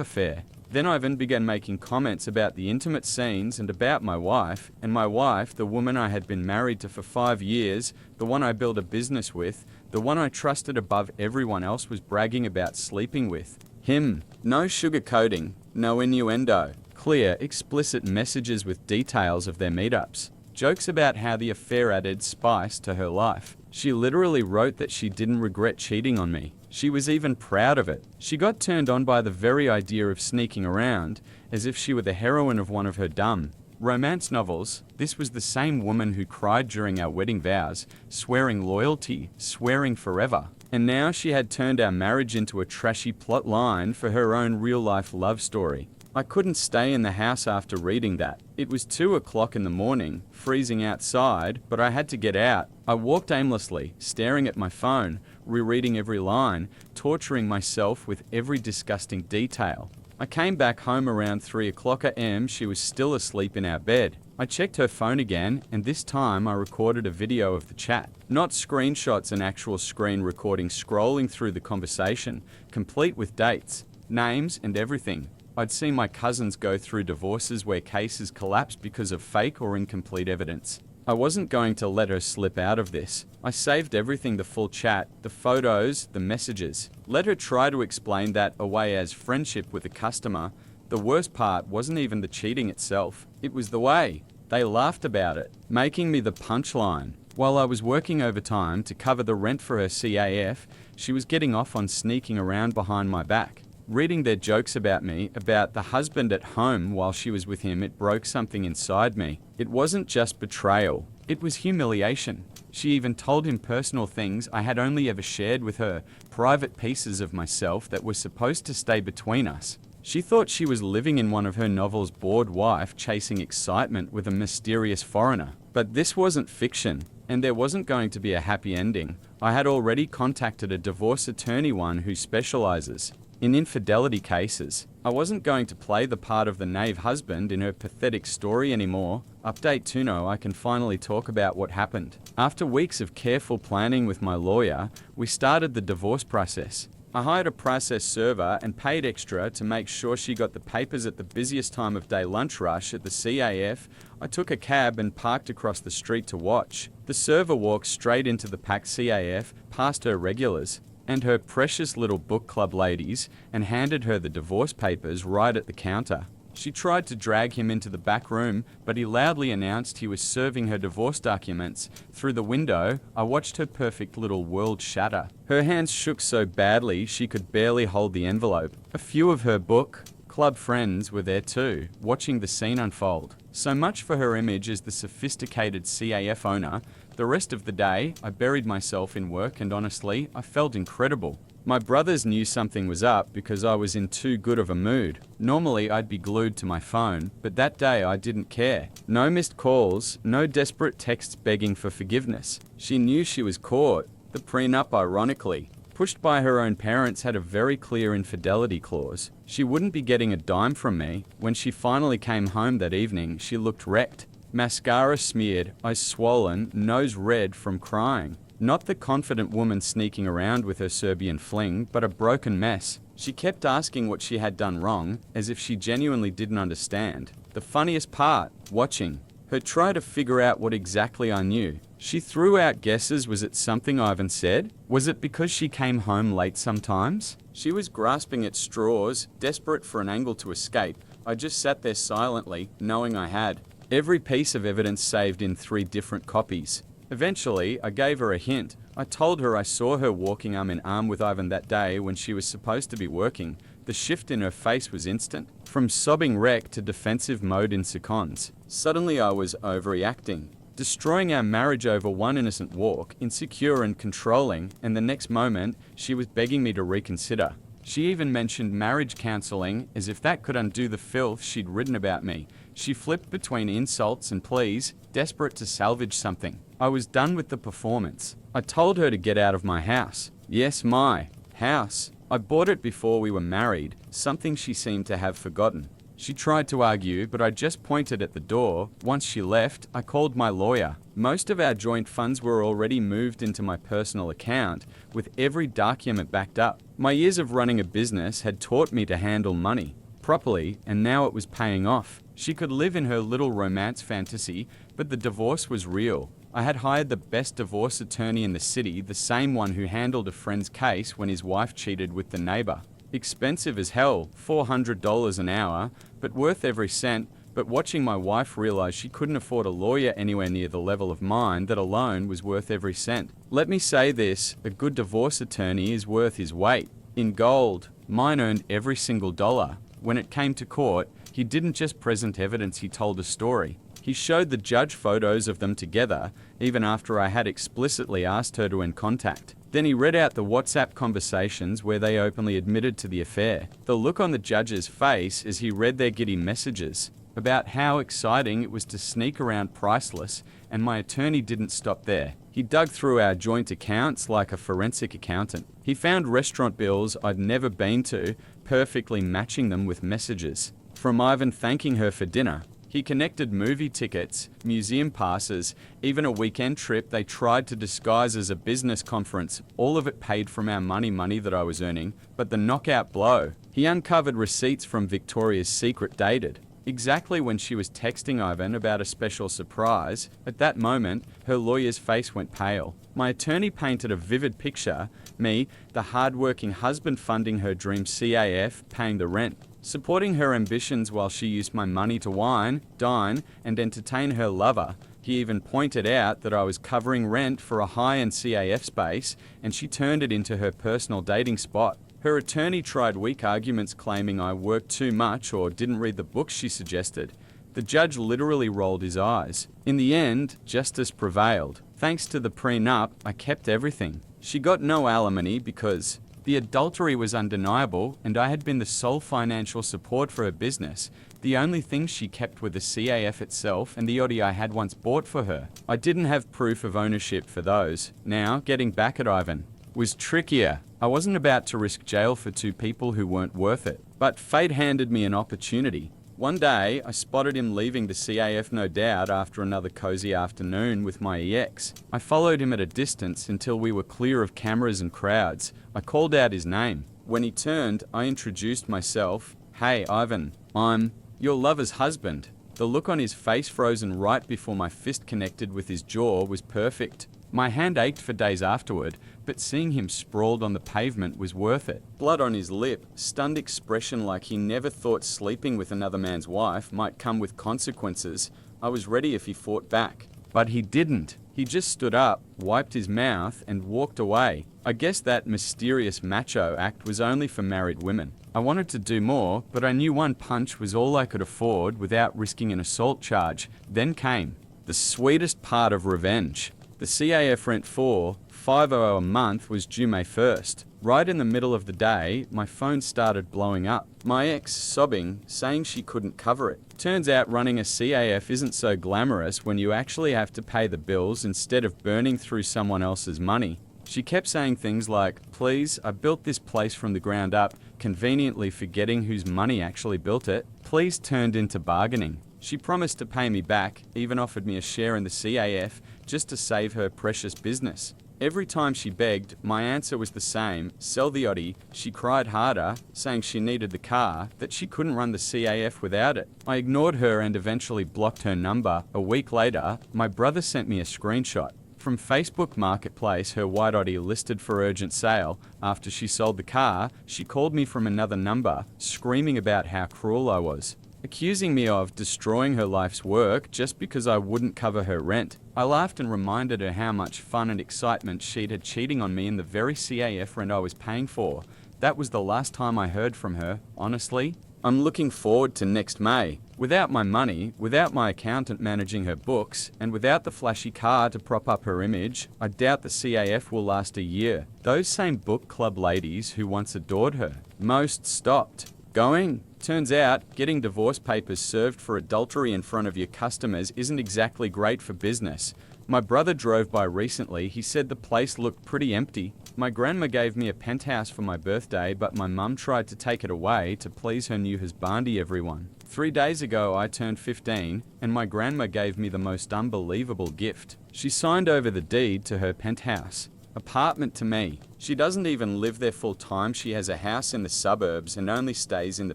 [SPEAKER 1] affair. Then Ivan began making comments about the intimate scenes and about my wife, the woman I had been married to for 5 years, the one I built a business with, the one I trusted above everyone else, was bragging about sleeping with. Him. No sugarcoating, no innuendo. Clear, explicit messages with details of their meetups. Jokes about how the affair added spice to her life. She literally wrote that she didn't regret cheating on me. She was even proud of it. She got turned on by the very idea of sneaking around, as if she were the heroine of one of her dumb romance novels. This was the same woman who cried during our wedding vows, swearing loyalty, swearing forever. And now she had turned our marriage into a trashy plot line for her own real-life love story. I couldn't stay in the house after reading that. It was 2 o'clock in the morning, freezing outside, but I had to get out. I walked aimlessly, staring at my phone, rereading every line, torturing myself with every disgusting detail. I came back home around 3 o'clock a.m. She was still asleep in our bed. I checked her phone again, and this time I recorded a video of the chat. Not screenshots, an actual screen recording, scrolling through the conversation, complete with dates, names, and everything. I'd seen my cousins go through divorces where cases collapsed because of fake or incomplete evidence. I wasn't going to let her slip out of this. I saved everything, the full chat, the photos, the messages. Let her try to explain that away as friendship with a customer. The worst part wasn't even the cheating itself. It was the way they laughed about it, making me the punchline. While I was working overtime to cover the rent for her CAF, she was getting off on sneaking around behind my back. Reading their jokes about me, about the husband at home while she was with him, it broke something inside me. It wasn't just betrayal, it was humiliation. She even told him personal things I had only ever shared with her, private pieces of myself that were supposed to stay between us. She thought she was living in one of her novels' bored wife chasing excitement with a mysterious foreigner. But this wasn't fiction, and there wasn't going to be a happy ending. I had already contacted a divorce attorney, one who specializes in infidelity cases. I wasn't going to play the part of the knave husband in her pathetic story anymore. Update Tuno, I can finally talk about what happened. After weeks of careful planning with my lawyer, we started the divorce process. I hired a process server and paid extra to make sure she got the papers at the busiest time of day lunch rush at the CAF. I took a cab and parked across the street to watch. The server walked straight into the packed CAF, past her regulars and her precious little book club ladies, and handed her the divorce papers right at the counter. She tried to drag him into the back room, but he loudly announced he was serving her divorce documents. Through the window, I watched her perfect little world shatter. Her hands shook so badly she could barely hold the envelope. A few of her book club friends were there too, watching the scene unfold. So much for her image as the sophisticated CAF owner. The rest of the day, I buried myself in work, and honestly, I felt incredible. My brothers knew something was up because I was in too good of a mood. Normally, I'd be glued to my phone, but that day I didn't care. No missed calls, no desperate texts begging for forgiveness. She knew she was caught. The prenup, ironically, pushed by her own parents, had a very clear infidelity clause. She wouldn't be getting a dime from me. When she finally came home that evening, she looked wrecked. Mascara smeared, eyes swollen, nose red from crying. Not the confident woman sneaking around with her Serbian fling, but a broken mess. She kept asking what she had done wrong, as if she genuinely didn't understand. The funniest part, watching. Her try to figure out what exactly I knew. She threw out guesses. Was it something Ivan said? Was it because she came home late sometimes? She was grasping at straws, desperate for an angle to escape. I just sat there silently, knowing I had every piece of evidence saved in 3 different copies. Eventually, I gave her a hint. I told her I saw her walking arm in arm with Ivan that day when she was supposed to be working. The shift in her face was instant. From sobbing wreck to defensive mode in seconds. Suddenly I was overreacting. Destroying our marriage over one innocent walk, insecure and controlling, and the next moment, she was begging me to reconsider. She even mentioned marriage counseling, as if that could undo the filth she'd written about me. She flipped between insults and pleas, desperate to salvage something. I was done with the performance. I told her to get out of my house. Yes, my house. I bought it before we were married, something she seemed to have forgotten. She tried to argue, but I just pointed at the door. Once she left, I called my lawyer. Most of our joint funds were already moved into my personal account, with every document backed up. My years of running a business had taught me to handle money properly, and now it was paying off. She could live in her little romance fantasy, but the divorce was real. I had hired the best divorce attorney in the city, the same one who handled a friend's case when his wife cheated with the neighbor. Expensive as hell, $400 an hour, but worth every cent. But watching my wife realize she couldn't afford a lawyer anywhere near the level of mine, that alone was worth every cent. Let me say this, a good divorce attorney is worth his weight in gold. Mine earned every single dollar. When it came to court, he didn't just present evidence, he told a story. He showed the judge photos of them together, even after I had explicitly asked her to end contact. Then he read out the WhatsApp conversations where they openly admitted to the affair. The look on the judge's face as he read their giddy messages about how exciting it was to sneak around priceless, and my attorney didn't stop there. He dug through our joint accounts like a forensic accountant. He found restaurant bills I'd never been to, perfectly matching them with messages from Ivan thanking her for dinner. He connected movie tickets, museum passes, even a weekend trip they tried to disguise as a business conference, all of it paid from our money that I was earning. But the knockout blow, he uncovered receipts from Victoria's Secret dated exactly when she was texting Ivan about a special surprise. At that moment, her lawyer's face went pale. My attorney painted a vivid picture, me, the hard-working husband funding her dream CAF, paying the rent, supporting her ambitions while she used my money to wine, dine, and entertain her lover. He even pointed out that I was covering rent for a high-end CAF space, and she turned it into her personal dating spot. Her attorney tried weak arguments claiming I worked too much or didn't read the books she suggested. The judge literally rolled his eyes. In the end, justice prevailed. Thanks to the prenup, I kept everything. She got no alimony because the adultery was undeniable, and I had been the sole financial support for her business. The only things she kept were the CAF itself and the Audi I had once bought for her. I didn't have proof of ownership for those. Now, getting back at Ivan was trickier. I wasn't about to risk jail for 2 people who weren't worth it. But fate handed me an opportunity. One day, I spotted him leaving the CAF, no doubt, after another cozy afternoon with my EX. I followed him at a distance until we were clear of cameras and crowds. I called out his name. When he turned, I introduced myself. Hey, Ivan, I'm your lover's husband. The look on his face, frozen right before my fist connected with his jaw, was perfect. My hand ached for days afterward, but seeing him sprawled on the pavement was worth it. Blood on his lip, stunned expression like he never thought sleeping with another man's wife might come with consequences. I was ready if he fought back. But he didn't. He just stood up, wiped his mouth, and walked away. I guess that mysterious macho act was only for married women. I wanted to do more, but I knew one punch was all I could afford without risking an assault charge. Then came the sweetest part of revenge. The CAF rent for $500 a month was due May 1st. Right in the middle of the day, my phone started blowing up. My ex sobbing, saying she couldn't cover it. Turns out running a CAF isn't so glamorous when you actually have to pay the bills instead of burning through someone else's money. She kept saying things like, please, I built this place from the ground up, conveniently forgetting whose money actually built it. Please turned into bargaining. She promised to pay me back, even offered me a share in the CAF just to save her precious business. Every time she begged, my answer was the same, sell the Audi. She cried harder, saying she needed the car, that she couldn't run the CAF without it. I ignored her and eventually blocked her number. A week later, my brother sent me a screenshot. From Facebook Marketplace, her white Audi listed for urgent sale. After she sold the car, she called me from another number, screaming about how cruel I was, accusing me of destroying her life's work just because I wouldn't cover her rent. I laughed and reminded her how much fun and excitement she'd had cheating on me in the very CAF rent I was paying for. That was the last time I heard from her, honestly. I'm looking forward to next May. Without my money, without my accountant managing her books, and without the flashy car to prop up her image, I doubt the CAF will last a year. Those same book club ladies who once adored her, most stopped going. Turns out, getting divorce papers served for adultery in front of your customers isn't exactly great for business. My brother drove by recently. He said the place looked pretty empty. My grandma gave me a penthouse for my birthday, but my mum tried to take it away to please her new husbandi everyone. 3 days ago I turned 15, and my grandma gave me the most unbelievable gift. She signed over the deed to her penthouse. Apartment to me. She doesn't even live there full time. She has a house in the suburbs and only stays in the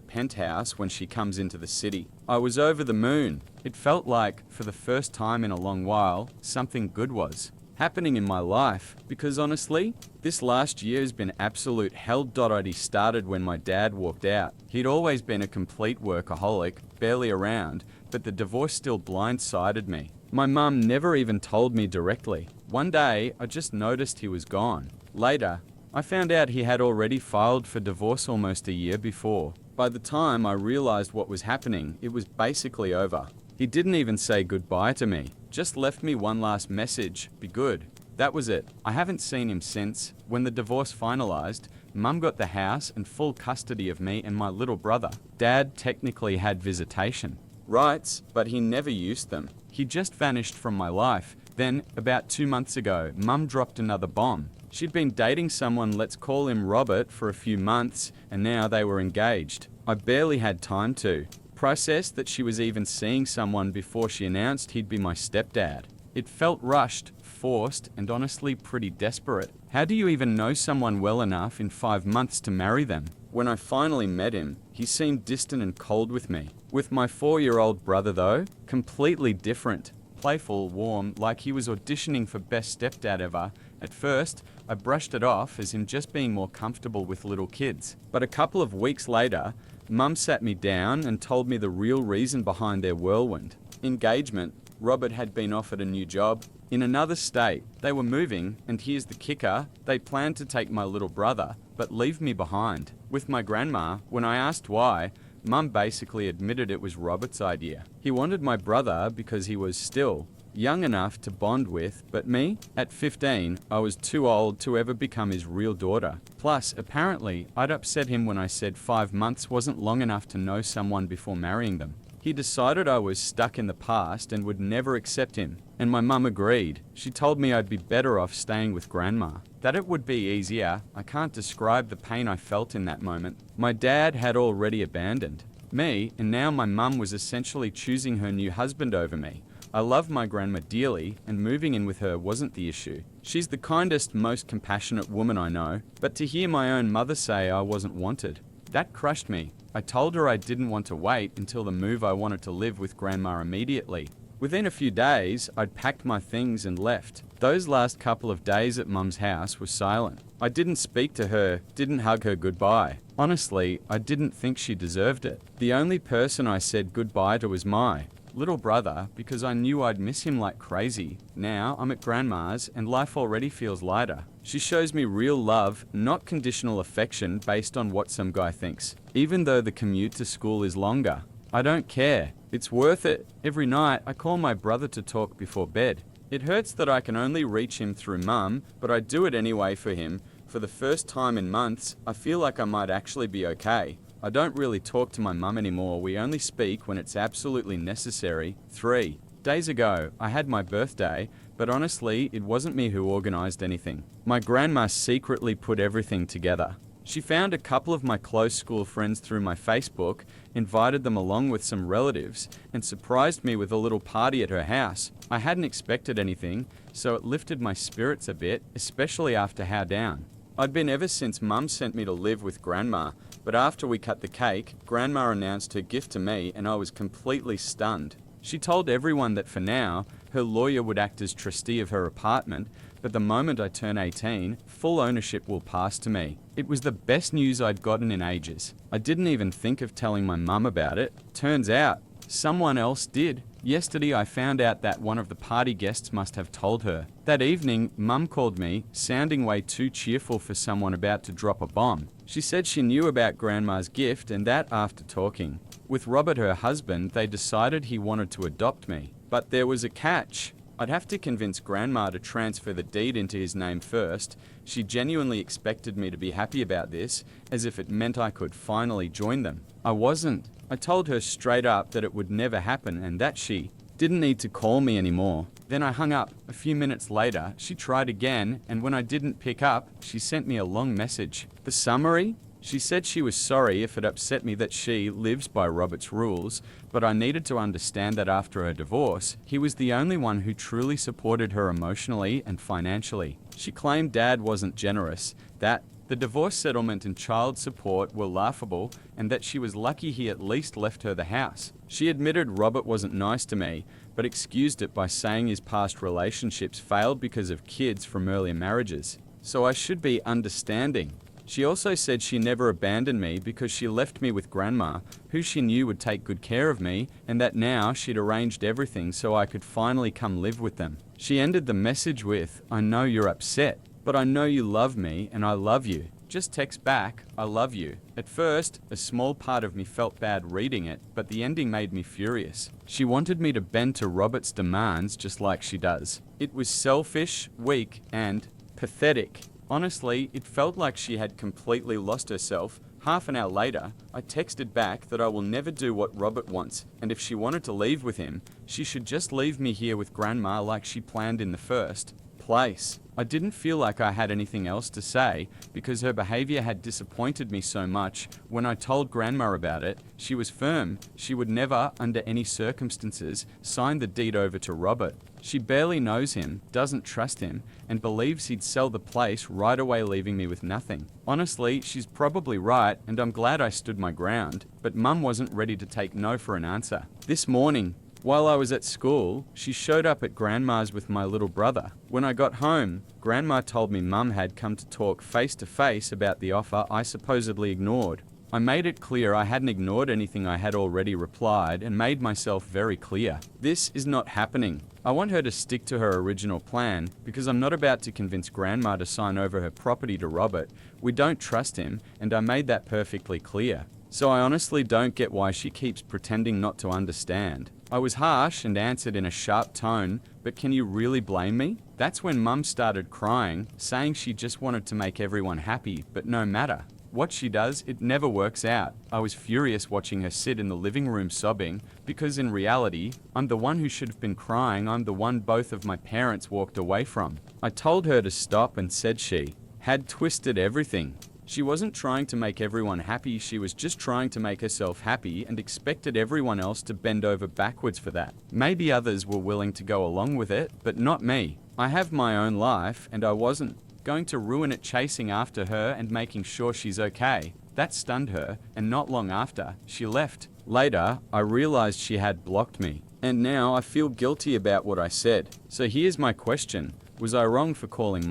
[SPEAKER 1] penthouse when she comes into the city. I was over the moon. It felt like, for the first time in a long while, something good was happening in my life, because honestly, this last year has been absolute hell. It started when my dad walked out. He'd always been a complete workaholic, barely around, but the divorce still blindsided me. My mum never even told me directly. One day, I just noticed he was gone. Later, I found out he had already filed for divorce almost a year before. By the time I realized what was happening, it was basically over. He didn't even say goodbye to me, just left me one last message, be good. That was it. I haven't seen him since. When the divorce finalized, Mum got the house and full custody of me and my little brother. Dad technically had visitation rights, but he never used them. He just vanished from my life. Then, about 2 months ago, Mum dropped another bomb. She'd been dating someone, let's call him Robert, for a few months, and now they were engaged. I barely had time to process that she was even seeing someone before she announced he'd be my stepdad. It felt rushed, forced, and honestly pretty desperate. How do you even know someone well enough in 5 months to marry them? When I finally met him, he seemed distant and cold with me. With my 4-year-old brother though, completely different. Playful, warm, like he was auditioning for best stepdad ever. At first, I brushed it off as him just being more comfortable with little kids. But a couple of weeks later, Mum sat me down and told me the real reason behind their whirlwind. Engagement. Robert had been offered a new job in another state. They were moving, and here's the kicker, they planned to take my little brother, but leave me behind. With my grandma, when I asked why, Mum basically admitted it was Robert's idea. He wanted my brother because he was still young enough to bond with, but me? At 15, I was too old to ever become his real daughter. Plus, apparently, I'd upset him when I said 5 months wasn't long enough to know someone before marrying them. He decided I was stuck in the past and would never accept him. And my mum agreed. She told me I'd be better off staying with grandma. That it would be easier. I can't describe the pain I felt in that moment. My dad had already abandoned me, and now my mum was essentially choosing her new husband over me. I love my grandma dearly, and moving in with her wasn't the issue. She's the kindest, most compassionate woman I know, but to hear my own mother say I wasn't wanted, that crushed me. I told her I didn't want to wait until the move. I wanted to live with grandma immediately. Within a few days, I'd packed my things and left. Those last couple of days at Mum's house were silent. I didn't speak to her, didn't hug her goodbye. Honestly, I didn't think she deserved it. The only person I said goodbye to was my little brother, because I knew I'd miss him like crazy. Now I'm at grandma's and life already feels lighter. She shows me real love, not conditional affection based on what some guy thinks. Even though the commute to school is longer, I don't care. It's worth it. Every night I call my brother to talk before bed. It hurts that I can only reach him through Mum, but I do it anyway for him. For the first time in months, I feel like I might actually be okay. I don't really talk to my mum anymore. We only speak when it's absolutely necessary. 3 days ago, I had my birthday, but honestly, it wasn't me who organized anything. My grandma secretly put everything together. She found a couple of my close school friends through my Facebook, invited them along with some relatives, and surprised me with a little party at her house. I hadn't expected anything, so it lifted my spirits a bit, especially after how down I'd been ever since Mum sent me to live with Grandma, but after we cut the cake, Grandma announced her gift to me and I was completely stunned. She told everyone that for now, her lawyer would act as trustee of her apartment, but the moment I turn 18, full ownership will pass to me. It was the best news I'd gotten in ages. I didn't even think of telling my mum about it. Turns out, someone else did. Yesterday I found out that one of the party guests must have told her. That evening, Mum called me, sounding way too cheerful for someone about to drop a bomb. She said she knew about Grandma's gift and that after talking with Robert, her husband, they decided he wanted to adopt me. But there was a catch. I'd have to convince Grandma to transfer the deed into his name first. She genuinely expected me to be happy about this, as if it meant I could finally join them. I wasn't. I told her straight up that it would never happen and that she didn't need to call me anymore. Then I hung up. A few minutes later, she tried again, and when I didn't pick up, she sent me a long message. The summary? She said she was sorry if it upset me that she lives by Robert's rules, but I needed to understand that after her divorce, he was the only one who truly supported her emotionally and financially. She claimed Dad wasn't generous, that the divorce settlement and child support were laughable, and that she was lucky he at least left her the house. She admitted Robert wasn't nice to me, but excused it by saying his past relationships failed because of kids from earlier marriages. So I should be understanding. She also said she never abandoned me because she left me with Grandma, who she knew would take good care of me, and that now she'd arranged everything so I could finally come live with them. She ended the message with, "I know you're upset, but I know you love me and I love you. Just text back, I love you." At first, a small part of me felt bad reading it, but the ending made me furious. She wanted me to bend to Robert's demands just like she does. It was selfish, weak, and pathetic. Honestly, it felt like she had completely lost herself. Half an hour later, I texted back that I will never do what Robert wants, and if she wanted to leave with him, she should just leave me here with Grandma like she planned in the first place. I didn't feel like I had anything else to say because her behavior had disappointed me so much. When I told Grandma about it, she was firm. She would never, under any circumstances, sign the deed over to Robert. She barely knows him, doesn't trust him, and believes he'd sell the place right away, leaving me with nothing. Honestly, she's probably right, and I'm glad I stood my ground, but Mum wasn't ready to take no for an answer. This morning, while I was at school, she showed up at Grandma's with my little brother. When I got home, Grandma told me Mum had come to talk face to face about the offer I supposedly ignored. I made it clear I hadn't ignored anything I had already replied and made myself very clear. This is not happening. I want her to stick to her original plan because I'm not about to convince Grandma to sign over her property to Robert. We don't trust him, and I made that perfectly clear. So I honestly don't get why she keeps pretending not to understand. I was harsh and answered in a sharp tone, but can you really blame me? That's when Mum started crying, saying she just wanted to make everyone happy, but no matter what she does, it never works out. I was furious watching her sit in the living room sobbing, because in reality, I'm the one who should have been crying. I'm the one both of my parents walked away from. I told her to stop and said she had twisted everything. She wasn't trying to make everyone happy, she was just trying to make herself happy and expected everyone else to bend over backwards for that. Maybe others were willing to go along with it, but not me. I have my own life, and I wasn't going to ruin it chasing after her and making sure she's okay. That stunned her, and not long after, she left. Later, I realized she had blocked me, and now I feel guilty about what I said. So here's my question. Was I wrong for calling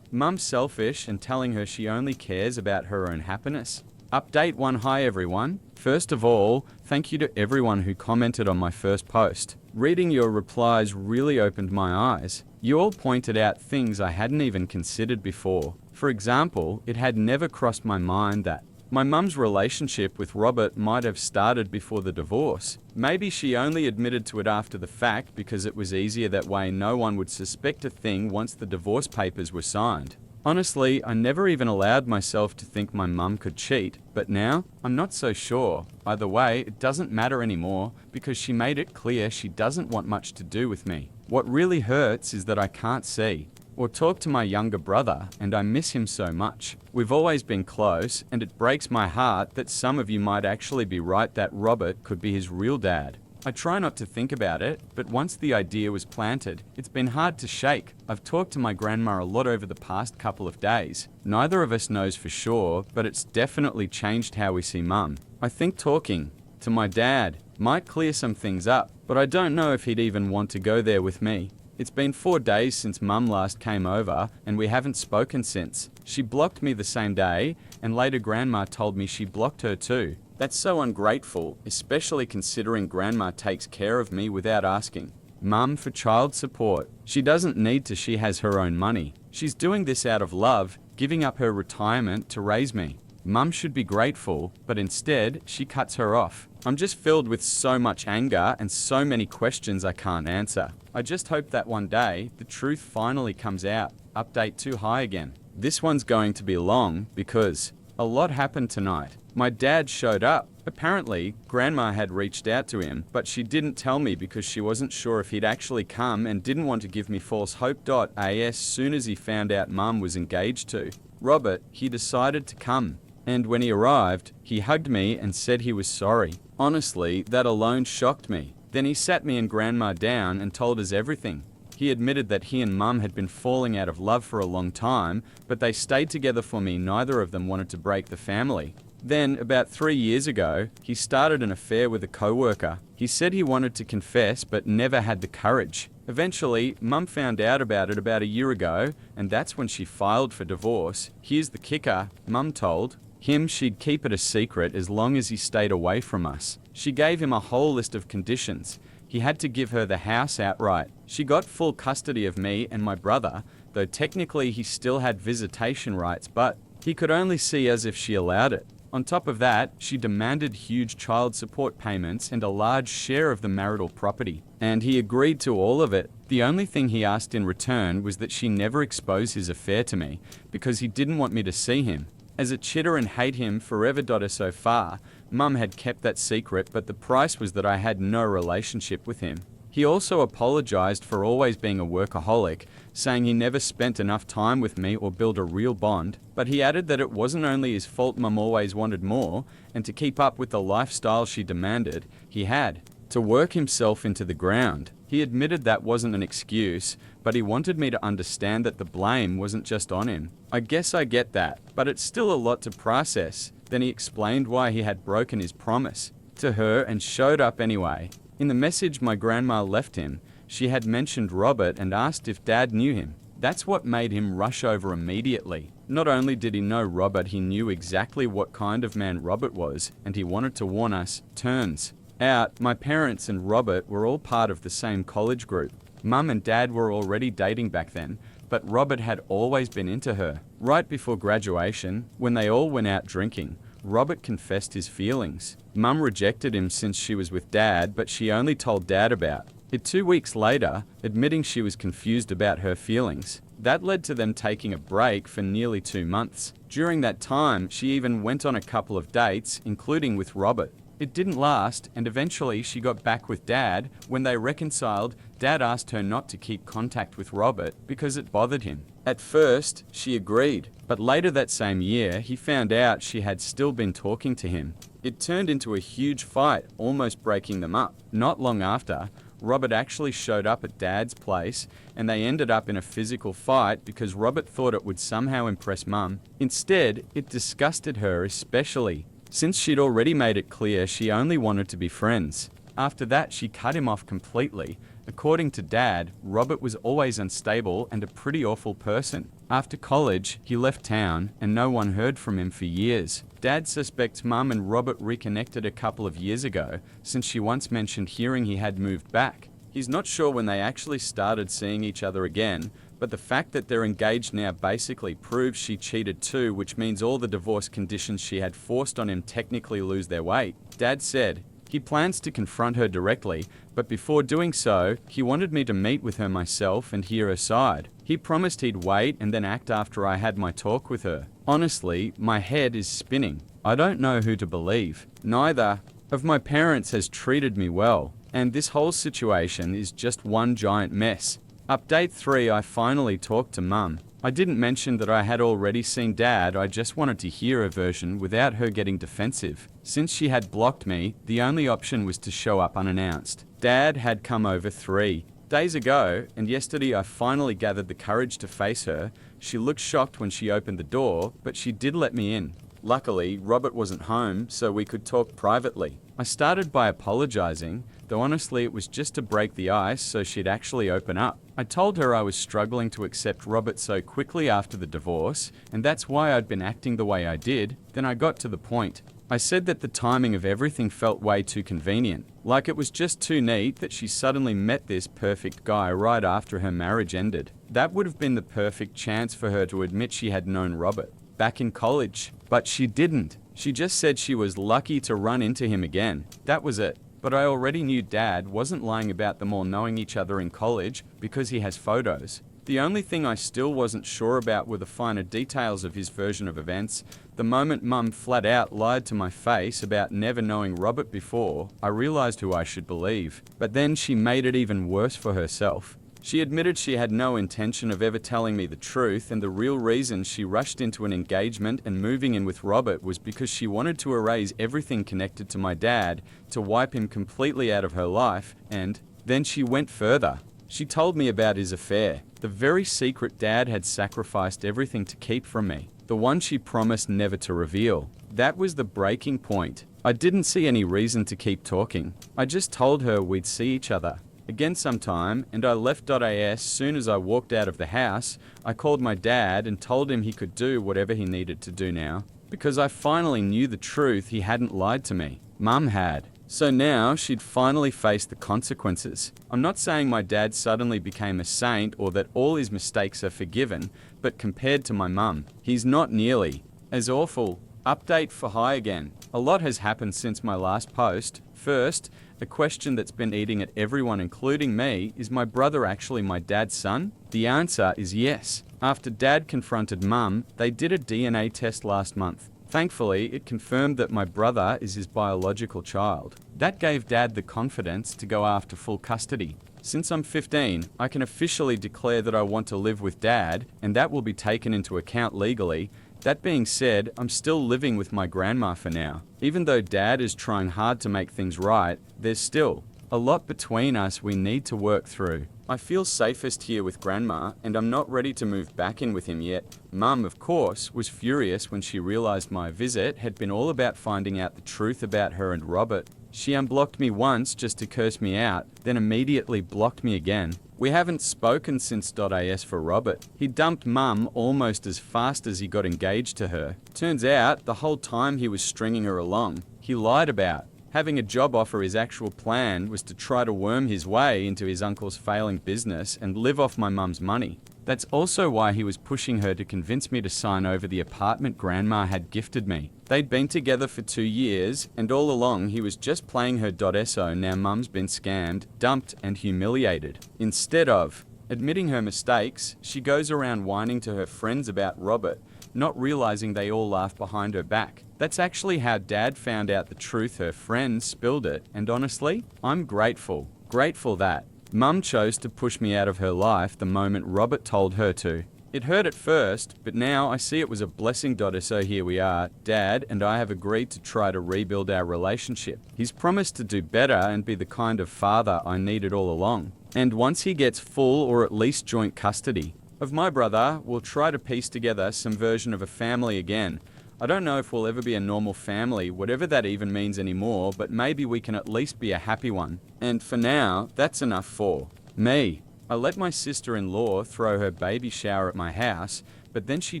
[SPEAKER 1] Mum selfish and telling her she only cares about her own happiness? Update 1. Hi everyone. First of all, thank you to everyone who commented on my first post. Reading your replies really opened my eyes. You all pointed out things I hadn't even considered before. For example, it had never crossed my mind that my mum's relationship with Robert might have started before the divorce. Maybe she only admitted to it after the fact because it was easier that way. No one would suspect a thing once the divorce papers were signed. Honestly, I never even allowed myself to think my mum could cheat, but now, I'm not so sure. Either way, it doesn't matter anymore because she made it clear she doesn't want much to do with me. What really hurts is that I can't see or talk to my younger brother, and I miss him so much. We've always been close, and it breaks my heart that some of you might actually be right that Robert could be his real dad. I try not to think about it, but once the idea was planted, it's been hard to shake. I've talked to my grandma a lot over the past couple of days. Neither of us knows for sure, but it's definitely changed how we see Mum. I think talking to my dad might clear some things up, but I don't know if he'd even want to go there with me. It's been 4 days since Mum last came over, and we haven't spoken since. She blocked me the same day, and later Grandma told me she blocked her too. That's so ungrateful, especially considering Grandma takes care of me without asking. Mum for child support. She doesn't need to, she has her own money. She's doing this out of love, giving up her retirement to raise me. Mum should be grateful, but instead, she cuts her off. I'm just filled with so much anger and so many questions I can't answer. I just hope that one day, the truth finally comes out. Update too high again. This one's going to be long because a lot happened tonight. My dad showed up. Apparently, Grandma had reached out to him, but she didn't tell me because she wasn't sure if he'd actually come and didn't want to give me false hope. As soon as he found out Mum was engaged to Robert, he decided to come. And when he arrived, he hugged me and said he was sorry. Honestly, that alone shocked me. Then he sat me and Grandma down and told us everything. He admitted that he and Mum had been falling out of love for a long time, but they stayed together for me. Neither of them wanted to break the family. Then, about 3 years ago, he started an affair with a co-worker. He said he wanted to confess, but never had the courage. Eventually, Mum found out about it about a year ago, and that's when she filed for divorce. Here's the kicker. Mum told him she'd keep it a secret as long as he stayed away from us. She gave him a whole list of conditions. He had to give her the house outright. She got full custody of me and my brother, though technically he still had visitation rights, but he could only see us if she allowed it. On top of that, she demanded huge child support payments and a large share of the marital property. And he agreed to all of it. The only thing he asked in return was that she never expose his affair to me, because he didn't want me to see him. As a chitter and hate him forever. So far, Mum had kept that secret, but the price was that I had no relationship with him. He also apologized for always being a workaholic, saying he never spent enough time with me or built a real bond, but he added that it wasn't only his fault. Mum always wanted more, and to keep up with the lifestyle she demanded, he had to work himself into the ground. He admitted that wasn't an excuse, but he wanted me to understand that the blame wasn't just on him. I guess I get that, but it's still a lot to process. Then he explained why he had broken his promise to her and showed up anyway. In the message my grandma left him, she had mentioned Robert and asked if Dad knew him. That's what made him rush over immediately. Not only did he know Robert, he knew exactly what kind of man Robert was, and he wanted to warn us. Turns out, my parents and Robert were all part of the same college group. Mum and Dad were already dating back then, but Robert had always been into her. Right before graduation, when they all went out drinking, Robert confessed his feelings. Mum rejected him since she was with Dad, but she only told Dad about it 2 weeks later, admitting she was confused about her feelings. That led to them taking a break for nearly 2 months. During that time, she even went on a couple of dates, including with Robert. It didn't last, and eventually she got back with Dad. When they reconciled, Dad asked her not to keep contact with Robert because it bothered him. At first, she agreed, but later that same year, he found out she had still been talking to him. It turned into a huge fight, almost breaking them up. Not long after, Robert actually showed up at Dad's place, and they ended up in a physical fight because Robert thought it would somehow impress Mum. Instead, it disgusted her, especially since she'd already made it clear she only wanted to be friends. After that, she cut him off completely. According to Dad, Robert was always unstable and a pretty awful person. After college, he left town, and no one heard from him for years. Dad suspects Mum and Robert reconnected a couple of years ago, since she once mentioned hearing he had moved back. He's not sure when they actually started seeing each other again, but the fact that they're engaged now basically proves she cheated too, which means all the divorce conditions she had forced on him technically lose their weight. Dad said he plans to confront her directly, but before doing so, he wanted me to meet with her myself and hear her side. He promised he'd wait and then act after I had my talk with her. Honestly, my head is spinning. I don't know who to believe. Neither of my parents has treated me well, and this whole situation is just one giant mess. Update 3. I finally talked to Mum. I didn't mention that I had already seen Dad, I just wanted to hear her version without her getting defensive. Since she had blocked me, the only option was to show up unannounced. Dad had come over 3 days ago, and yesterday I finally gathered the courage to face her. She looked shocked when she opened the door, but she did let me in. Luckily, Robert wasn't home, so we could talk privately. I started by apologizing, though honestly it was just to break the ice so she'd actually open up. I told her I was struggling to accept Robert so quickly after the divorce, and that's why I'd been acting the way I did. Then I got to the point. I said that the timing of everything felt way too convenient. Like it was just too neat that she suddenly met this perfect guy right after her marriage ended. That would have been the perfect chance for her to admit she had known Robert back in college. But she didn't. She just said she was lucky to run into him again. That was it. But I already knew Dad wasn't lying about them all knowing each other in college because he has photos. The only thing I still wasn't sure about were the finer details of his version of events. The moment Mum flat out lied to my face about never knowing Robert before, I realized who I should believe. But then she made it even worse for herself. She admitted she had no intention of ever telling me the truth, and the real reason she rushed into an engagement and moving in with Robert was because she wanted to erase everything connected to my dad, to wipe him completely out of her life, and then she went further. She told me about his affair, the very secret Dad had sacrificed everything to keep from me, the one she promised never to reveal. That was the breaking point. I didn't see any reason to keep talking. I just told her we'd see each other again sometime, and I left. As soon as I walked out of the house, I called my dad and told him he could do whatever he needed to do now, because I finally knew the truth. He hadn't lied to me. Mum had. So now she'd finally face the consequences. I'm not saying my dad suddenly became a saint or that all his mistakes are forgiven, but compared to my mum, he's not nearly as awful. Update for high again. A lot has happened since my last post. First, a question that's been eating at everyone, including me, is my brother actually my dad's son? The answer is yes. After Dad confronted Mum, they did a DNA test last month. Thankfully, it confirmed that my brother is his biological child. That gave Dad the confidence to go after full custody. Since I'm 15, I can officially declare that I want to live with Dad, and that will be taken into account legally. That being said, I'm still living with my grandma for now. Even though Dad is trying hard to make things right, there's still a lot between us we need to work through. I feel safest here with Grandma, and I'm not ready to move back in with him yet. Mum, of course, was furious when she realized my visit had been all about finding out the truth about her and Robert. She unblocked me once just to curse me out, then immediately blocked me again. We haven't spoken since .as for Robert. He dumped Mum almost as fast as he got engaged to her. Turns out, the whole time he was stringing her along, he lied about having a job offer. His actual plan was to try to worm his way into his uncle's failing business and live off my mum's money. That's also why he was pushing her to convince me to sign over the apartment Grandma had gifted me. They'd been together for 2 years, and all along he was just playing her. So now Mum's been scammed, dumped, and humiliated. Instead of admitting her mistakes, she goes around whining to her friends about Robert, not realizing they all laugh behind her back. That's actually how Dad found out the truth. Her friends spilled it, and honestly, I'm grateful. Grateful that Mum chose to push me out of her life the moment Robert told her to. It hurt at first, but now I see it was a blessing. So here we are. Dad and I have agreed to try to rebuild our relationship. He's promised to do better and be the kind of father I needed all along. And once he gets full or at least joint custody of my brother, we'll try to piece together some version of a family again. I don't know if we'll ever be a normal family, whatever that even means anymore, but maybe we can at least be a happy one. And for now, that's enough for me. I let my sister-in-law throw her baby shower at my house, but then she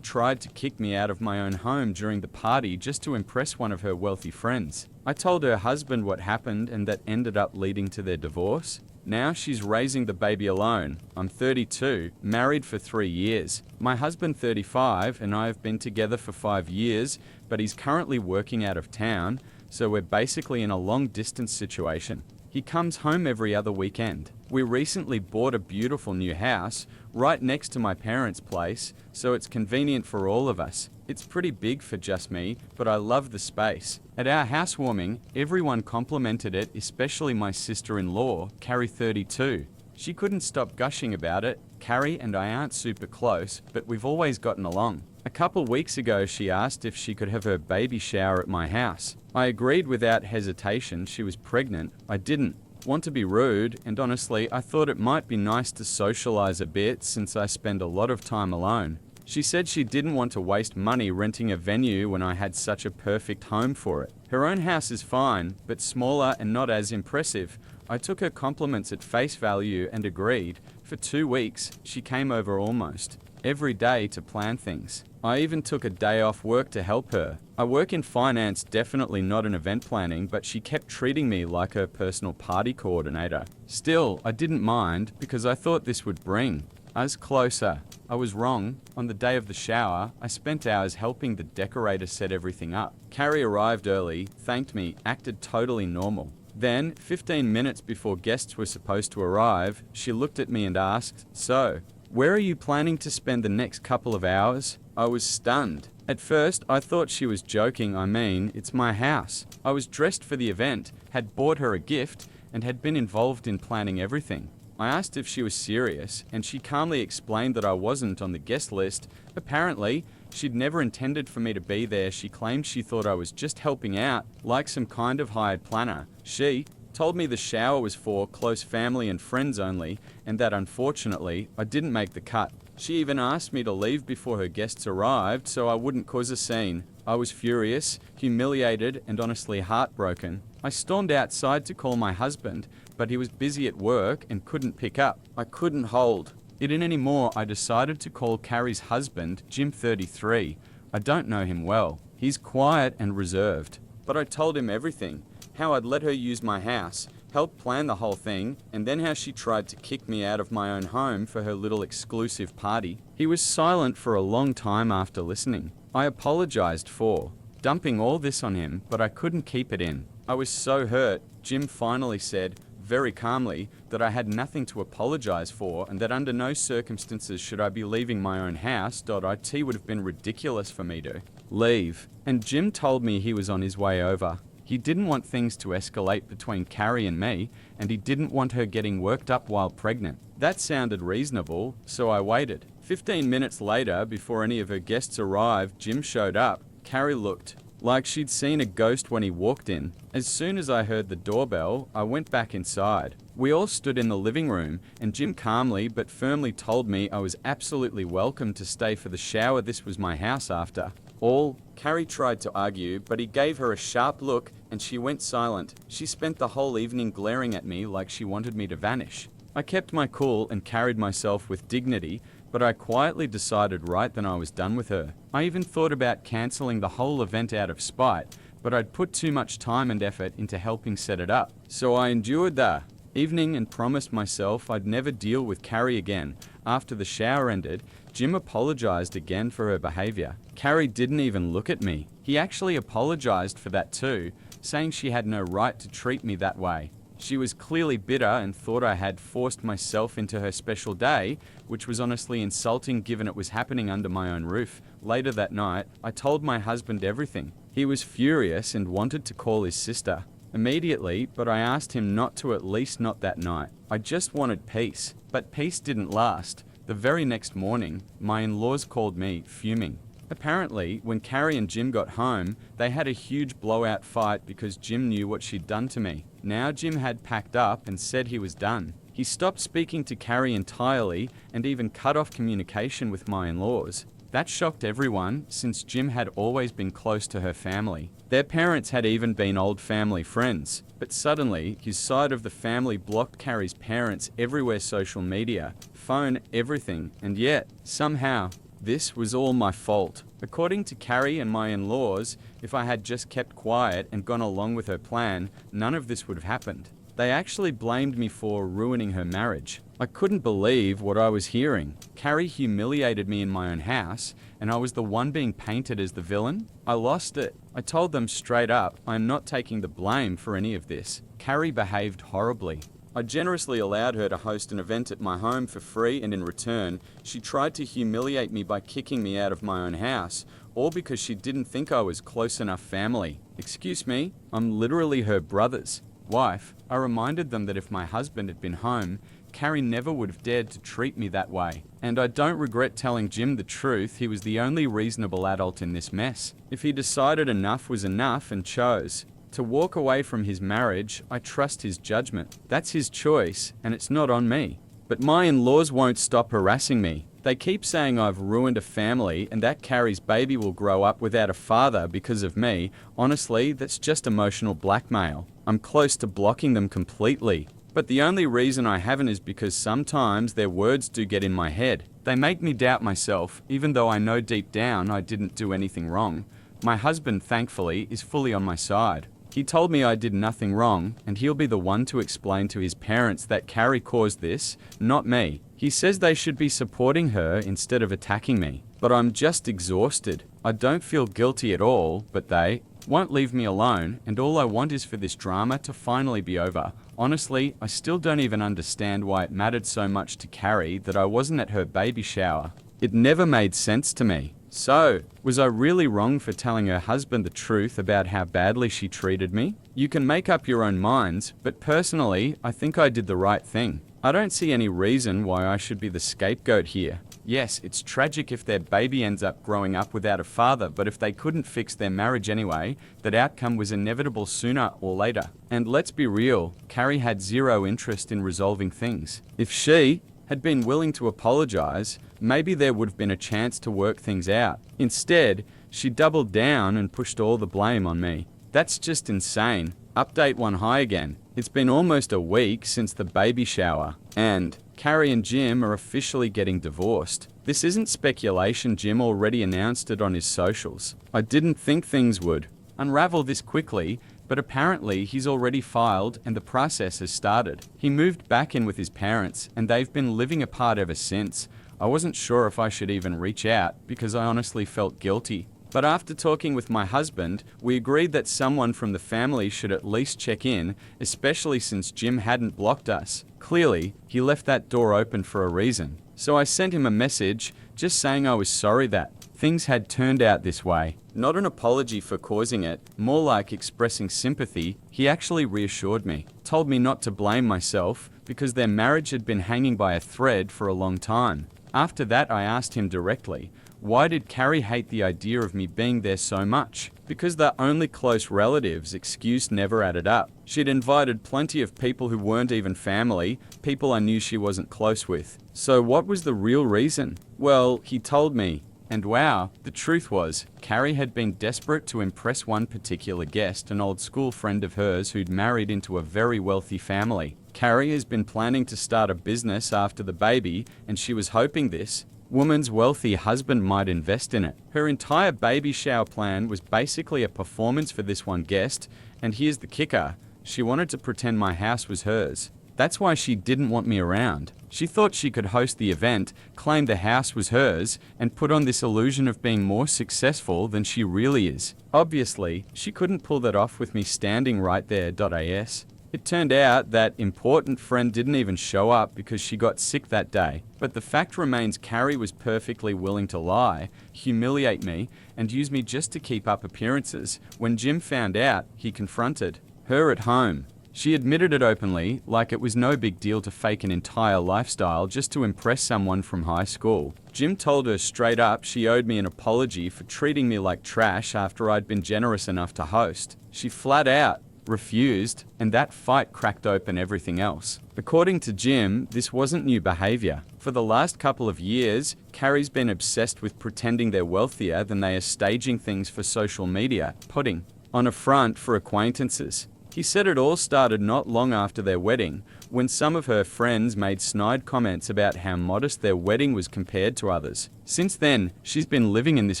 [SPEAKER 1] tried to kick me out of my own home during the party just to impress one of her wealthy friends. I told her husband what happened, and that ended up leading to their divorce. Now she's raising the baby alone. I'm 32, married for 3 years. My husband 35, and I have been together for 5 years, but he's currently working out of town, so we're basically in a long-distance situation. He comes home every other weekend. We recently bought a beautiful new house right next to my parents' place, so it's convenient for all of us. It's pretty big for just me, but I love the space. At our housewarming, everyone complimented it, especially my sister-in-law, Carrie 32. She couldn't stop gushing about it. Carrie and I aren't super close, but we've always gotten along. A couple weeks ago, she asked if she could have her baby shower at my house. I agreed without hesitation. She was pregnant. I didn't want to be rude, and honestly, I thought it might be nice to socialize a bit since I spend a lot of time alone. She said she didn't want to waste money renting a venue when I had such a perfect home for it. Her own house is fine, but smaller and not as impressive. I took her compliments at face value and agreed. For 2 weeks, she came over almost every day to plan things. I even took a day off work to help her. I work in finance, definitely not in event planning, but she kept treating me like her personal party coordinator. Still, I didn't mind because I thought this would bring us closer. I was wrong. On the day of the shower, I spent hours helping the decorator set everything up. Carrie arrived early, thanked me, acted totally normal. Then, 15 minutes before guests were supposed to arrive, she looked at me and asked, "So, where are you planning to spend the next couple of hours?" I was stunned. At first, I thought she was joking. I mean, it's my house. I was dressed for the event, had bought her a gift, and had been involved in planning everything. I asked if she was serious, and she calmly explained that I wasn't on the guest list. Apparently, she'd never intended for me to be there. She claimed she thought I was just helping out, like some kind of hired planner. She told me the shower was for close family and friends only, and that unfortunately, I didn't make the cut. She even asked me to leave before her guests arrived so I wouldn't cause a scene. I was furious, humiliated, and honestly heartbroken. I stormed outside to call my husband, but he was busy at work and couldn't pick up. I couldn't hold it in anymore. I decided to call Carrie's husband, Jim, 33. I don't know him well. He's quiet and reserved, but I told him everything. How I'd let her use my house, helped plan the whole thing, and then how she tried to kick me out of my own home for her little exclusive party. He was silent for a long time after listening. I apologized for dumping all this on him, but I couldn't keep it in. I was so hurt. Jim finally said, very calmly, that I had nothing to apologize for and that under no circumstances should I be leaving my own house. It would have been ridiculous for me to leave. And Jim told me he was on his way over. He didn't want things to escalate between Carrie and me, and he didn't want her getting worked up while pregnant. That sounded reasonable, so I waited. 15 minutes later, before any of her guests arrived, Jim showed up. Carrie looked like she'd seen a ghost when he walked in. As soon as I heard the doorbell, I went back inside. We all stood in the living room, and Jim calmly but firmly told me I was absolutely welcome to stay for the shower. This was my house after all. Carrie tried to argue, but he gave her a sharp look and she went silent. She spent the whole evening glaring at me like she wanted me to vanish. I kept my cool and carried myself with dignity, but I quietly decided right then I was done with her. I even thought about cancelling the whole event out of spite, but I'd put too much time and effort into helping set it up. So I endured the evening and promised myself I'd never deal with Carrie again. After the shower ended, Jim apologized again for her behavior. Carrie didn't even look at me. He actually apologized for that too, saying she had no right to treat me that way. She was clearly bitter and thought I had forced myself into her special day, which was honestly insulting given it was happening under my own roof. Later that night, I told my husband everything. He was furious and wanted to call his sister immediately, but I asked him not to, at least not that night. I just wanted peace, but peace didn't last. The very next morning, my in-laws called me, fuming. Apparently, when Carrie and Jim got home, they had a huge blowout fight because Jim knew what she'd done to me. Now Jim had packed up and said he was done. He stopped speaking to Carrie entirely and even cut off communication with my in-laws. That shocked everyone, since Jim had always been close to her family. Their parents had even been old family friends. But suddenly, his side of the family blocked Carrie's parents everywhere: social media, phone, everything. And yet, somehow, this was all my fault. According to Carrie and my in-laws, if I had just kept quiet and gone along with her plan, none of this would have happened. They actually blamed me for ruining her marriage. I couldn't believe what I was hearing. Carrie humiliated me in my own house, and I was the one being painted as the villain. I lost it. I told them straight up, I am not taking the blame for any of this. Carrie behaved horribly. I generously allowed her to host an event at my home for free, and in return, she tried to humiliate me by kicking me out of my own house, all because she didn't think I was close enough family. Excuse me, I'm literally her brother's wife. I reminded them that if my husband had been home, Carrie never would have dared to treat me that way. And I don't regret telling Jim the truth. He was the only reasonable adult in this mess. If he decided enough was enough and chose to walk away from his marriage, I trust his judgment. That's his choice, and it's not on me. But my in-laws won't stop harassing me. They keep saying I've ruined a family and that Carrie's baby will grow up without a father because of me. Honestly, that's just emotional blackmail. I'm close to blocking them completely. But the only reason I haven't is because sometimes their words do get in my head. They make me doubt myself, even though I know deep down I didn't do anything wrong. My husband, thankfully, is fully on my side. He told me I did nothing wrong, and he'll be the one to explain to his parents that Carrie caused this, not me. He says they should be supporting her instead of attacking me. But I'm just exhausted. I don't feel guilty at all, but they won't leave me alone, and all I want is for this drama to finally be over. Honestly, I still don't even understand why it mattered so much to Carrie that I wasn't at her baby shower. It never made sense to me. So, was I really wrong for telling her husband the truth about how badly she treated me? You can make up your own minds, but personally, I think I did the right thing. I don't see any reason why I should be the scapegoat here. Yes, it's tragic if their baby ends up growing up without a father, but if they couldn't fix their marriage anyway, that outcome was inevitable sooner or later. And let's be real, Carrie had zero interest in resolving things. If she had been willing to apologize, maybe there would have been a chance to work things out. Instead, she doubled down and pushed all the blame on me. That's just insane. Update 1 high again. It's been almost a week since the baby shower, and Carrie and Jim are officially getting divorced. This isn't speculation, Jim already announced it on his socials. I didn't think things would unravel this quickly, but apparently he's already filed and the process has started. He moved back in with his parents, and they've been living apart ever since. I wasn't sure if I should even reach out because I honestly felt guilty. But after talking with my husband, we agreed that someone from the family should at least check in, especially since Jim hadn't blocked us. Clearly, he left that door open for a reason. So I sent him a message just saying I was sorry that things had turned out this way. Not an apology for causing it, more like expressing sympathy. He actually reassured me, told me not to blame myself because their marriage had been hanging by a thread for a long time. After that, I asked him directly, why did Carrie hate the idea of me being there so much? Because they're only close relatives. Excuse never added up. She'd invited plenty of people who weren't even family, people I knew she wasn't close with. So what was the real reason? Well, he told me. And wow, the truth was, Carrie had been desperate to impress one particular guest, an old school friend of hers who'd married into a very wealthy family. Carrie has been planning to start a business after the baby, and she was hoping this woman's wealthy husband might invest in it. Her entire baby shower plan was basically a performance for this one guest, and here's the kicker, she wanted to pretend my house was hers. That's why she didn't want me around. She thought she could host the event, claim the house was hers, and put on this illusion of being more successful than she really is. Obviously, she couldn't pull that off with me standing right there. As. It turned out that important friend didn't even show up because she got sick that day. But the fact remains Carrie was perfectly willing to lie, humiliate me, and use me just to keep up appearances. When Jim found out, he confronted her at home. She admitted it openly, like it was no big deal to fake an entire lifestyle just to impress someone from high school. Jim told her straight up she owed me an apology for treating me like trash after I'd been generous enough to host. She flat out refused, and that fight cracked open everything else. According to Jim, this wasn't new behavior. For the last couple of years, Carrie's been obsessed with pretending they're wealthier than they are, staging things for social media, putting on a front for acquaintances. He said it all started not long after their wedding, when some of her friends made snide comments about how modest their wedding was compared to others. Since then, she's been living in this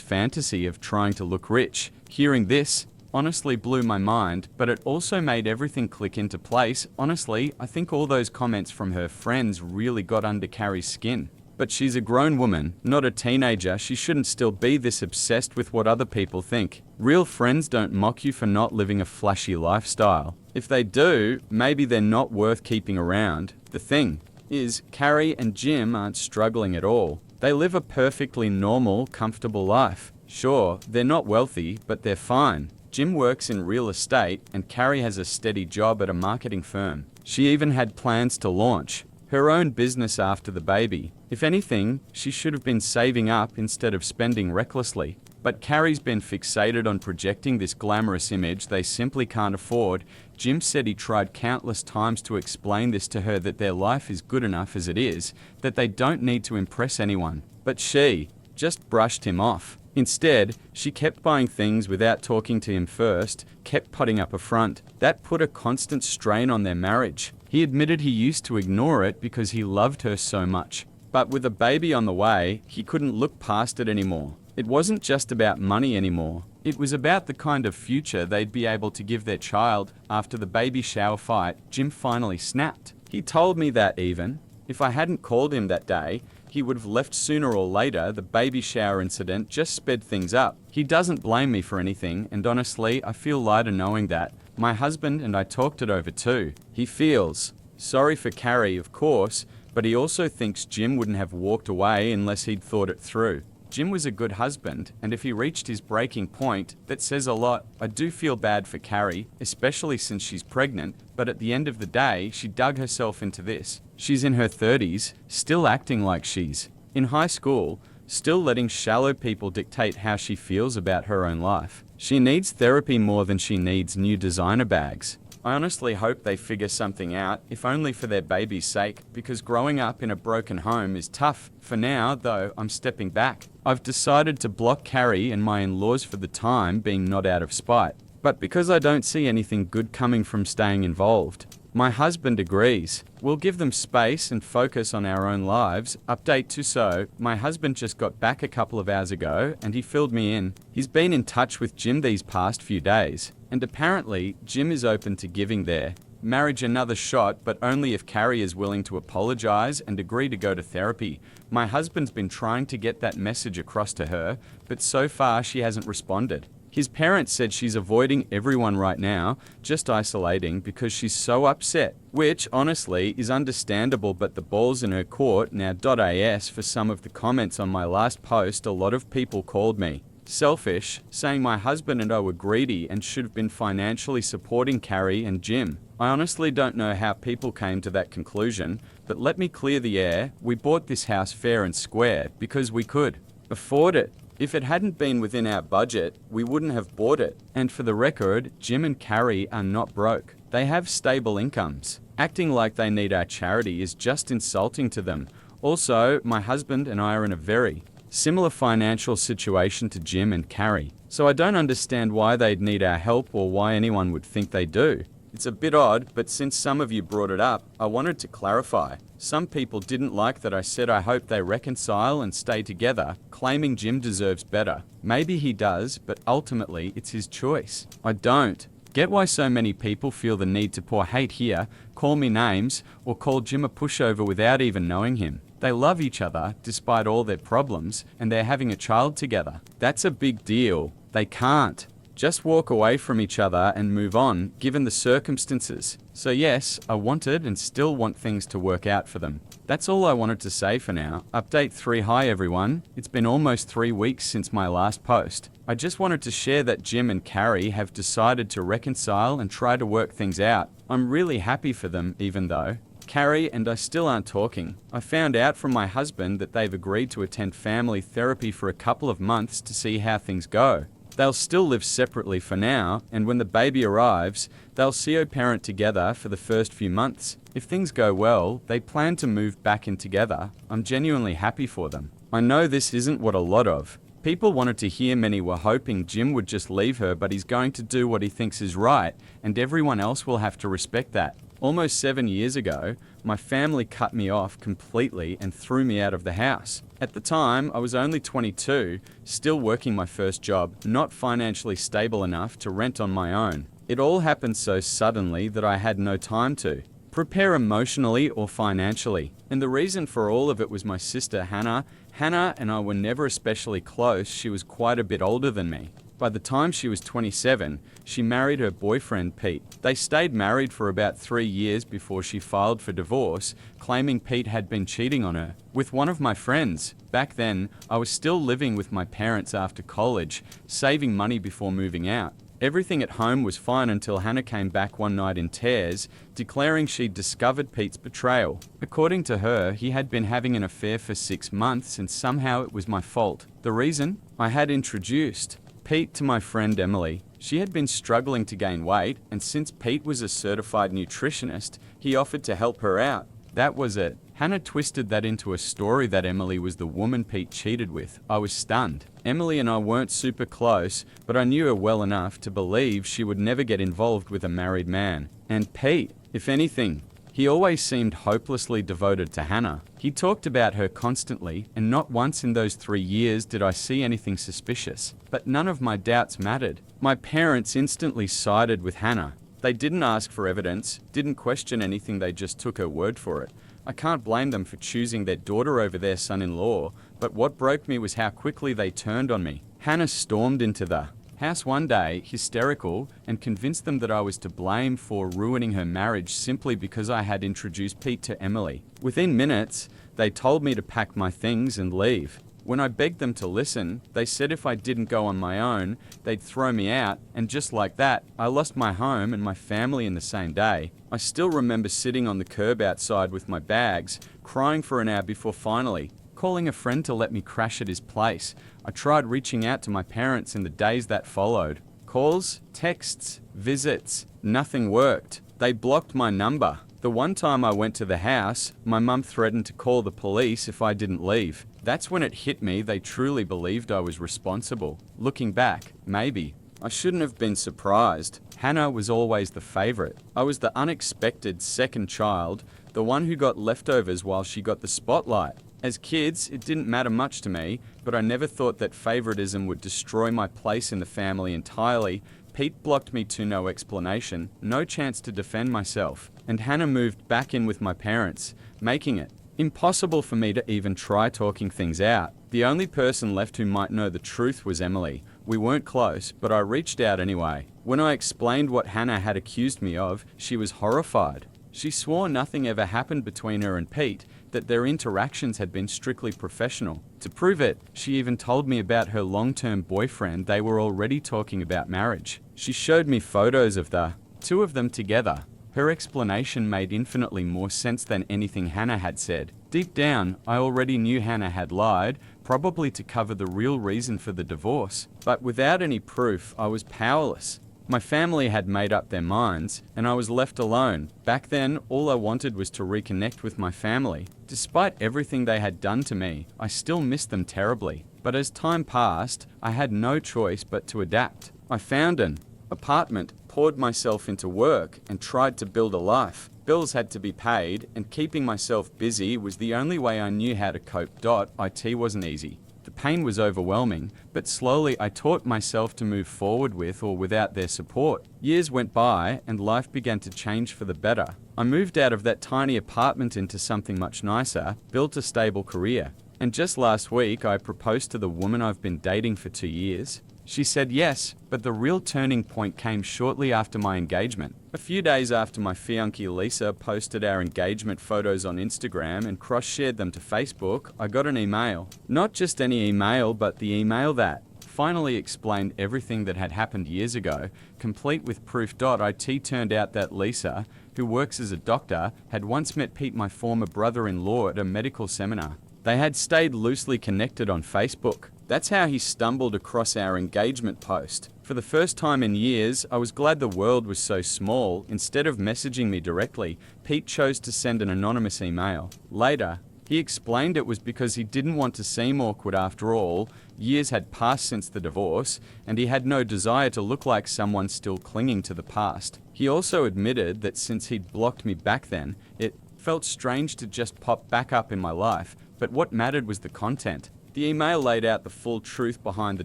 [SPEAKER 1] fantasy of trying to look rich. Hearing this honestly blew my mind, but it also made everything click into place. Honestly, I think all those comments from her friends really got under Carrie's skin. But she's a grown woman, not a teenager. She shouldn't still be this obsessed with what other people think. Real friends don't mock you for not living a flashy lifestyle. If they do, maybe they're not worth keeping around. The thing is, Carrie and Jim aren't struggling at all. They live a perfectly normal, comfortable life. Sure, they're not wealthy, but they're fine. Jim works in real estate and Carrie has a steady job at a marketing firm. She even had plans to launch her own business after the baby. If anything, she should have been saving up instead of spending recklessly. But Carrie's been fixated on projecting this glamorous image they simply can't afford. Jim said he tried countless times to explain this to her, that their life is good enough as it is, that they don't need to impress anyone. But she just brushed him off. Instead, she kept buying things without talking to him first, kept putting up a front. That put a constant strain on their marriage. He admitted he used to ignore it because he loved her so much. But with a baby on the way, he couldn't look past it anymore. It wasn't just about money anymore. It was about the kind of future they'd be able to give their child. After the baby shower fight, Jim finally snapped. He told me that even if I hadn't called him that day, he would have left sooner or later. The baby shower incident just sped things up. He doesn't blame me for anything, and honestly, I feel lighter knowing that. My husband and I talked it over too. He feels sorry for Carrie, of course, but he also thinks Jim wouldn't have walked away unless he'd thought it through. Jim was a good husband, and if he reached his breaking point, that says a lot. I do feel bad for Carrie, especially since she's pregnant, but at the end of the day, she dug herself into this. She's in her 30s, still acting like she's in high school, still letting shallow people dictate how she feels about her own life. She needs therapy more than she needs new designer bags. I honestly hope they figure something out, if only for their baby's sake, because growing up in a broken home is tough. For now, though, I'm stepping back. I've decided to block Carrie and my in-laws for the time being, not out of spite, but because I don't see anything good coming from staying involved. My husband agrees. We'll give them space and focus on our own lives. Update to so, my husband just got back a couple of hours ago and he filled me in. He's been in touch with Jim these past few days, and apparently Jim is open to giving their marriage another shot, but only if Carrie is willing to apologize and agree to go to therapy. My husband's been trying to get that message across to her, but so far she hasn't responded. His parents said she's avoiding everyone right now, just isolating because she's so upset, which honestly is understandable, but the ball's in her court now. .as for some of the comments on my last post, a lot of people called me selfish, saying my husband and I were greedy and should have been financially supporting Carrie and Jim. I honestly don't know how people came to that conclusion, but let me clear the air. We bought this house fair and square because we could afford it. If it hadn't been within our budget, we wouldn't have bought it. And for the record, Jim and Carrie are not broke. They have stable incomes. Acting like they need our charity is just insulting to them. Also, my husband and I are in a very similar financial situation to Jim and Carrie, so I don't understand why they'd need our help or why anyone would think they do. It's a bit odd, but since some of you brought it up, I wanted to clarify. Some people didn't like that I said I hope they reconcile and stay together, claiming Jim deserves better. Maybe he does, but ultimately it's his choice. I don't get why so many people feel the need to pour hate here, call me names, or call Jim a pushover without even knowing him. They love each other despite all their problems, and they're having a child together. That's a big deal. They can't just walk away from each other and move on, given the circumstances. So yes, I wanted and still want things to work out for them. That's all I wanted to say for now. Update 3. Hi everyone. It's been almost 3 weeks since my last post. I just wanted to share that Jim and Carrie have decided to reconcile and try to work things out. I'm really happy for them, even though Carrie and I still aren't talking. I found out from my husband that they've agreed to attend family therapy for a couple of months to see how things go. They'll still live separately for now, and when the baby arrives, they'll co-parent together for the first few months. If things go well, they plan to move back in together. I'm genuinely happy for them. I know this isn't what a lot of people wanted to hear. Many were hoping Jim would just leave her, but he's going to do what he thinks is right, and everyone else will have to respect that. Almost 7 years ago, my family cut me off completely and threw me out of the house. At the time, I was only 22, still working my first job, not financially stable enough to rent on my own. It all happened so suddenly that I had no time to prepare emotionally or financially. And the reason for all of it was my sister Hannah. Hannah and I were never especially close. She was quite a bit older than me. By the time she was 27, she married her boyfriend Pete. They stayed married for about 3 years before she filed for divorce, claiming Pete had been cheating on her with one of my friends. Back then, I was still living with my parents after college, saving money before moving out. Everything at home was fine until Hannah came back one night in tears, declaring she'd discovered Pete's betrayal. According to her, he had been having an affair for 6 months and somehow it was my fault. The reason? I had introduced Pete to my friend Emily. She had been struggling to gain weight, and since Pete was a certified nutritionist, he offered to help her out. That was it. Hannah twisted that into a story that Emily was the woman Pete cheated with. I was stunned. Emily and I weren't super close, but I knew her well enough to believe she would never get involved with a married man. And Pete, if anything, he always seemed hopelessly devoted to Hannah. He talked about her constantly, and not once in those 3 years did I see anything suspicious. But none of my doubts mattered. My parents instantly sided with Hannah. They didn't ask for evidence, didn't question anything, they just took her word for it. I can't blame them for choosing their daughter over their son-in-law, but what broke me was how quickly they turned on me. Hannah stormed into the house one day, hysterical, and convinced them that I was to blame for ruining her marriage simply because I had introduced Pete to Emily. Within minutes, they told me to pack my things and leave. When I begged them to listen, they said if I didn't go on my own, they'd throw me out, and just like that, I lost my home and my family in the same day. I still remember sitting on the curb outside with my bags, crying for an hour before finally calling a friend to let me crash at his place. I tried reaching out to my parents in the days that followed. Calls, texts, visits, nothing worked. They blocked my number. The one time I went to the house, my mum threatened to call the police if I didn't leave. That's when it hit me they truly believed I was responsible. Looking back, maybe. I shouldn't have been surprised. Hannah was always the favorite. I was the unexpected second child, the one who got leftovers while she got the spotlight. As kids, it didn't matter much to me, but I never thought that favoritism would destroy my place in the family entirely. Pete blocked me to no explanation, no chance to defend myself, and Hannah moved back in with my parents, making it impossible for me to even try talking things out. The only person left who might know the truth was Emily. We weren't close, but I reached out anyway. When I explained what Hannah had accused me of, she was horrified. She swore nothing ever happened between her and Pete, that their interactions had been strictly professional. To prove it, she even told me about her long-term boyfriend. They were already talking about marriage. She showed me photos of the two of them together. Her explanation made infinitely more sense than anything Hannah had said. Deep down, I already knew Hannah had lied, probably to cover the real reason for the divorce. But without any proof, I was powerless. My family had made up their minds, and I was left alone. Back then, all I wanted was to reconnect with my family. Despite everything they had done to me, I still missed them terribly. But as time passed, I had no choice but to adapt. I found an apartment, poured myself into work, and tried to build a life. Bills had to be paid, and keeping myself busy was the only way I knew how to cope. It wasn't easy. The pain was overwhelming, but slowly I taught myself to move forward with or without their support. Years went by and life began to change for the better. I moved out of that tiny apartment into something much nicer, built a stable career. And just last week I proposed to the woman I've been dating for 2 years. She said yes, but the real turning point came shortly after my engagement. A few days after my fiancée Lisa posted our engagement photos on Instagram and cross-shared them to Facebook, I got an email. Not just any email, but the email that finally explained everything that had happened years ago, complete with proof. It turned out that Lisa, who works as a doctor, had once met Pete, my former brother-in-law, at a medical seminar. They had stayed loosely connected on Facebook. That's how he stumbled across our engagement post. For the first time in years, I was glad the world was so small. Instead of messaging me directly, Pete chose to send an anonymous email. Later, he explained it was because he didn't want to seem awkward. After all, years had passed since the divorce, and he had no desire to look like someone still clinging to the past. He also admitted that since he'd blocked me back then, it felt strange to just pop back up in my life, but what mattered was the content. The email laid out the full truth behind the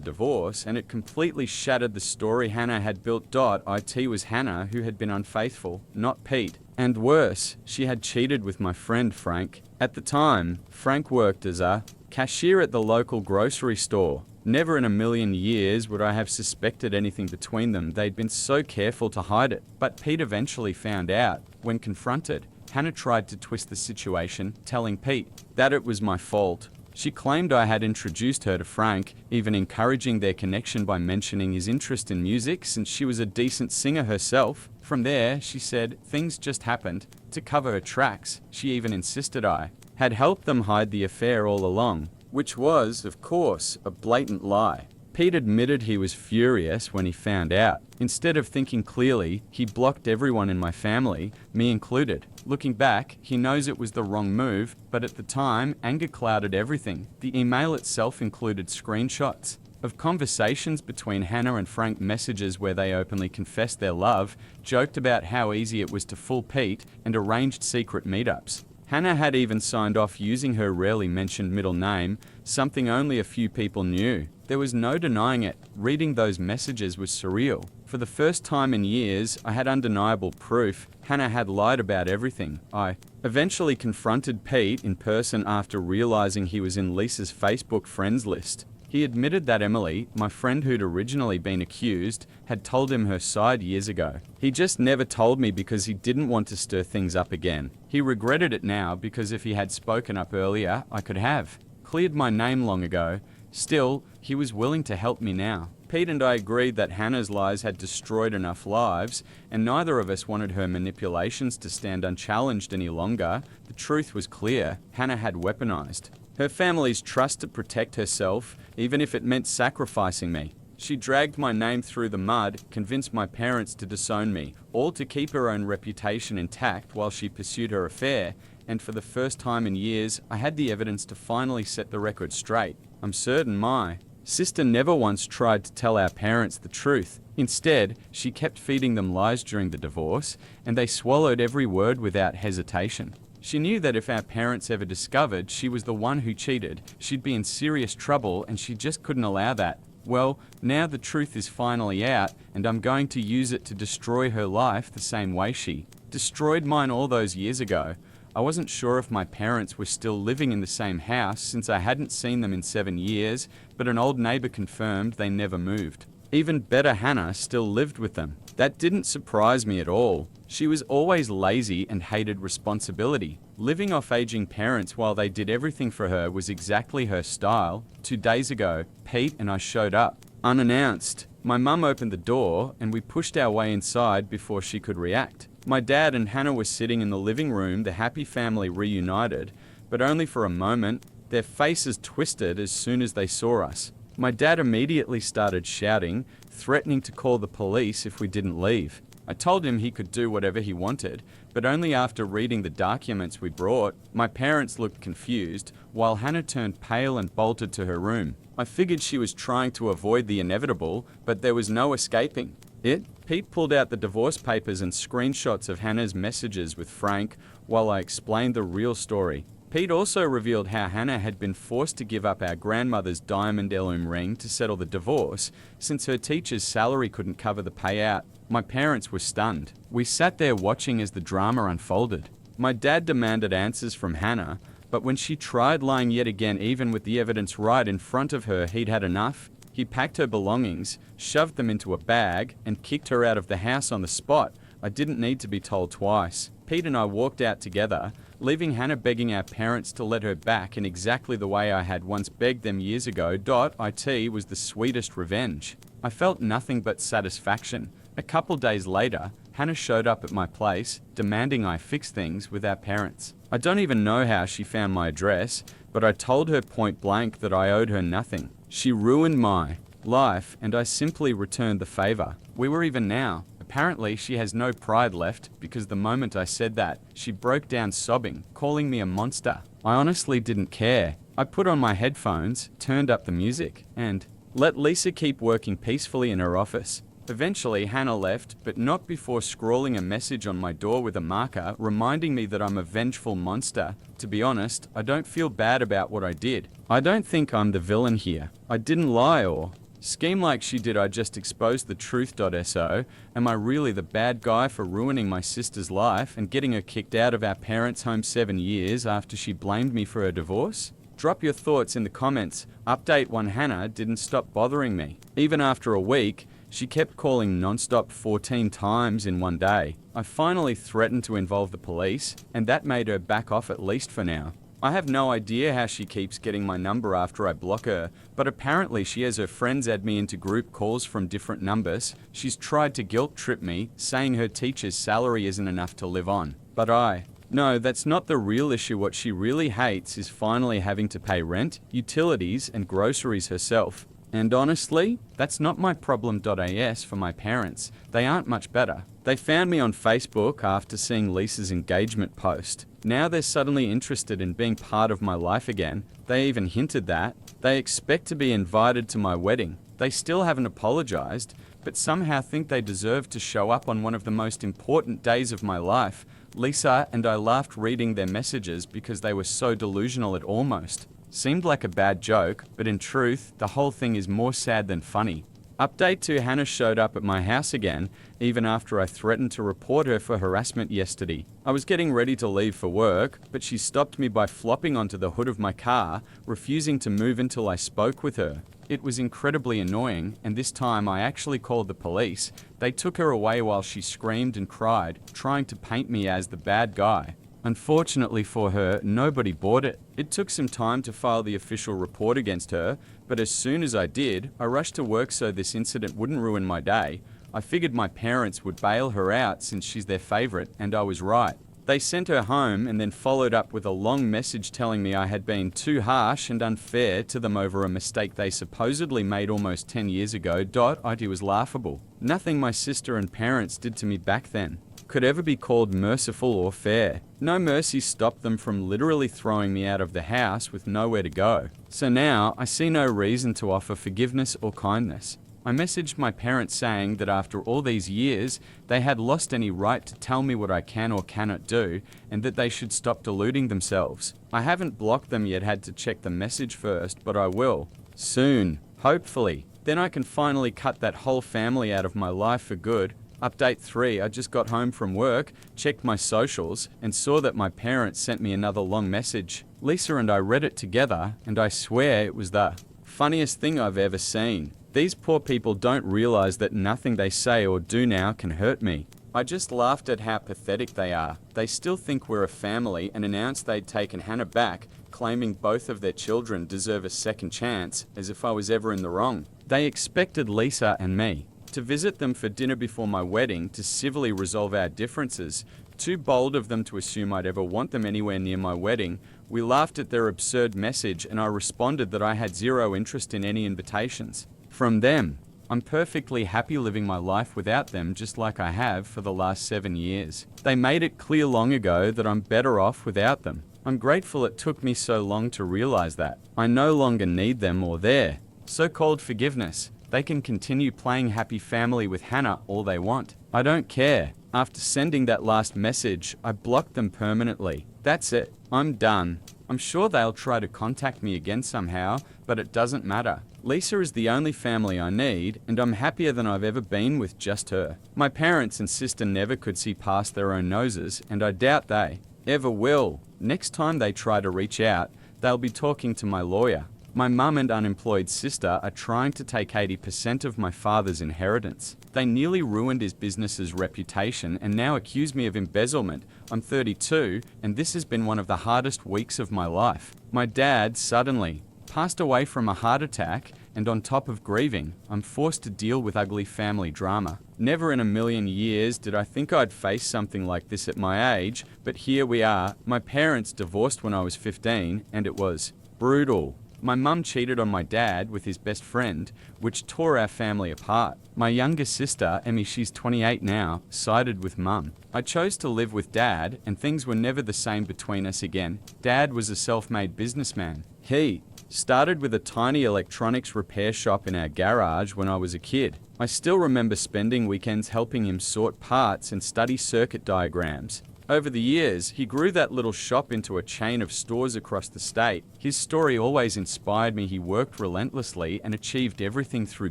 [SPEAKER 1] divorce, and it completely shattered the story Hannah had built. It was Hannah who had been unfaithful, not Pete. And worse, she had cheated with my friend Frank. At the time, Frank worked as a cashier at the local grocery store. Never in a million years would I have suspected anything between them. They'd been so careful to hide it. But Pete eventually found out. When confronted, Hannah tried to twist the situation, telling Pete that it was my fault. She claimed I had introduced her to Frank, even encouraging their connection by mentioning his interest in music since she was a decent singer herself. From there, she said, things just happened. To cover her tracks, she even insisted I had helped them hide the affair all along, which was, of course, a blatant lie. Pete admitted he was furious when he found out. Instead of thinking clearly, he blocked everyone in my family, me included. Looking back, he knows it was the wrong move, but at the time, anger clouded everything. The email itself included screenshots of conversations between Hannah and Frank, messages where they openly confessed their love, joked about how easy it was to fool Pete, and arranged secret meetups. Hannah had even signed off using her rarely mentioned middle name, something only a few people knew. There was no denying it. Reading those messages was surreal. For the first time in years, I had undeniable proof Hannah had lied about everything. I eventually confronted Pete in person after realizing he was in Lisa's Facebook friends list. He admitted that Emily, my friend who'd originally been accused, had told him her side years ago. He just never told me because he didn't want to stir things up again. He regretted it now because if he had spoken up earlier, I could have cleared my name long ago. Still, he was willing to help me now. Pete and I agreed that Hannah's lies had destroyed enough lives, and neither of us wanted her manipulations to stand unchallenged any longer. The truth was clear. Hannah had weaponized her family's trust to protect herself, even if it meant sacrificing me. She dragged my name through the mud, convinced my parents to disown me, all to keep her own reputation intact while she pursued her affair, and for the first time in years, I had the evidence to finally set the record straight. I'm certain my sister never once tried to tell our parents the truth. Instead, she kept feeding them lies during the divorce, and they swallowed every word without hesitation. She knew that if our parents ever discovered she was the one who cheated, she'd be in serious trouble, and she just couldn't allow that. Well, now the truth is finally out, and I'm going to use it to destroy her life the same way she destroyed mine all those years ago. I wasn't sure if my parents were still living in the same house since I hadn't seen them in 7 years, but an old neighbor confirmed they never moved. Even better, Hannah still lived with them. That didn't surprise me at all. She was always lazy and hated responsibility. Living off aging parents while they did everything for her was exactly her style. 2 days ago, Pete and I showed up, unannounced. My mum opened the door and we pushed our way inside before she could react. My dad and Hannah were sitting in the living room, the happy family reunited, but only for a moment. Their faces twisted as soon as they saw us. My dad immediately started shouting, threatening to call the police if we didn't leave. I told him he could do whatever he wanted, but only after reading the documents we brought. My parents looked confused, while Hannah turned pale and bolted to her room. I figured she was trying to avoid the inevitable, but there was no escaping it. Pete pulled out the divorce papers and screenshots of Hannah's messages with Frank while I explained the real story. Pete also revealed how Hannah had been forced to give up our grandmother's diamond heirloom ring to settle the divorce, since her teacher's salary couldn't cover the payout. My parents were stunned. We sat there watching as the drama unfolded. My dad demanded answers from Hannah, but when she tried lying yet again, even with the evidence right in front of her, he'd had enough. He packed her belongings, shoved them into a bag, and kicked her out of the house on the spot. I didn't need to be told twice. Pete and I walked out together, leaving Hannah begging our parents to let her back in exactly the way I had once begged them years ago. It was the sweetest revenge. I felt nothing but satisfaction. A couple days later, Hannah showed up at my place, demanding I fix things with our parents. I don't even know how she found my address, but I told her point blank that I owed her nothing. She ruined my life, and I simply returned the favor. We were even now. Apparently, she has no pride left, because the moment I said that, she broke down sobbing, calling me a monster. I honestly didn't care. I put on my headphones, turned up the music, and let Lisa keep working peacefully in her office. Eventually, Hannah left, but not before scrawling a message on my door with a marker, reminding me that I'm a vengeful monster. To be honest, I don't feel bad about what I did. I don't think I'm the villain here. I didn't lie or scheme like she did. I just exposed the truth.so. Am I really the bad guy for ruining my sister's life and getting her kicked out of our parents' home 7 years after she blamed me for her divorce? Drop your thoughts in the comments. Update 1: Hannah didn't stop bothering me. Even after a week, she kept calling non-stop 14 times in one day. I finally threatened to involve the police, and that made her back off at least for now. I have no idea how she keeps getting my number after I block her, but apparently she has her friends add me into group calls from different numbers. She's tried to guilt trip me, saying her teacher's salary isn't enough to live on. But no, that's not the real issue. What she really hates is finally having to pay rent, utilities, and groceries herself. And honestly, that's not my problem.as for my parents. They aren't much better. They found me on Facebook after seeing Lisa's engagement post. Now they're suddenly interested in being part of my life again. They even hinted that. They expect to be invited to my wedding. They still haven't apologized, but somehow think they deserve to show up on one of the most important days of my life. Lisa and I laughed reading their messages because they were so delusional it almost seemed like a bad joke, but in truth, the whole thing is more sad than funny. Update 2: Hannah showed up at my house again, even after I threatened to report her for harassment yesterday. I was getting ready to leave for work, but she stopped me by flopping onto the hood of my car, refusing to move until I spoke with her. It was incredibly annoying, and this time I actually called the police. They took her away while she screamed and cried, trying to paint me as the bad guy. Unfortunately for her, nobody bought it. It took some time to file the official report against her, but as soon as I did, I rushed to work so this incident wouldn't ruin my day. I figured my parents would bail her out since she's their favorite, and I was right. They sent her home and then followed up with a long message telling me I had been too harsh and unfair to them over a mistake they supposedly made almost 10 years ago. It was laughable. Nothing my sister and parents did to me back then could ever be called merciful or fair. No mercy stopped them from literally throwing me out of the house with nowhere to go. So now, I see no reason to offer forgiveness or kindness. I messaged my parents saying that after all these years, they had lost any right to tell me what I can or cannot do, and that they should stop deluding themselves. I haven't blocked them yet, had to check the message first, but I will. Soon, hopefully. Then I can finally cut that whole family out of my life for good. Update 3: I just got home from work, checked my socials, and saw that my parents sent me another long message. Lisa and I read it together, and I swear it was the funniest thing I've ever seen. These poor people don't realize that nothing they say or do now can hurt me. I just laughed at how pathetic they are. They still think we're a family and announced they'd taken Hannah back, claiming both of their children deserve a second chance, as if I was ever in the wrong. They expected Lisa and me to visit them for dinner before my wedding to civilly resolve our differences. Too bold of them to assume I'd ever want them anywhere near my wedding. We laughed at their absurd message, and I responded that I had zero interest in any invitations from them. I'm perfectly happy living my life without them, just like I have for the last 7 years. They made it clear long ago that I'm better off without them. I'm grateful it took me so long to realize that. I no longer need them or their so-called forgiveness. They can continue playing happy family with Hannah all they want. I don't care. After sending that last message, I blocked them permanently. That's it. I'm done. I'm sure they'll try to contact me again somehow, but it doesn't matter. Lisa is the only family I need, and I'm happier than I've ever been with just her. My parents and sister never could see past their own noses, and I doubt they ever will. Next time they try to reach out, they'll be talking to my lawyer. My mum and unemployed sister are trying to take 80% of my father's inheritance. They nearly ruined his business's reputation and now accuse me of embezzlement. I'm 32, and this has been one of the hardest weeks of my life. My dad suddenly passed away from a heart attack, and on top of grieving, I'm forced to deal with ugly family drama. Never in a million years did I think I'd face something like this at my age, but here we are. My parents divorced when I was 15, and it was brutal. My mum cheated on my dad with his best friend, which tore our family apart. My younger sister, Emmy, she's 28 now, sided with mum. I chose to live with dad, and things were never the same between us again. Dad was a self-made businessman. He started with a tiny electronics repair shop in our garage when I was a kid. I still remember spending weekends helping him sort parts and study circuit diagrams. Over the years, he grew that little shop into a chain of stores across the state. His story always inspired me. He worked relentlessly and achieved everything through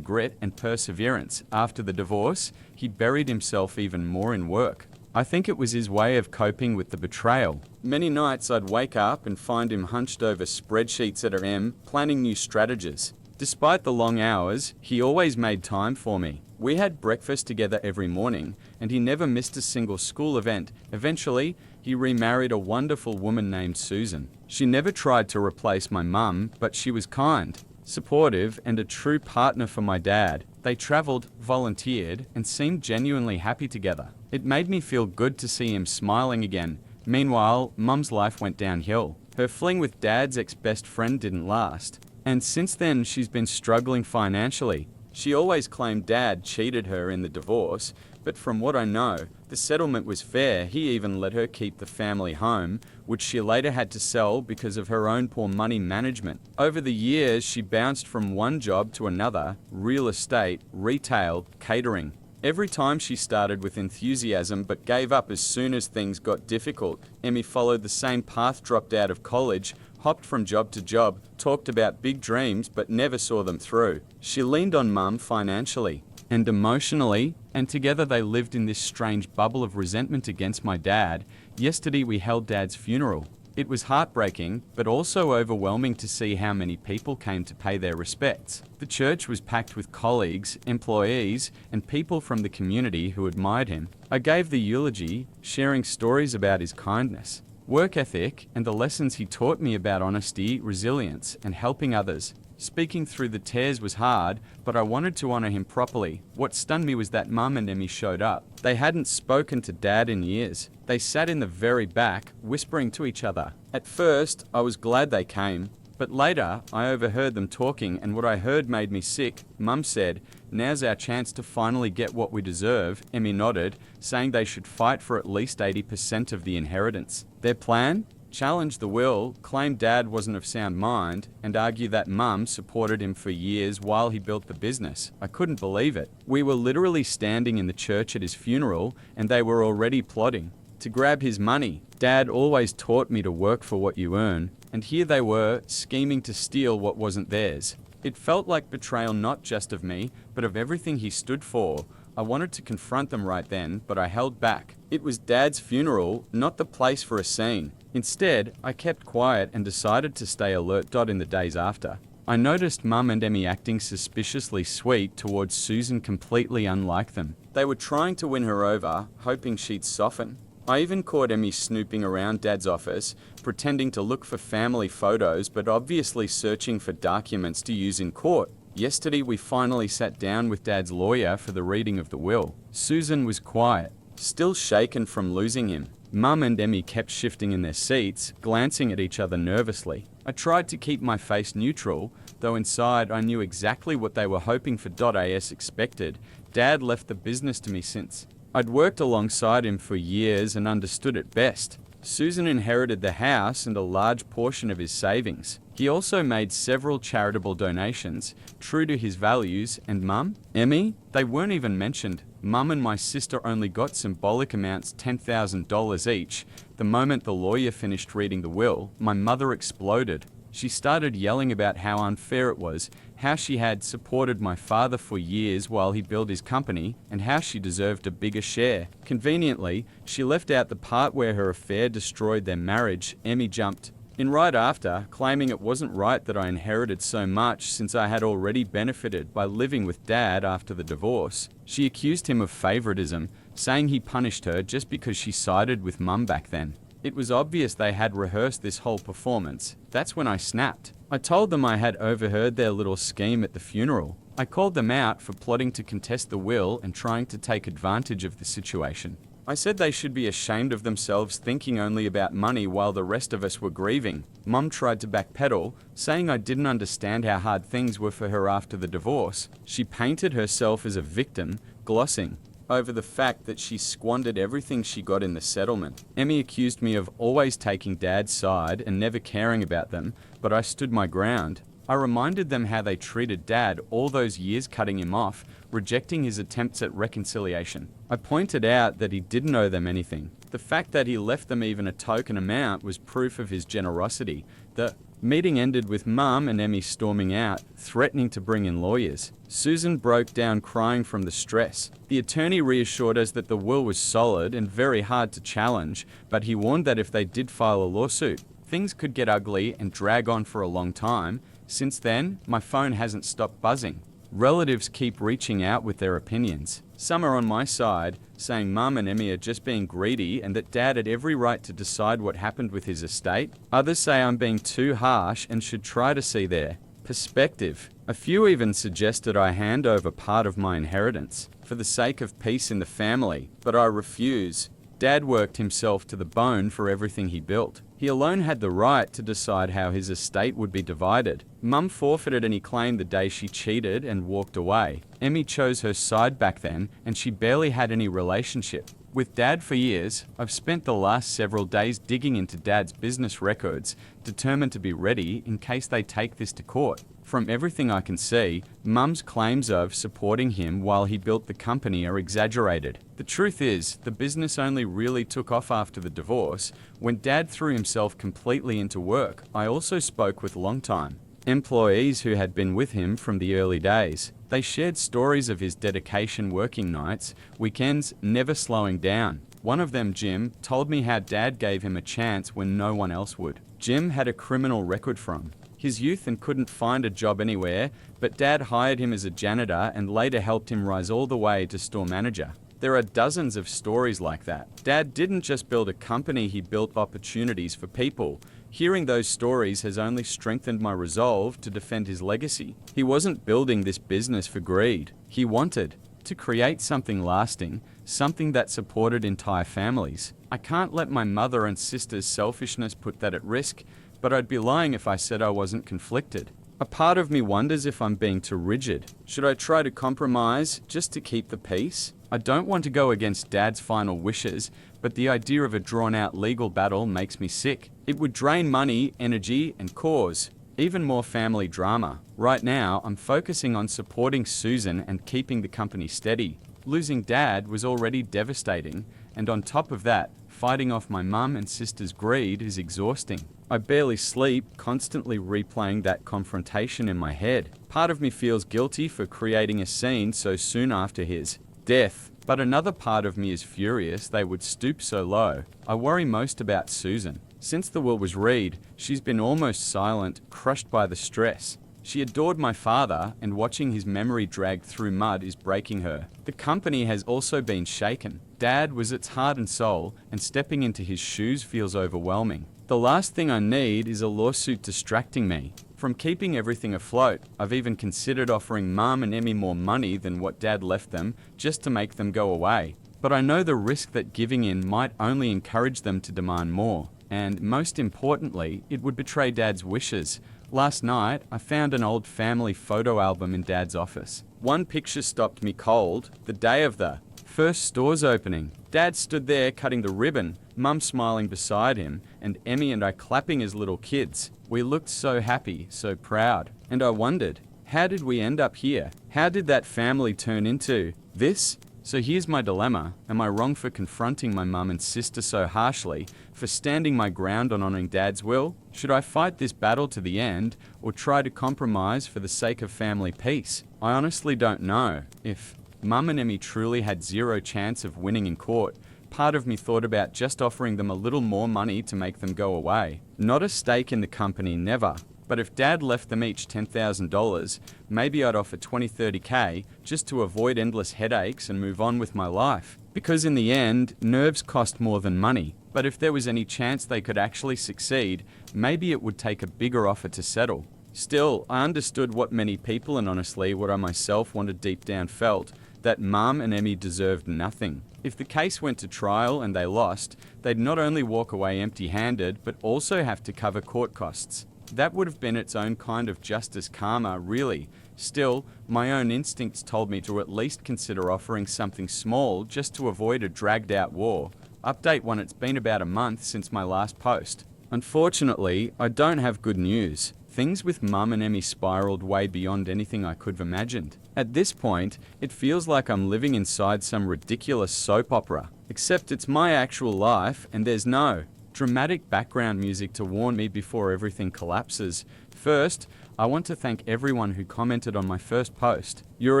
[SPEAKER 1] grit and perseverance. After the divorce, he buried himself even more in work. I think it was his way of coping with the betrayal. Many nights I'd wake up and find him hunched over spreadsheets at AM, planning new strategies. Despite the long hours, he always made time for me. We had breakfast together every morning, and he never missed a single school event. Eventually, he He remarried a wonderful woman named Susan. She never tried to replace my mum, but she was kind, supportive, and a true partner for my dad. They traveled, volunteered, and seemed genuinely happy together. It made me feel good to see him smiling again. Meanwhile, Mum's life went downhill. Her fling with Dad's ex-best friend didn't last, and since then she's been struggling financially. She always claimed Dad cheated her in the divorce, but from what I know, the settlement was fair. He even let her keep the family home, which she later had to sell because of her own poor money management. Over the years, she bounced from one job to another: real estate, retail, catering. Every time she started with enthusiasm but gave up as soon as things got difficult. Emmy followed the same path, dropped out of college, hopped from job to job, talked about big dreams but never saw them through. She leaned on Mum financially and emotionally, and together they lived in this strange bubble of resentment against my dad. Yesterday we held Dad's funeral. It was heartbreaking, but also overwhelming to see how many people came to pay their respects. The church was packed with colleagues, employees, and people from the community who admired him. I gave the eulogy, sharing stories about his kindness, work ethic, and the lessons he taught me about honesty, resilience, and helping others. Speaking through the tears was hard, but I wanted to honor him properly. What stunned me was that Mum and Emmy showed up. They hadn't spoken to Dad in years. They sat in the very back, whispering to each other. At first, I was glad they came, but later, I overheard them talking, and what I heard made me sick. Mum said, "Now's our chance to finally get what we deserve." Emmy nodded, saying they should fight for at least 80% of the inheritance. Their plan? Challenge the will, claim Dad wasn't of sound mind, and argue that Mum supported him for years while he built the business. I couldn't believe it. We were literally standing in the church at his funeral, and they were already plotting to grab his money. Dad always taught me to work for what you earn, and here they were, scheming to steal what wasn't theirs. It felt like betrayal, not just of me, but of everything he stood for. I wanted to confront them right then, but I held back. It was Dad's funeral, not the place for a scene. Instead, I kept quiet and decided to stay alert. In the days after, I noticed Mum and Emmy acting suspiciously sweet towards Susan, completely unlike them. They were trying to win her over, hoping she'd soften. I even caught Emmy snooping around Dad's office, pretending to look for family photos, but obviously searching for documents to use in court. Yesterday, we finally sat down with Dad's lawyer for the reading of the will. Susan was quiet, still shaken from losing him. Mum and Emmy kept shifting in their seats, glancing at each other nervously. I tried to keep my face neutral, though inside I knew exactly what they were hoping for. As expected, Dad left the business to me since. I'd worked alongside him for years and understood it best. Susan inherited the house and a large portion of his savings. He also made several charitable donations, true to his values. And Mum? Emmy? They weren't even mentioned. Mum and my sister only got symbolic amounts, $10,000 each. The moment the lawyer finished reading the will, my mother exploded. She started yelling about how unfair it was, how she had supported my father for years while he built his company, and how she deserved a bigger share. Conveniently, she left out the part where her affair destroyed their marriage. Emmy jumped in right after, claiming it wasn't right that I inherited so much since I had already benefited by living with Dad after the divorce. She accused him of favoritism, saying he punished her just because she sided with Mum back then. It was obvious they had rehearsed this whole performance. That's when I snapped. I told them I had overheard their little scheme at the funeral. I called them out for plotting to contest the will and trying to take advantage of the situation. I said they should be ashamed of themselves, thinking only about money while the rest of us were grieving. Mum tried to backpedal, saying I didn't understand how hard things were for her after the divorce. She painted herself as a victim, glossing over the fact that she squandered everything she got in the settlement. Emmy accused me of always taking Dad's side and never caring about them, but I stood my ground. I reminded them how they treated Dad all those years, cutting him off, rejecting his attempts at reconciliation. I pointed out that he didn't owe them anything. The fact that he left them even a token amount was proof of his generosity. The meeting ended with Mum and Emmy storming out, threatening to bring in lawyers. Susan broke down crying from the stress. The attorney reassured us that the will was solid and very hard to challenge, but he warned that if they did file a lawsuit, things could get ugly and drag on for a long time. Since then, my phone hasn't stopped buzzing. Relatives keep reaching out with their opinions. Some are on my side, saying Mum and Emmy are just being greedy and that Dad had every right to decide what happened with his estate. Others say I'm being too harsh and should try to see their perspective. A few even suggested I hand over part of my inheritance for the sake of peace in the family, but I refuse. Dad worked himself to the bone for everything he built. He alone had the right to decide how his estate would be divided. Mum forfeited any claim the day she cheated and walked away. Emmy chose her side back then, and she barely had any relationship with Dad for years. I've spent the last several days digging into Dad's business records, determined to be ready in case they take this to court. From everything I can see, Mum's claims of supporting him while he built the company are exaggerated. The truth is, the business only really took off after the divorce, when Dad threw himself completely into work. I also spoke with longtime employees who had been with him from the early days. They shared stories of his dedication, working nights, weekends, never slowing down. One of them, Jim, told me how Dad gave him a chance when no one else would. Jim had a criminal record from his youth and couldn't find a job anywhere, but Dad hired him as a janitor and later helped him rise all the way to store manager. There are dozens of stories like that. Dad didn't just build a company, he built opportunities for people. Hearing those stories has only strengthened my resolve to defend his legacy. He wasn't building this business for greed. He wanted to create something lasting, something that supported entire families. I can't let my mother and sister's selfishness put that at risk, but I'd be lying if I said I wasn't conflicted. A part of me wonders if I'm being too rigid. Should I try to compromise just to keep the peace? I don't want to go against Dad's final wishes, but the idea of a drawn-out legal battle makes me sick. It would drain money, energy, and cause even more family drama. Right now, I'm focusing on supporting Susan and keeping the company steady. Losing Dad was already devastating, and on top of that, fighting off my mum and sister's greed is exhausting. I barely sleep, constantly replaying that confrontation in my head. Part of me feels guilty for creating a scene so soon after his death, but another part of me is furious they would stoop so low. I worry most about Susan. Since the will was read, she's been almost silent, crushed by the stress. She adored my father, and watching his memory drag through mud is breaking her. The company has also been shaken. Dad was its heart and soul, and stepping into his shoes feels overwhelming. The last thing I need is a lawsuit distracting me from keeping everything afloat. I've even considered offering Mum and Emmy more money than what Dad left them, just to make them go away. But I know the risk that giving in might only encourage them to demand more. And most importantly, it would betray Dad's wishes. Last night, I found an old family photo album in Dad's office. One picture stopped me cold, the day of the first store's opening. Dad stood there cutting the ribbon, Mum smiling beside him, and Emmy and I clapping as little kids. We looked so happy, so proud. And I wondered, how did we end up here? How did that family turn into this? So here's my dilemma. Am I wrong for confronting my mum and sister so harshly, for standing my ground on honoring Dad's will? Should I fight this battle to the end, or try to compromise for the sake of family peace? I honestly don't know. If Mum and Emmy truly had zero chance of winning in court, part of me thought about just offering them a little more money to make them go away. Not a stake in the company, never. But if Dad left them each $10,000, maybe I'd offer 20-30K just to avoid endless headaches and move on with my life. Because in the end, nerves cost more than money. But if there was any chance they could actually succeed, maybe it would take a bigger offer to settle. Still, I understood what many people, and honestly what I myself wanted deep down, felt, that Mum and Emmy deserved nothing. If the case went to trial and they lost, they'd not only walk away empty-handed, but also have to cover court costs. That would have been its own kind of justice karma, really. Still, my own instincts told me to at least consider offering something small just to avoid a dragged-out war. Update 1: it's been about a month since my last post. Unfortunately, I don't have good news. Things with Mum and Emmy spiraled way beyond anything I could have imagined. At this point, it feels like I'm living inside some ridiculous soap opera. Except it's my actual life, and there's no dramatic background music to warn me before everything collapses. First, I want to thank everyone who commented on my first post. Your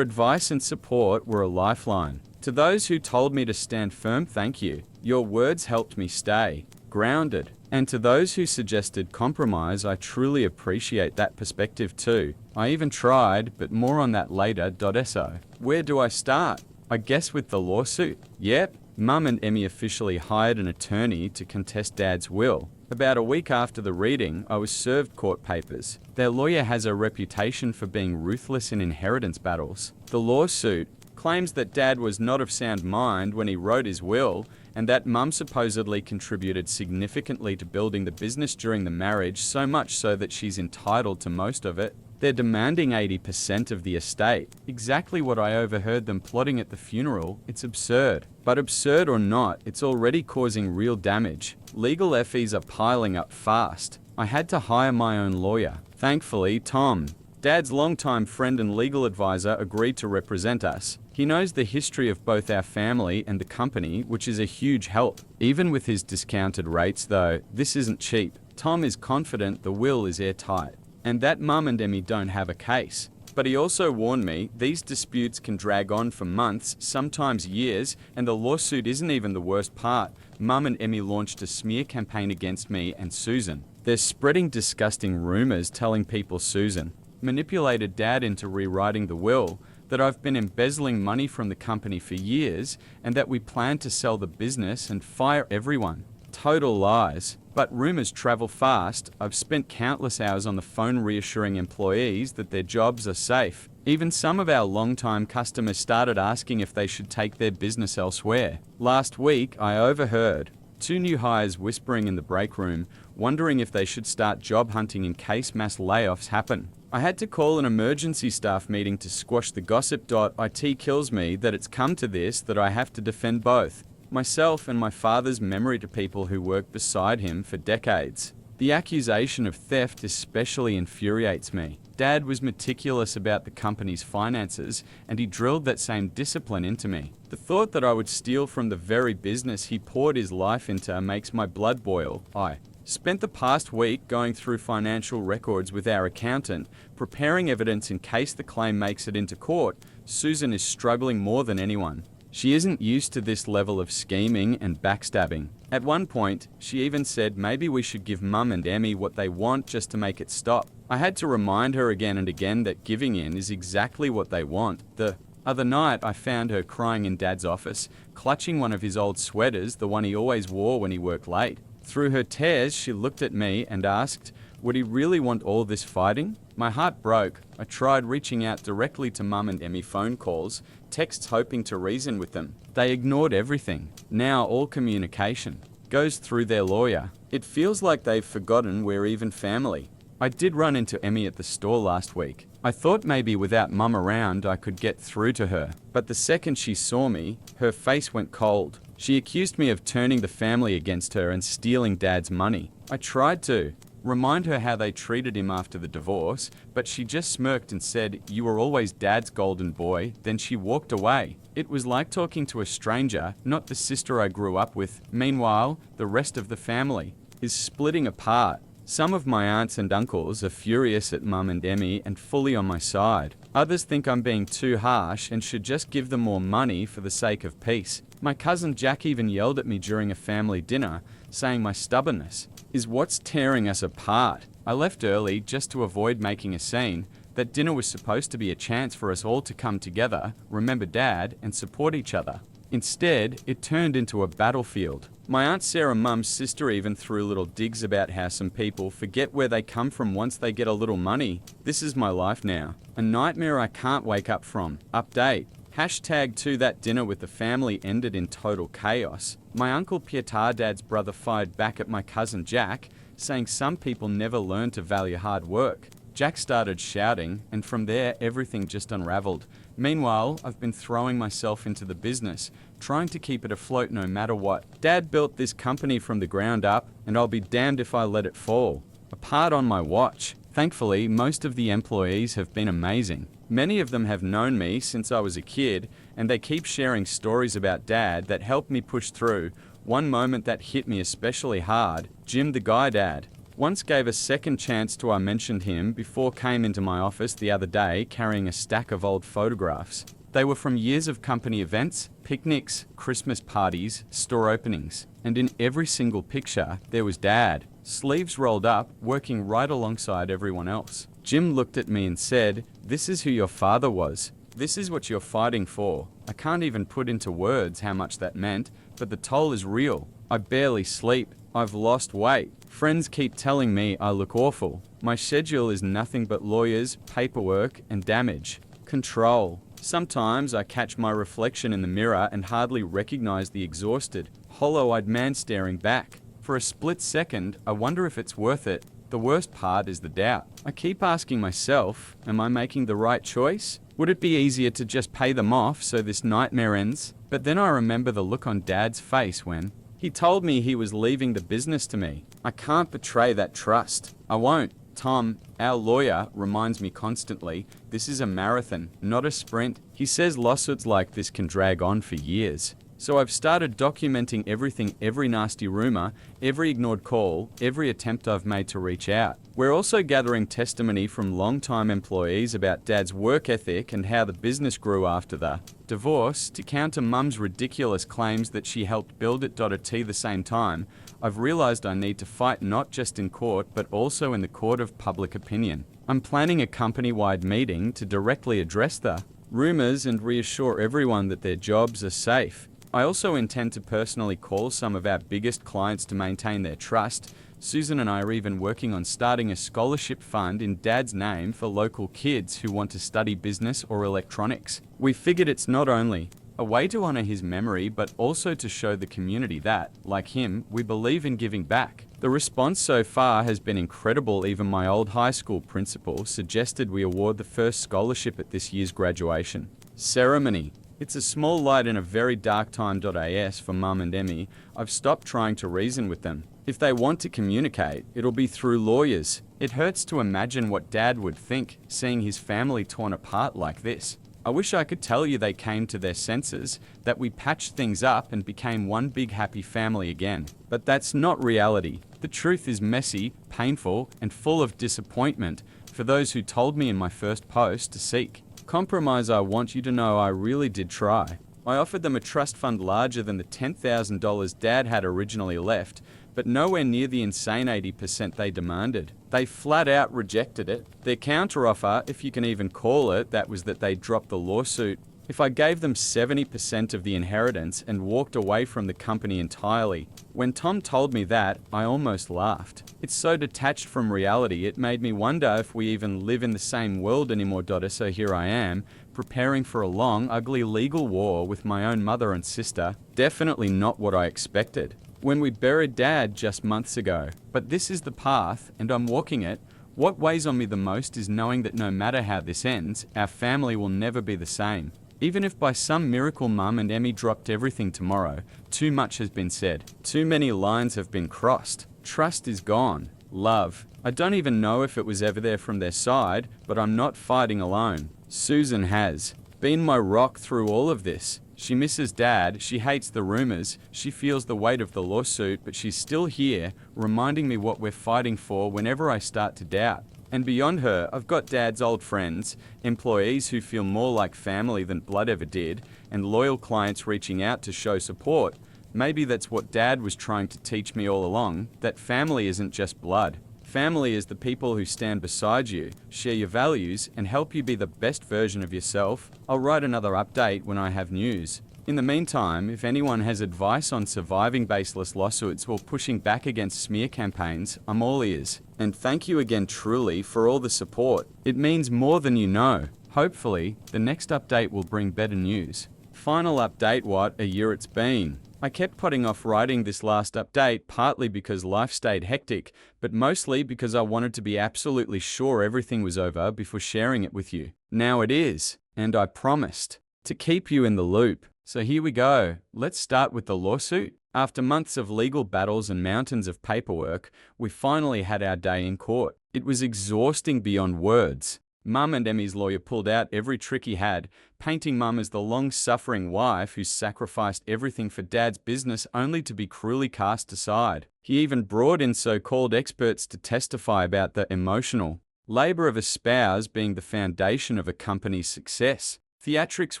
[SPEAKER 1] advice and support were a lifeline. To those who told me to stand firm, thank you. Your words helped me stay grounded. And to those who suggested compromise, I truly appreciate that perspective too. I even tried, but more on that later. So, where do I start? I guess with the lawsuit. Yep, Mum and Emmy officially hired an attorney to contest Dad's will. About a week after the reading, I was served court papers. Their lawyer has a reputation for being ruthless in inheritance battles. The lawsuit claims that Dad was not of sound mind when he wrote his will, and that Mum supposedly contributed significantly to building the business during the marriage, so much so that she's entitled to most of it. They're demanding 80% of the estate. Exactly what I overheard them plotting at the funeral. It's absurd. But absurd or not, it's already causing real damage. Legal fees are piling up fast. I had to hire my own lawyer. Thankfully, Tom, Dad's longtime friend and legal advisor, agreed to represent us. He knows the history of both our family and the company, which is a huge help. Even with his discounted rates though, this isn't cheap. Tom is confident the will is airtight, and that Mum and Emmy don't have a case. But he also warned me these disputes can drag on for months, sometimes years, and the lawsuit isn't even the worst part. Mum and Emmy launched a smear campaign against me and Susan. They're spreading disgusting rumors telling people Susan manipulated Dad into rewriting the will, that I've been embezzling money from the company for years, and that we plan to sell the business and fire everyone. Total lies. But rumors travel fast. I've spent countless hours on the phone reassuring employees that their jobs are safe. Even some of our long-time customers started asking if they should take their business elsewhere. Last week, I overheard 2 new hires whispering in the break room, wondering if they should start job hunting in case mass layoffs happen. I had to call an emergency staff meeting to squash the gossip. It kills me that it's come to this, that I have to defend both myself and my father's memory to people who worked beside him for decades. The accusation of theft especially infuriates me. Dad was meticulous about the company's finances, and he drilled that same discipline into me. The thought that I would steal from the very business he poured his life into makes my blood boil. I spent the past week going through financial records with our accountant, preparing evidence in case the claim makes it into court. Susan is struggling more than anyone. She isn't used to this level of scheming and backstabbing. At one point, she even said maybe we should give Mum and Emmy what they want just to make it stop. I had to remind her again and again that giving in is exactly what they want. The other night, I found her crying in Dad's office, clutching one of his old sweaters, the one he always wore when he worked late. Through her tears, she looked at me and asked, would he really want all this fighting? My heart broke. I tried reaching out directly to Mum and Emmy, phone calls, texts hoping to reason with them. They ignored everything. Now all communication goes through their lawyer. It feels like they've forgotten we're even family. I did run into Emmy at the store last week. I thought maybe without Mum around I could get through to her. But the second she saw me, her face went cold. She accused me of turning the family against her and stealing Dad's money. I tried to remind her how they treated him after the divorce, but she just smirked and said, "You were always Dad's golden boy." Then she walked away. It was like talking to a stranger, not the sister I grew up with. Meanwhile, the rest of the family is splitting apart. Some of my aunts and uncles are furious at Mum and Emmy and fully on my side. Others think I'm being too harsh and should just give them more money for the sake of peace. My cousin Jack even yelled at me during a family dinner, saying my stubbornness is what's tearing us apart. I left early just to avoid making a scene. That dinner was supposed to be a chance for us all to come together, remember Dad, and support each other. Instead, it turned into a battlefield. My Aunt Sarah, Mum's sister, even threw little digs about how some people forget where they come from once they get a little money. This is my life now. A nightmare I can't wake up from. Update. #2 that dinner with the family ended in total chaos. My uncle Pietar, Dad's brother, fired back at my cousin Jack, saying some people never learn to value hard work. Jack started shouting, and from there everything just unraveled. Meanwhile, I've been throwing myself into the business, trying to keep it afloat no matter what. Dad built this company from the ground up, and I'll be damned if I let it fall apart on my watch. Thankfully, most of the employees have been amazing. Many of them have known me since I was a kid, and they keep sharing stories about Dad that helped me push through. One moment that hit me especially hard, Jim the guy Dad once gave a second chance to. I mentioned him before came into my office the other day carrying a stack of old photographs. They were from years of company events, picnics, Christmas parties, store openings. And in every single picture, there was Dad, sleeves rolled up, working right alongside everyone else. Jim looked at me and said, "This is who your father was. This is what you're fighting for. I can't even put into words how much that meant, but the toll is real. I barely sleep. I've lost weight. Friends keep telling me I look awful. My schedule is nothing but lawyers, paperwork, and damage. Control. Sometimes I catch my reflection in the mirror and hardly recognize the exhausted, hollow-eyed man staring back. For a split second, I wonder if it's worth it. The worst part is the doubt. I keep asking myself, am I making the right choice? Would it be easier to just pay them off so this nightmare ends? But then I remember the look on Dad's face when he told me he was leaving the business to me. I can't betray that trust. I won't. Tom, our lawyer, reminds me constantly, this is a marathon, not a sprint. He says lawsuits like this can drag on for years. So I've started documenting everything, every nasty rumor, every ignored call, every attempt I've made to reach out. We're also gathering testimony from long-time employees about Dad's work ethic and how the business grew after the divorce. To counter Mum's ridiculous claims that she helped build it. At the same time, I've realized I need to fight not just in court, but also in the court of public opinion. I'm planning a company-wide meeting to directly address the rumors and reassure everyone that their jobs are safe. I also intend to personally call some of our biggest clients to maintain their trust. Susan and I are even working on starting a scholarship fund in Dad's name for local kids who want to study business or electronics. We figured it's not only a way to honor his memory, but also to show the community that, like him, we believe in giving back. The response so far has been incredible. Even my old high school principal suggested we award the first scholarship at this year's graduation ceremony. It's a small light in a very dark time. As for Mum and Emmy, I've stopped trying to reason with them. If they want to communicate, it'll be through lawyers. It hurts to imagine what Dad would think, seeing his family torn apart like this. I wish I could tell you they came to their senses, that we patched things up and became one big happy family again. But that's not reality. The truth is messy, painful, and full of disappointment for those who told me in my first post to seek compromise. I want you to know I really did try. I offered them a trust fund larger than the $10,000 Dad had originally left, but nowhere near the insane 80% they demanded. They flat out rejected it. Their counteroffer, if you can even call it, that was that they dropped the lawsuit. If I gave them 70% of the inheritance and walked away from the company entirely. When Tom told me that, I almost laughed. It's so detached from reality, it made me wonder if we even live in the same world anymore. So here I am, preparing for a long, ugly legal war with my own mother and sister. Definitely not what I expected when we buried Dad just months ago. But this is the path, and I'm walking it. What weighs on me the most is knowing that no matter how this ends, our family will never be the same. Even if by some miracle Mum and Emmy dropped everything tomorrow, too much has been said. Too many lines have been crossed. Trust is gone. Love. I don't even know if it was ever there from their side, but I'm not fighting alone. Susan has been my rock through all of this. She misses Dad, she hates the rumors, she feels the weight of the lawsuit, but she's still here, reminding me what we're fighting for whenever I start to doubt. And beyond her, I've got Dad's old friends, employees who feel more like family than blood ever did, and loyal clients reaching out to show support. Maybe that's what Dad was trying to teach me all along, that family isn't just blood. Family is the people who stand beside you, share your values, and help you be the best version of yourself. I'll write another update when I have news. In the meantime, if anyone has advice on surviving baseless lawsuits or pushing back against smear campaigns, I'm all ears. And thank you again truly for all the support. It means more than you know. Hopefully, the next update will bring better news. Final update, what a year it's been. I kept putting off writing this last update partly because life stayed hectic, but mostly because I wanted to be absolutely sure everything was over before sharing it with you. Now it is, and I promised to keep you in the loop. So here we go. Let's start with the lawsuit. After months of legal battles and mountains of paperwork, we finally had our day in court. It was exhausting beyond words. Mum and Emmy's lawyer pulled out every trick he had, painting Mum as the long-suffering wife who sacrificed everything for Dad's business only to be cruelly cast aside. He even brought in so-called experts to testify about the emotional labor of a spouse being the foundation of a company's success. Theatrics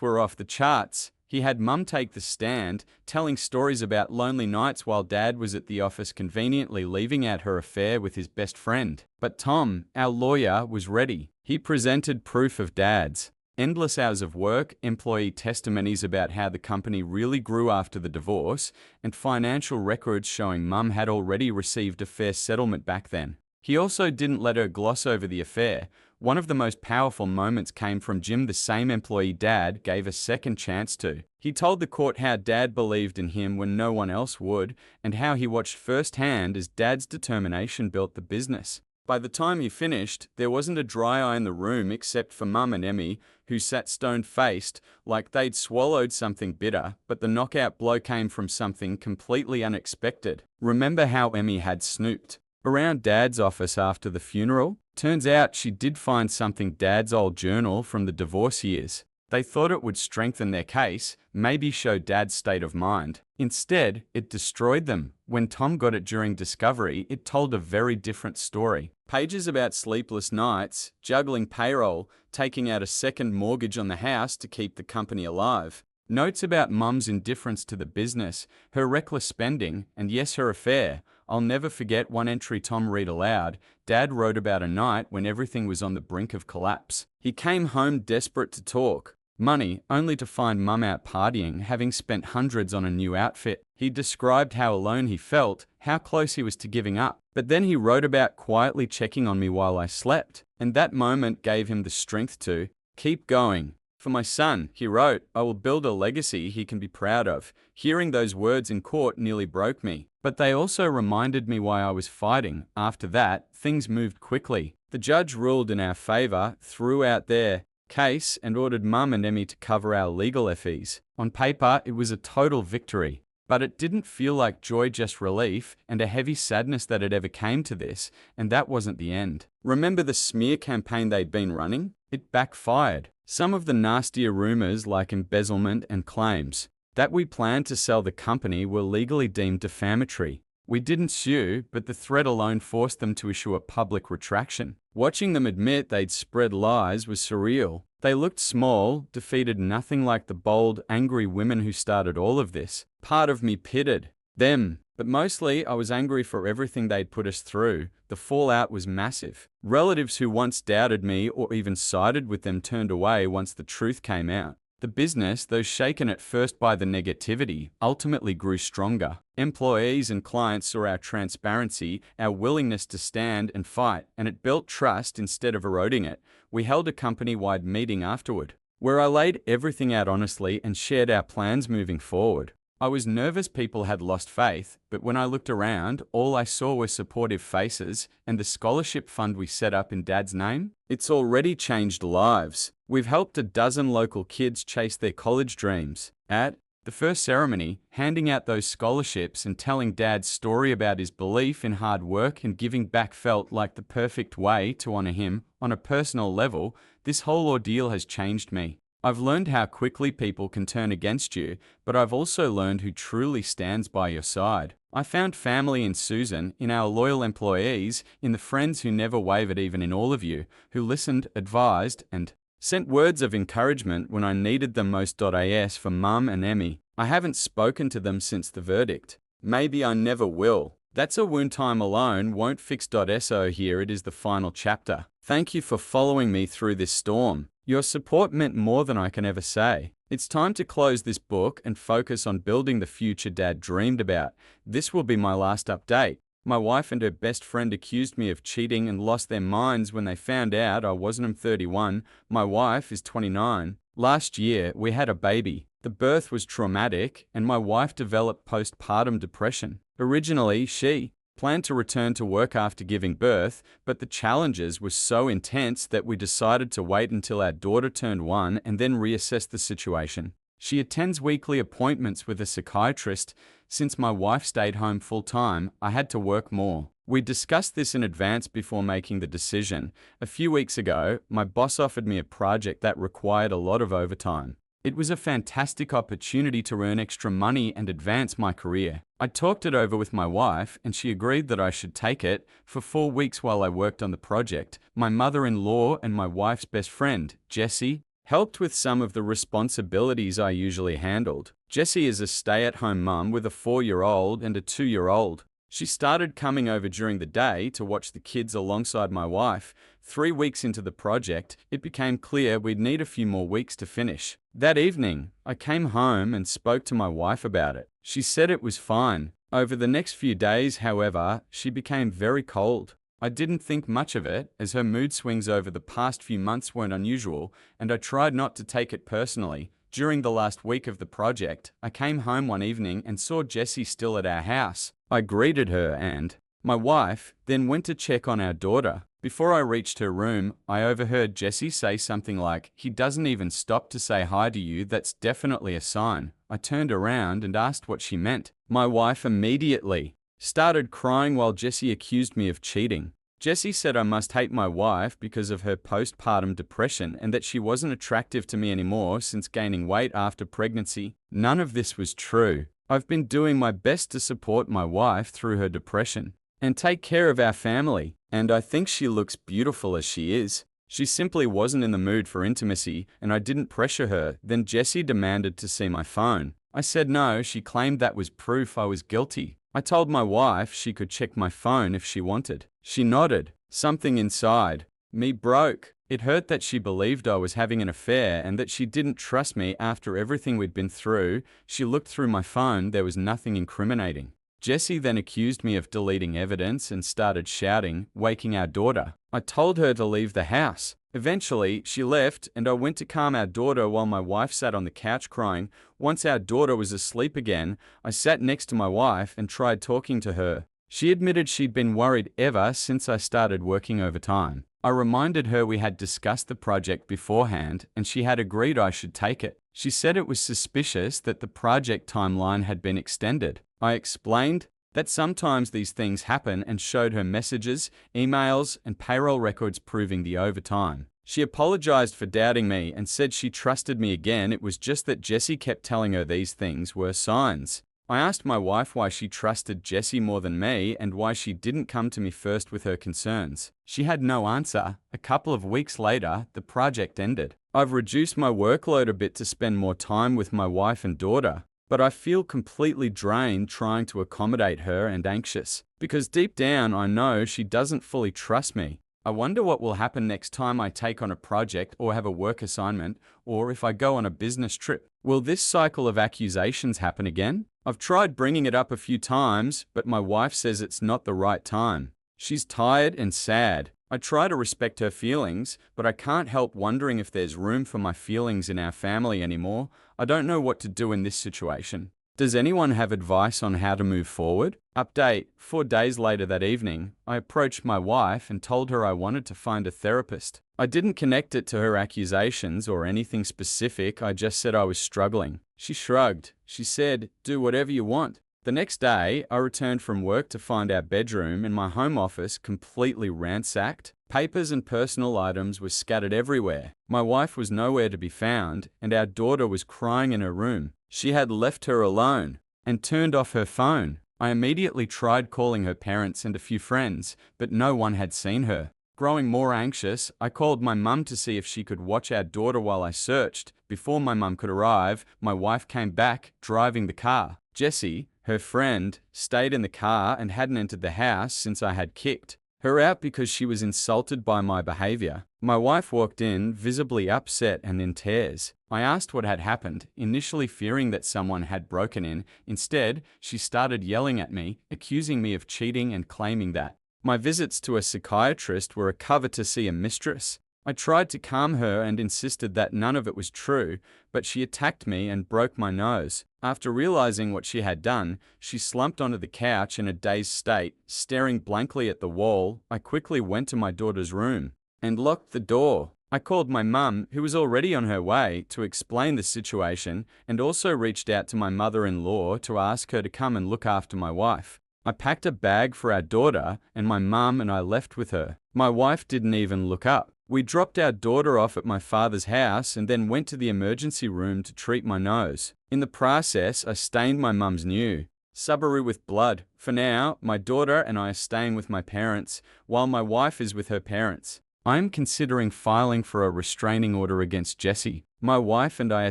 [SPEAKER 1] were off the charts. He had Mum take the stand, telling stories about lonely nights while Dad was at the office conveniently leaving out her affair with his best friend. But Tom, our lawyer, was ready. He presented proof of Dad's Endless hours of work, employee testimonies about how the company really grew after the divorce, and financial records showing Mum had already received a fair settlement back then. He also didn't let her gloss over the affair. One of the most powerful moments came from Jim, the same employee Dad gave a second chance to. He told the court how Dad believed in him when no one else would, and how he watched firsthand as Dad's determination built the business. By the time he finished, there wasn't a dry eye in the room except for Mum and Emmy, who sat stone-faced, like they'd swallowed something bitter, but the knockout blow came from something completely unexpected. Remember how Emmy had snooped around Dad's office after the funeral? Turns out she did find something, Dad's old journal from the divorce years. They thought it would strengthen their case, maybe show Dad's state of mind. Instead, it destroyed them. When Tom got it during discovery, it told a very different story. Pages about sleepless nights, juggling payroll, taking out a second mortgage on the house to keep the company alive. Notes about Mum's indifference to the business, her reckless spending, and yes, her affair. I'll never forget one entry Tom read aloud. Dad wrote about a night when everything was on the brink of collapse. He came home desperate to talk money, only to find Mum out partying, having spent hundreds on a new outfit. He described how alone he felt, how close he was to giving up. But then he wrote about quietly checking on me while I slept, and that moment gave him the strength to keep going. For my son, he wrote, I will build a legacy he can be proud of. Hearing those words in court nearly broke me. But they also reminded me why I was fighting. After that, things moved quickly. The judge ruled in our favor, threw out their case, and ordered Mum and Emmy to cover our legal fees. On paper, it was a total victory. But it didn't feel like joy, just relief, and a heavy sadness that it ever came to this, and that wasn't the end. Remember the smear campaign they'd been running? It backfired. Some of the nastier rumors, like embezzlement and claims that we planned to sell the company, were legally deemed defamatory. We didn't sue, but the threat alone forced them to issue a public retraction. Watching them admit they'd spread lies was surreal. They looked small, defeated, nothing like the bold, angry women who started all of this. Part of me pitied them, but mostly I was angry for everything they'd put us through. The fallout was massive. Relatives who once doubted me or even sided with them turned away once the truth came out. The business, though shaken at first by the negativity, ultimately grew stronger. Employees and clients saw our transparency, our willingness to stand and fight, and it built trust instead of eroding it. We held a company-wide meeting afterward, where I laid everything out honestly and shared our plans moving forward. I was nervous people had lost faith, but when I looked around, all I saw were supportive faces, and the scholarship fund we set up in Dad's name, it's already changed lives. We've helped a dozen local kids chase their college dreams. At the first ceremony, handing out those scholarships and telling Dad's story about his belief in hard work and giving back felt like the perfect way to honor him. On a personal level, this whole ordeal has changed me. I've learned how quickly people can turn against you, but I've also learned who truly stands by your side. I found family in Susan, in our loyal employees, in the friends who never wavered, even in all of you, who listened, advised, and sent words of encouragement when I needed them most. As for Mum and Emmy, I haven't spoken to them since the verdict. Maybe I never will. That's a wound time alone won't fix. So here it is, the final chapter. Thank you for following me through this storm. Your support meant more than I can ever say. It's time to close this book and focus on building the future Dad dreamed about. This will be my last update. My wife and her best friend accused me of cheating and lost their minds when they found out I wasn't. I'm 31. My wife is 29. Last year, we had a baby. The birth was traumatic, and my wife developed postpartum depression. Originally, she planned to return to work after giving birth, but the challenges were so intense that we decided to wait until our daughter turned 1 and then reassess the situation. She attends weekly appointments with a psychiatrist. Since my wife stayed home full-time, I had to work more. We discussed this in advance before making the decision. A few weeks ago, my boss offered me a project that required a lot of overtime. It was a fantastic opportunity to earn extra money and advance my career. I talked it over with my wife, and she agreed that I should take it. For 4 weeks while I worked on the project, my mother-in-law and my wife's best friend, Jessie, helped with some of the responsibilities I usually handled. Jessie is a stay-at-home mum with a 4-year-old and a 2-year-old. She started coming over during the day to watch the kids alongside my wife. 3 weeks into the project, it became clear we'd need a few more weeks to finish. That evening, I came home and spoke to my wife about it. She said it was fine. Over the next few days, however, she became very cold. I didn't think much of it, as her mood swings over the past few months weren't unusual, and I tried not to take it personally. During the last week of the project, I came home one evening and saw Jessie still at our house. I greeted her and my wife, then went to check on our daughter. Before I reached her room, I overheard Jessie say something like, "He doesn't even stop to say hi to you, that's definitely a sign." I turned around and asked what she meant. My wife immediately started crying while Jessie accused me of cheating. Jessie said I must hate my wife because of her postpartum depression and that she wasn't attractive to me anymore since gaining weight after pregnancy. None of this was true. I've been doing my best to support my wife through her depression and take care of our family, and I think she looks beautiful as she is. She simply wasn't in the mood for intimacy, and I didn't pressure her. Then Jessie demanded to see my phone. I said no. She claimed that was proof I was guilty. I told my wife she could check my phone if she wanted. She nodded. Something inside me broke. It hurt that she believed I was having an affair and that she didn't trust me after everything we'd been through. She looked through my phone. There was nothing incriminating. Jessie then accused me of deleting evidence and started shouting, waking our daughter. I told her to leave the house. Eventually, she left and I went to calm our daughter while my wife sat on the couch crying. Once our daughter was asleep again, I sat next to my wife and tried talking to her. She admitted she'd been worried ever since I started working overtime. I reminded her we had discussed the project beforehand and she had agreed I should take it. She said it was suspicious that the project timeline had been extended. I explained that sometimes these things happen and showed her messages, emails, and payroll records proving the overtime. She apologized for doubting me and said she trusted me again. It was just that Jessie kept telling her these things were signs. I asked my wife why she trusted Jessie more than me and why she didn't come to me first with her concerns. She had no answer. A couple of weeks later, the project ended. I've reduced my workload a bit to spend more time with my wife and daughter, but I feel completely drained trying to accommodate her and anxious, because deep down I know she doesn't fully trust me. I wonder what will happen next time I take on a project or have a work assignment, or if I go on a business trip. Will this cycle of accusations happen again? I've tried bringing it up a few times, but my wife says it's not the right time. She's tired and sad. I try to respect her feelings, but I can't help wondering if there's room for my feelings in our family anymore. I don't know what to do in this situation. Does anyone have advice on how to move forward? Update: 4 days later that evening, I approached my wife and told her I wanted to find a therapist. I didn't connect it to her accusations or anything specific, I just said I was struggling. She shrugged. She said, "Do whatever you want." The next day, I returned from work to find our bedroom and my home office completely ransacked. Papers and personal items were scattered everywhere. My wife was nowhere to be found, and our daughter was crying in her room. She had left her alone and turned off her phone. I immediately tried calling her parents and a few friends, but no one had seen her. Growing more anxious, I called my mum to see if she could watch our daughter while I searched. Before my mum could arrive, my wife came back, driving the car. Jessie, her friend, stayed in the car and hadn't entered the house since I had kicked her out because she was insulted by my behavior. My wife walked in, visibly upset and in tears. I asked what had happened, initially fearing that someone had broken in. Instead, she started yelling at me, accusing me of cheating and claiming that my visits to a psychiatrist were a cover to see a mistress. I tried to calm her and insisted that none of it was true, but she attacked me and broke my nose. After realizing what she had done, she slumped onto the couch in a dazed state, staring blankly at the wall. I quickly went to my daughter's room and locked the door. I called my mum, who was already on her way, to explain the situation, and also reached out to my mother-in-law to ask her to come and look after my wife. I packed a bag for our daughter, and my mum and I left with her. My wife didn't even look up. We dropped our daughter off at my father's house and then went to the emergency room to treat my nose. In the process, I stained my mum's new Subaru with blood. For now, my daughter and I are staying with my parents, while my wife is with her parents. I am considering filing for a restraining order against Jessie. My wife and I are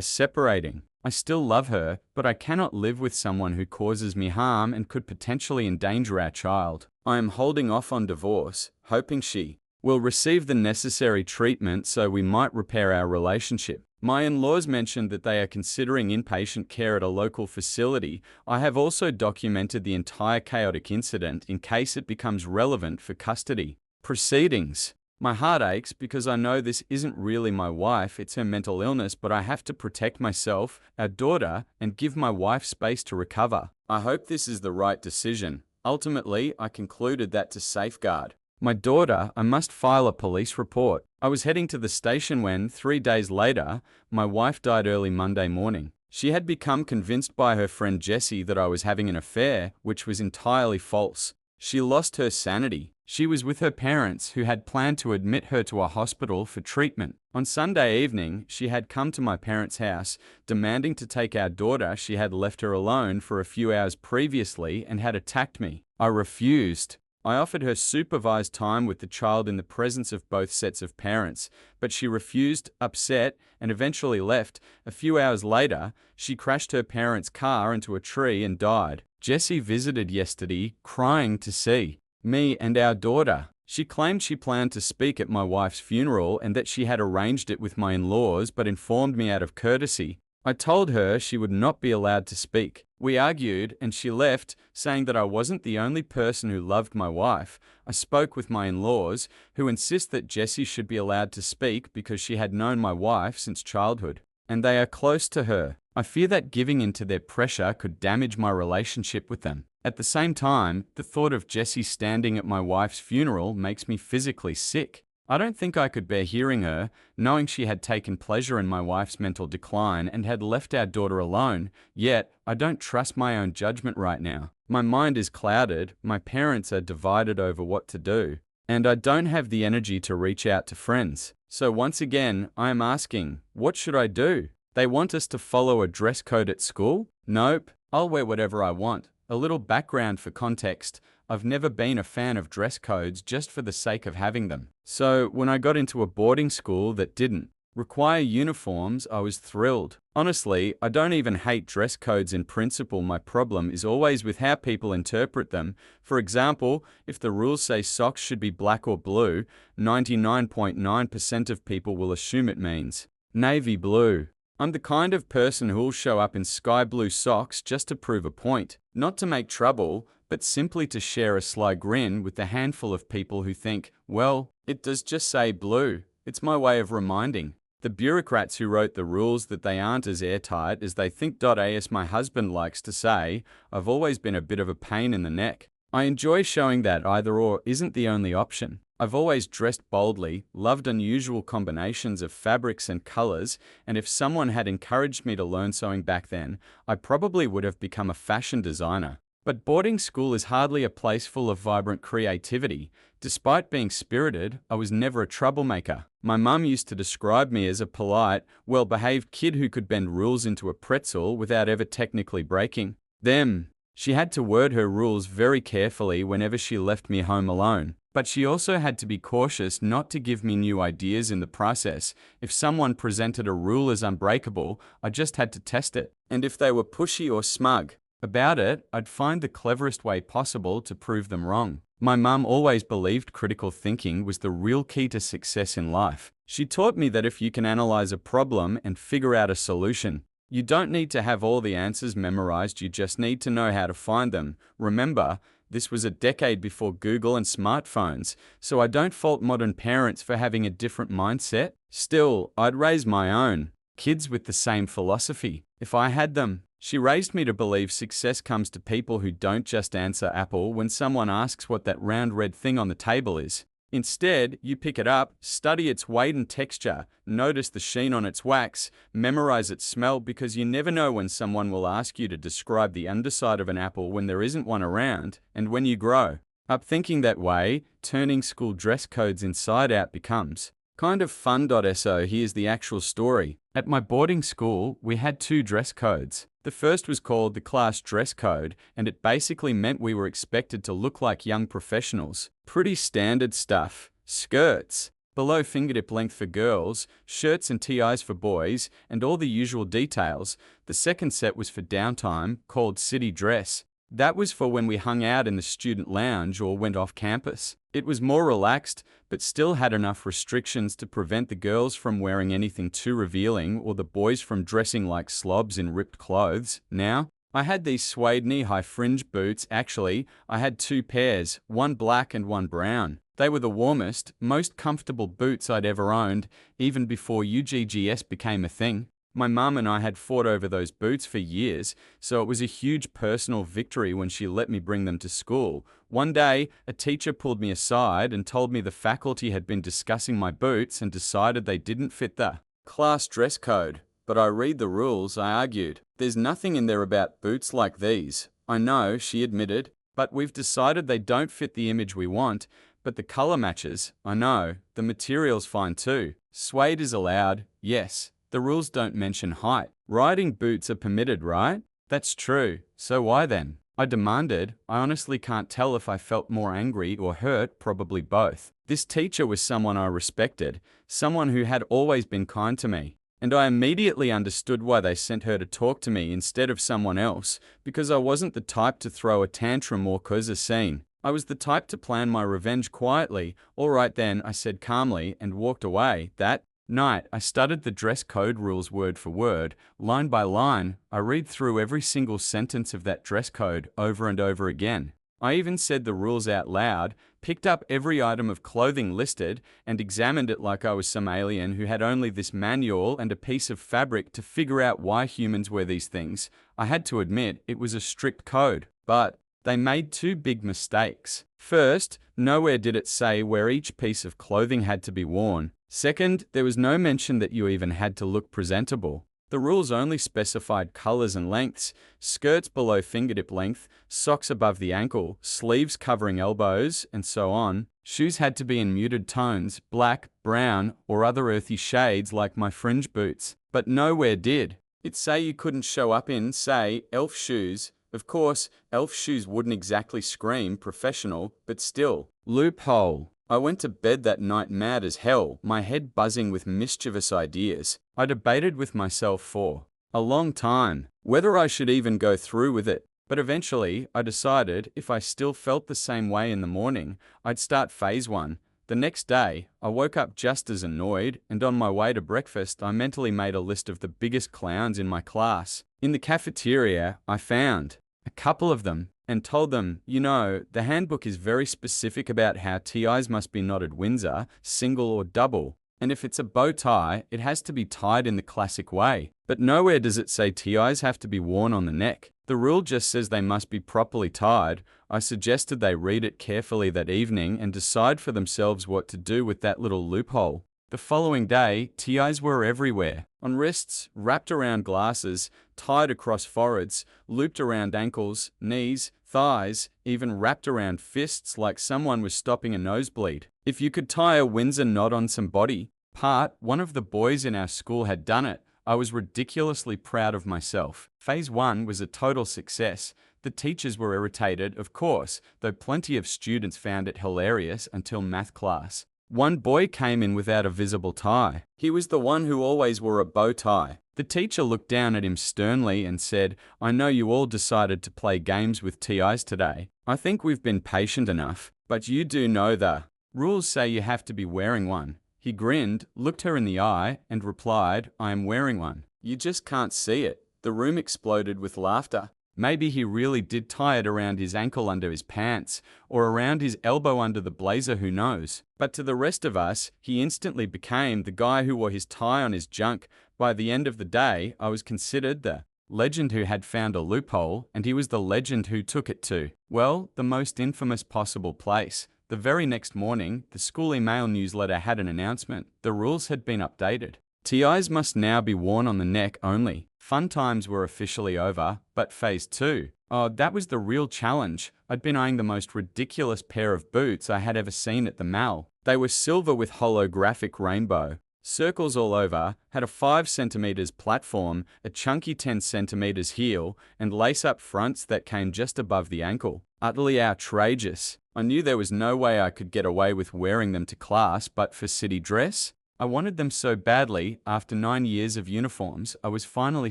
[SPEAKER 1] separating. I still love her, but I cannot live with someone who causes me harm and could potentially endanger our child. I am holding off on divorce, hoping she will receive the necessary treatment so we might repair our relationship. My in-laws mentioned that they are considering inpatient care at a local facility. I have also documented the entire chaotic incident in case it becomes relevant for custody proceedings. My heart aches because I know this isn't really my wife, it's her mental illness, but I have to protect myself, our daughter, and give my wife space to recover. I hope this is the right decision. Ultimately, I concluded that to safeguard my daughter, I must file a police report. I was heading to the station when, 3 days later, my wife died early Monday morning. She had become convinced by her friend Jessie that I was having an affair, which was entirely false. She lost her sanity. She was with her parents, who had planned to admit her to a hospital for treatment. On Sunday evening, she had come to my parents' house, demanding to take our daughter. She had left her alone for a few hours previously and had attacked me. I refused. I offered her supervised time with the child in the presence of both sets of parents, but she refused, upset, and eventually left. A few hours later, she crashed her parents' car into a tree and died. Jessie visited yesterday, crying to see me and our daughter. She claimed she planned to speak at my wife's funeral and that she had arranged it with my in-laws but informed me out of courtesy. I told her she would not be allowed to speak. We argued and she left, saying that I wasn't the only person who loved my wife. I spoke with my in-laws, who insist that Jessie should be allowed to speak because she had known my wife since childhood, and they are close to her. I fear that giving in to their pressure could damage my relationship with them. At the same time, the thought of Jessie standing at my wife's funeral makes me physically sick. I don't think I could bear hearing her, knowing she had taken pleasure in my wife's mental decline and had left our daughter alone, yet I don't trust my own judgment right now. My mind is clouded, my parents are divided over what to do, and I don't have the energy to reach out to friends. So once again, I am asking, what should I do? They want us to follow a dress code at school? Nope, I'll wear whatever I want. A little background for context. I've never been a fan of dress codes just for the sake of having them. So when I got into a boarding school that didn't require uniforms, I was thrilled. Honestly, I don't even hate dress codes in principle. My problem is always with how people interpret them. For example, if the rules say socks should be black or blue, 99.9% of people will assume it means navy blue. I'm the kind of person who'll show up in sky blue socks just to prove a point, not to make trouble, but simply to share a sly grin with the handful of people who think, well, it does just say blue. It's my way of reminding the bureaucrats who wrote the rules that they aren't as airtight as they think. As my husband likes to say, I've always been a bit of a pain in the neck. I enjoy showing that either or isn't the only option. I've always dressed boldly, loved unusual combinations of fabrics and colors, and if someone had encouraged me to learn sewing back then, I probably would have become a fashion designer. But boarding school is hardly a place full of vibrant creativity. Despite being spirited, I was never a troublemaker. My mum used to describe me as a polite, well-behaved kid who could bend rules into a pretzel without ever technically breaking them. She had to word her rules very carefully whenever she left me home alone. But she also had to be cautious not to give me new ideas in the process. If someone presented a rule as unbreakable, I just had to test it. And if they were pushy or smug about it, I'd find the cleverest way possible to prove them wrong. My mum always believed critical thinking was the real key to success in life. She taught me that if you can analyze a problem and figure out a solution, you don't need to have all the answers memorized, you just need to know how to find them. Remember, this was a decade before Google and smartphones, so I don't fault modern parents for having a different mindset. Still, I'd raise my own kids with the same philosophy, if I had them. She raised me to believe success comes to people who don't just answer Apple when someone asks what that round red thing on the table is. Instead, you pick it up, study its weight and texture, notice the sheen on its wax, memorize its smell, because you never know when someone will ask you to describe the underside of an apple when there isn't one around. And when you grow up thinking that way, turning school dress codes inside out becomes kind of fun. So here's the actual story. At my boarding school, we had 2 dress codes. The first was called the class dress code, and it basically meant we were expected to look like young professionals. Pretty standard stuff. Skirts, below fingertip length for girls, shirts and TIs for boys, and all the usual details. The second set was for downtime, called city dress. That was for when we hung out in the student lounge or went off campus. It was more relaxed, but still had enough restrictions to prevent the girls from wearing anything too revealing or the boys from dressing like slobs in ripped clothes. Now, I had these suede knee-high fringe boots. Actually, I had two pairs, one black and one brown. They were the warmest, most comfortable boots I'd ever owned, even before UGGS became a thing. My mum and I had fought over those boots for years, so it was a huge personal victory when she let me bring them to school. One day, a teacher pulled me aside and told me the faculty had been discussing my boots and decided they didn't fit the class dress code. But I read the rules, I argued. There's nothing in there about boots like these. I know, she admitted, but we've decided they don't fit the image we want, but the color matches. I know, the material's fine too. Suede is allowed, yes. The rules don't mention height. Riding boots are permitted, right? That's true. So why then? I demanded. I honestly can't tell if I felt more angry or hurt, probably both. This teacher was someone I respected, someone who had always been kind to me. And I immediately understood why they sent her to talk to me instead of someone else, because I wasn't the type to throw a tantrum or cause a scene. I was the type to plan my revenge quietly. All right then, I said calmly, and walked away. That night, I studied the dress code rules word for word, line by line. I read through every single sentence of that dress code over and over again. I even said the rules out loud, picked up every item of clothing listed, and examined it like I was some alien who had only this manual and a piece of fabric to figure out why humans wear these things. I had to admit, it was a strict code, but they made two big mistakes. First, nowhere did it say where each piece of clothing had to be worn. Second, there was no mention that you even had to look presentable. The rules only specified colors and lengths: skirts below fingertip length, socks above the ankle, sleeves covering elbows, and so on. Shoes had to be in muted tones, black, brown, or other earthy shades like my fringe boots. But nowhere did it say you couldn't show up in, say, elf shoes. Of course, elf shoes wouldn't exactly scream professional, but still. Loophole. I went to bed that night mad as hell, my head buzzing with mischievous ideas. I debated with myself for a long time whether I should even go through with it. But eventually, I decided if I still felt the same way in the morning, I'd start phase 1. The next day, I woke up just as annoyed, and on my way to breakfast, I mentally made a list of the biggest clowns in my class. In the cafeteria, I found a couple of them and told them, you know, the handbook is very specific about how TIs must be knotted Windsor, single or double. And if it's a bow tie, it has to be tied in the classic way. But nowhere does it say TIs have to be worn on the neck. The rule just says they must be properly tied. I suggested they read it carefully that evening and decide for themselves what to do with that little loophole. The following day, TIs were everywhere. On wrists, wrapped around glasses, tied across foreheads, looped around ankles, knees, thighs, even wrapped around fists like someone was stopping a nosebleed. If you could tie a Windsor knot on some body part, one of the boys in our school had done it. I was ridiculously proud of myself. Phase 1 was a total success. The teachers were irritated, of course, though plenty of students found it hilarious until math class. One boy came in without a visible tie. He was the one who always wore a bow tie. The teacher looked down at him sternly and said, I know you all decided to play games with TIs today. I think we've been patient enough, but you do know the rules say you have to be wearing one. He grinned, looked her in the eye, and replied, I am wearing one. You just can't see it. The room exploded with laughter. Maybe he really did tie it around his ankle under his pants, or around his elbow under the blazer, who knows. But to the rest of us, he instantly became the guy who wore his tie on his junk. By the end of the day, I was considered the legend who had found a loophole, and he was the legend who took it to, well, the most infamous possible place. The very next morning, the school email newsletter had an announcement. The rules had been updated. TIs must now be worn on the neck only. Fun times were officially over, but phase 2. Oh, that was the real challenge. I'd been eyeing the most ridiculous pair of boots I had ever seen at the mall. They were silver with holographic rainbow circles all over, had a 5 centimeters platform, a chunky 10 centimeters heel, and lace-up fronts that came just above the ankle. Utterly outrageous. I knew there was no way I could get away with wearing them to class but for city dress. I wanted them so badly. After 9 years of uniforms, I was finally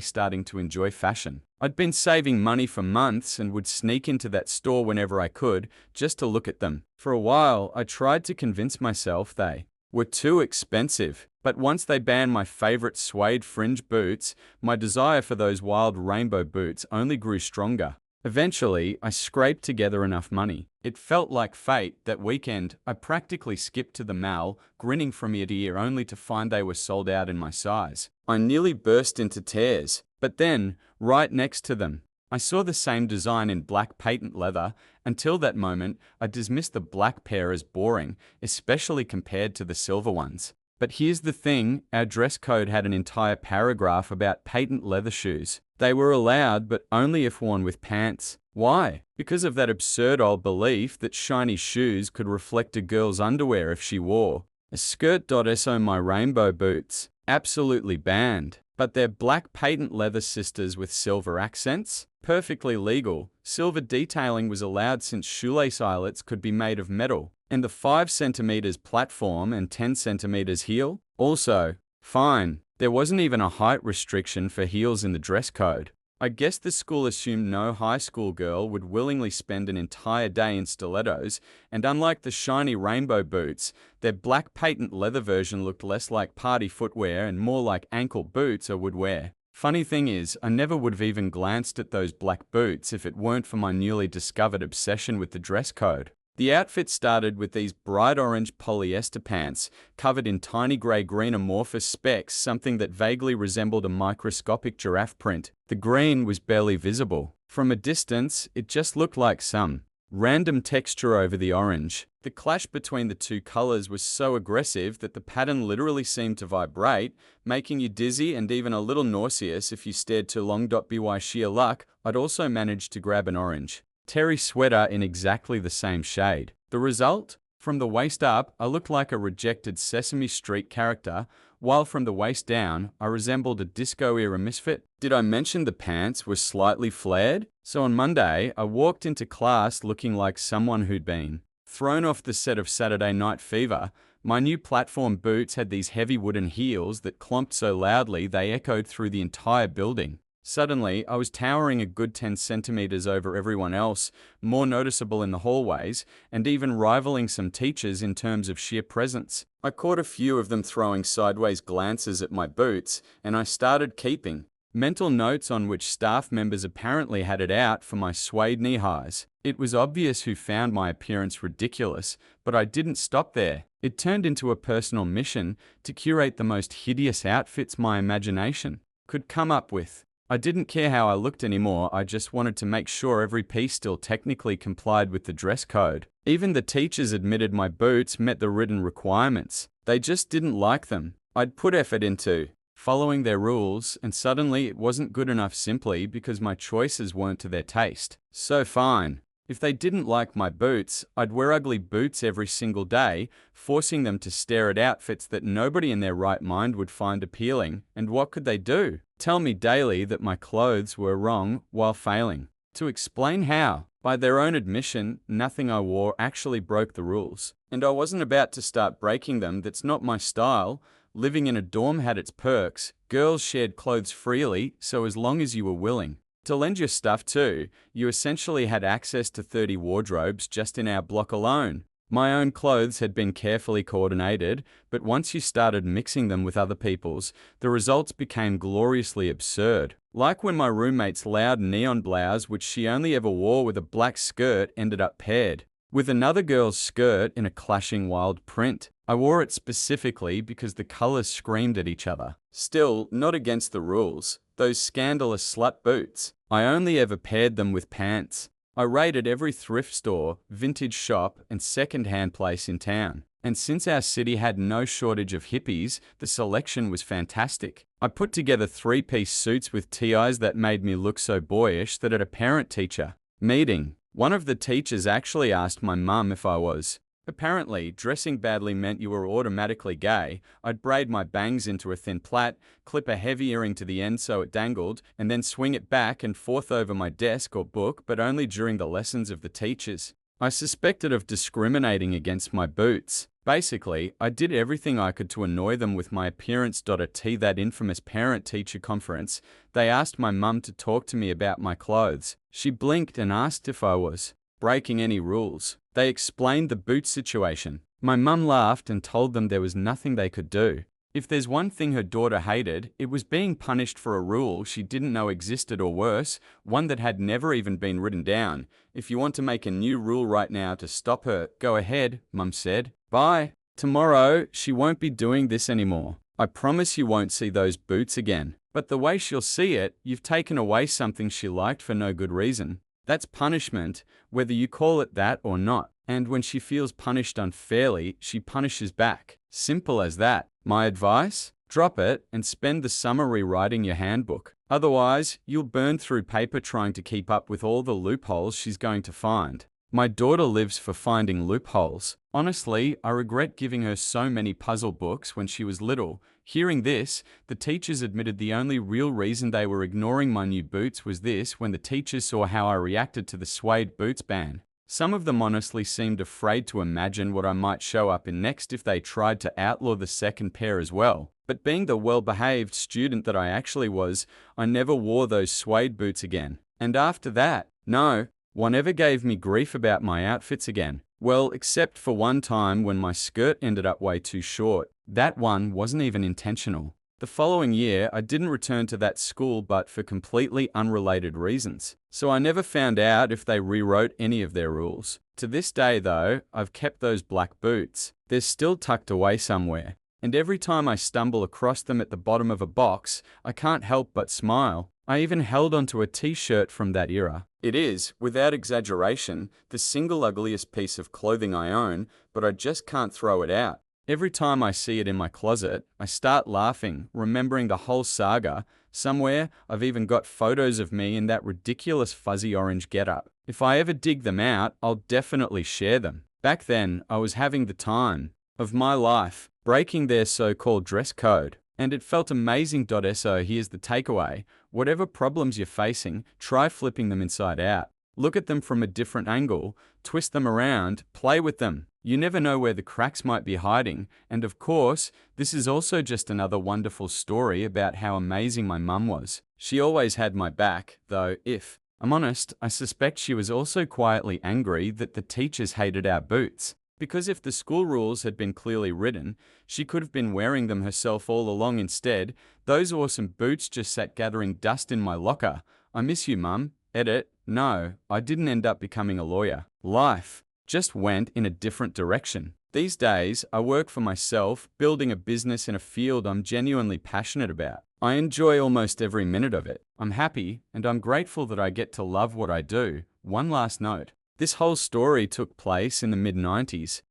[SPEAKER 1] starting to enjoy fashion. I'd been saving money for months and would sneak into that store whenever I could, just to look at them. For a while, I tried to convince myself they were too expensive. But once they banned my favorite suede fringe boots, my desire for those wild rainbow boots only grew stronger. Eventually, I scraped together enough money. It felt like fate. That weekend, I practically skipped to the mall, grinning from ear to ear only to find they were sold out in my size. I nearly burst into tears. But then, right next to them, I saw the same design in black patent leather. Until that moment, I dismissed the black pair as boring, especially compared to the silver ones. But here's the thing, our dress code had an entire paragraph about patent leather shoes. They were allowed, but only if worn with pants. Why? Because of that absurd old belief that shiny shoes could reflect a girl's underwear if she wore a skirt. So my rainbow boots, absolutely banned. But they're black patent leather sisters with silver accents? Perfectly legal. Silver detailing was allowed since shoelace eyelets could be made of metal. And the 5 centimeters platform and 10 centimeters heel? Also, fine. There wasn't even a height restriction for heels in the dress code. I guess the school assumed no high school girl would willingly spend an entire day in stilettos, and unlike the shiny rainbow boots, their black patent leather version looked less like party footwear and more like ankle boots I would wear. Funny thing is, I never would have even glanced at those black boots if it weren't for my newly discovered obsession with the dress code. The outfit started with these bright orange polyester pants, covered in tiny grey-green amorphous specks, something that vaguely resembled a microscopic giraffe print. The green was barely visible. From a distance, it just looked like some random texture over the orange. The clash between the two colors was so aggressive that the pattern literally seemed to vibrate, making you dizzy and even a little nauseous if you stared too long. By sheer luck, I'd also managed to grab an orange terry sweater in exactly the same shade. The result? From the waist up, I looked like a rejected Sesame Street character, while from the waist down, I resembled a disco-era misfit. Did I mention the pants were slightly flared? So on Monday, I walked into class looking like someone who'd been thrown off the set of Saturday Night Fever. My new platform boots had these heavy wooden heels that clomped so loudly they echoed through the entire building. Suddenly, I was towering a good 10 centimeters over everyone else, more noticeable in the hallways, and even rivaling some teachers in terms of sheer presence. I caught a few of them throwing sideways glances at my boots, and I started keeping mental notes on which staff members apparently had it out for my suede knee-highs. It was obvious who found my appearance ridiculous, but I didn't stop there. It turned into a personal mission to curate the most hideous outfits my imagination could come up with. I didn't care how I looked anymore, I just wanted to make sure every piece still technically complied with the dress code. Even the teachers admitted my boots met the written requirements. They just didn't like them. I'd put effort into following their rules, and suddenly it wasn't good enough simply because my choices weren't to their taste. So fine. If they didn't like my boots, I'd wear ugly boots every single day, forcing them to stare at outfits that nobody in their right mind would find appealing. And what could they do? Tell me daily that my clothes were wrong while failing to explain how. By their own admission, nothing I wore actually broke the rules. And I wasn't about to start breaking them. That's not my style. Living in a dorm had its perks. Girls shared clothes freely, so as long as you were willing to lend your stuff too, you essentially had access to 30 wardrobes just in our block alone. My own clothes had been carefully coordinated, but once you started mixing them with other people's, the results became gloriously absurd. Like when my roommate's loud neon blouse, which she only ever wore with a black skirt, ended up paired with another girl's skirt in a clashing wild print. I wore it specifically because the colors screamed at each other. Still, not against the rules. Those scandalous slut boots. I only ever paired them with pants. I raided every thrift store, vintage shop, and second-hand place in town. And since our city had no shortage of hippies, the selection was fantastic. I put together 3-piece suits with TIs that made me look so boyish that at a parent-teacher meeting, one of the teachers actually asked my mum if I was Apparently, dressing badly meant you were automatically gay. I'd braid my bangs into a thin plait, clip a heavy earring to the end so it dangled, and then swing it back and forth over my desk or book, but only during the lessons of the teachers. I suspected of discriminating against my boots. Basically, I did everything I could to annoy them with my appearance. At that infamous parent-teacher conference, they asked my mum to talk to me about my clothes. She blinked and asked if I was breaking any rules. They explained the boot situation. My mum laughed and told them there was nothing they could do. If there's one thing her daughter hated, it was being punished for a rule she didn't know existed, or worse, one that had never even been written down. If you want to make a new rule right now to stop her, go ahead, Mum said. Bye. Tomorrow, she won't be doing this anymore. I promise you won't see those boots again. But the way she'll see it, you've taken away something she liked for no good reason. That's punishment, whether you call it that or not. And when she feels punished unfairly, she punishes back. Simple as that. My advice? Drop it and spend the summer rewriting your handbook. Otherwise, you'll burn through paper trying to keep up with all the loopholes she's going to find. My daughter lives for finding loopholes. Honestly, I regret giving her so many puzzle books when she was little. Hearing this, the teachers admitted the only real reason they were ignoring my new boots was this: when the teachers saw how I reacted to the suede boots ban. Some of them honestly seemed afraid to imagine what I might show up in next if they tried to outlaw the second pair as well. But being the well-behaved student that I actually was, I never wore those suede boots again. And after that, no one ever gave me grief about my outfits again. Well, except for one time when my skirt ended up way too short. That one wasn't even intentional. The following year, I didn't return to that school, but for completely unrelated reasons. So I never found out if they rewrote any of their rules. To this day though, I've kept those black boots. They're still tucked away somewhere. And every time I stumble across them at the bottom of a box, I can't help but smile. I even held onto a t-shirt from that era. It is, without exaggeration, the single ugliest piece of clothing I own, but I just can't throw it out. Every time I see it in my closet, I start laughing, remembering the whole saga. Somewhere, I've even got photos of me in that ridiculous fuzzy orange getup. If I ever dig them out, I'll definitely share them. Back then, I was having the time of my life, breaking their so-called dress code. And it felt amazing. So here's the takeaway. Whatever problems you're facing, try flipping them inside out. Look at them from a different angle, twist them around, play with them. You never know where the cracks might be hiding. And of course, this is also just another wonderful story about how amazing my mum was. She always had my back, though if I'm honest, I suspect she was also quietly angry that the teachers hated our boots. Because if the school rules had been clearly written, she could have been wearing them herself all along. Instead, those awesome boots just sat gathering dust in my locker. I miss you, Mum. Edit. No, I didn't end up becoming a lawyer. Life just went in a different direction. These days, I work for myself, building a business in a field I'm genuinely passionate about. I enjoy almost every minute of it. I'm happy, and I'm grateful that I get to love what I do. One last note. This whole story took place in the mid-90s.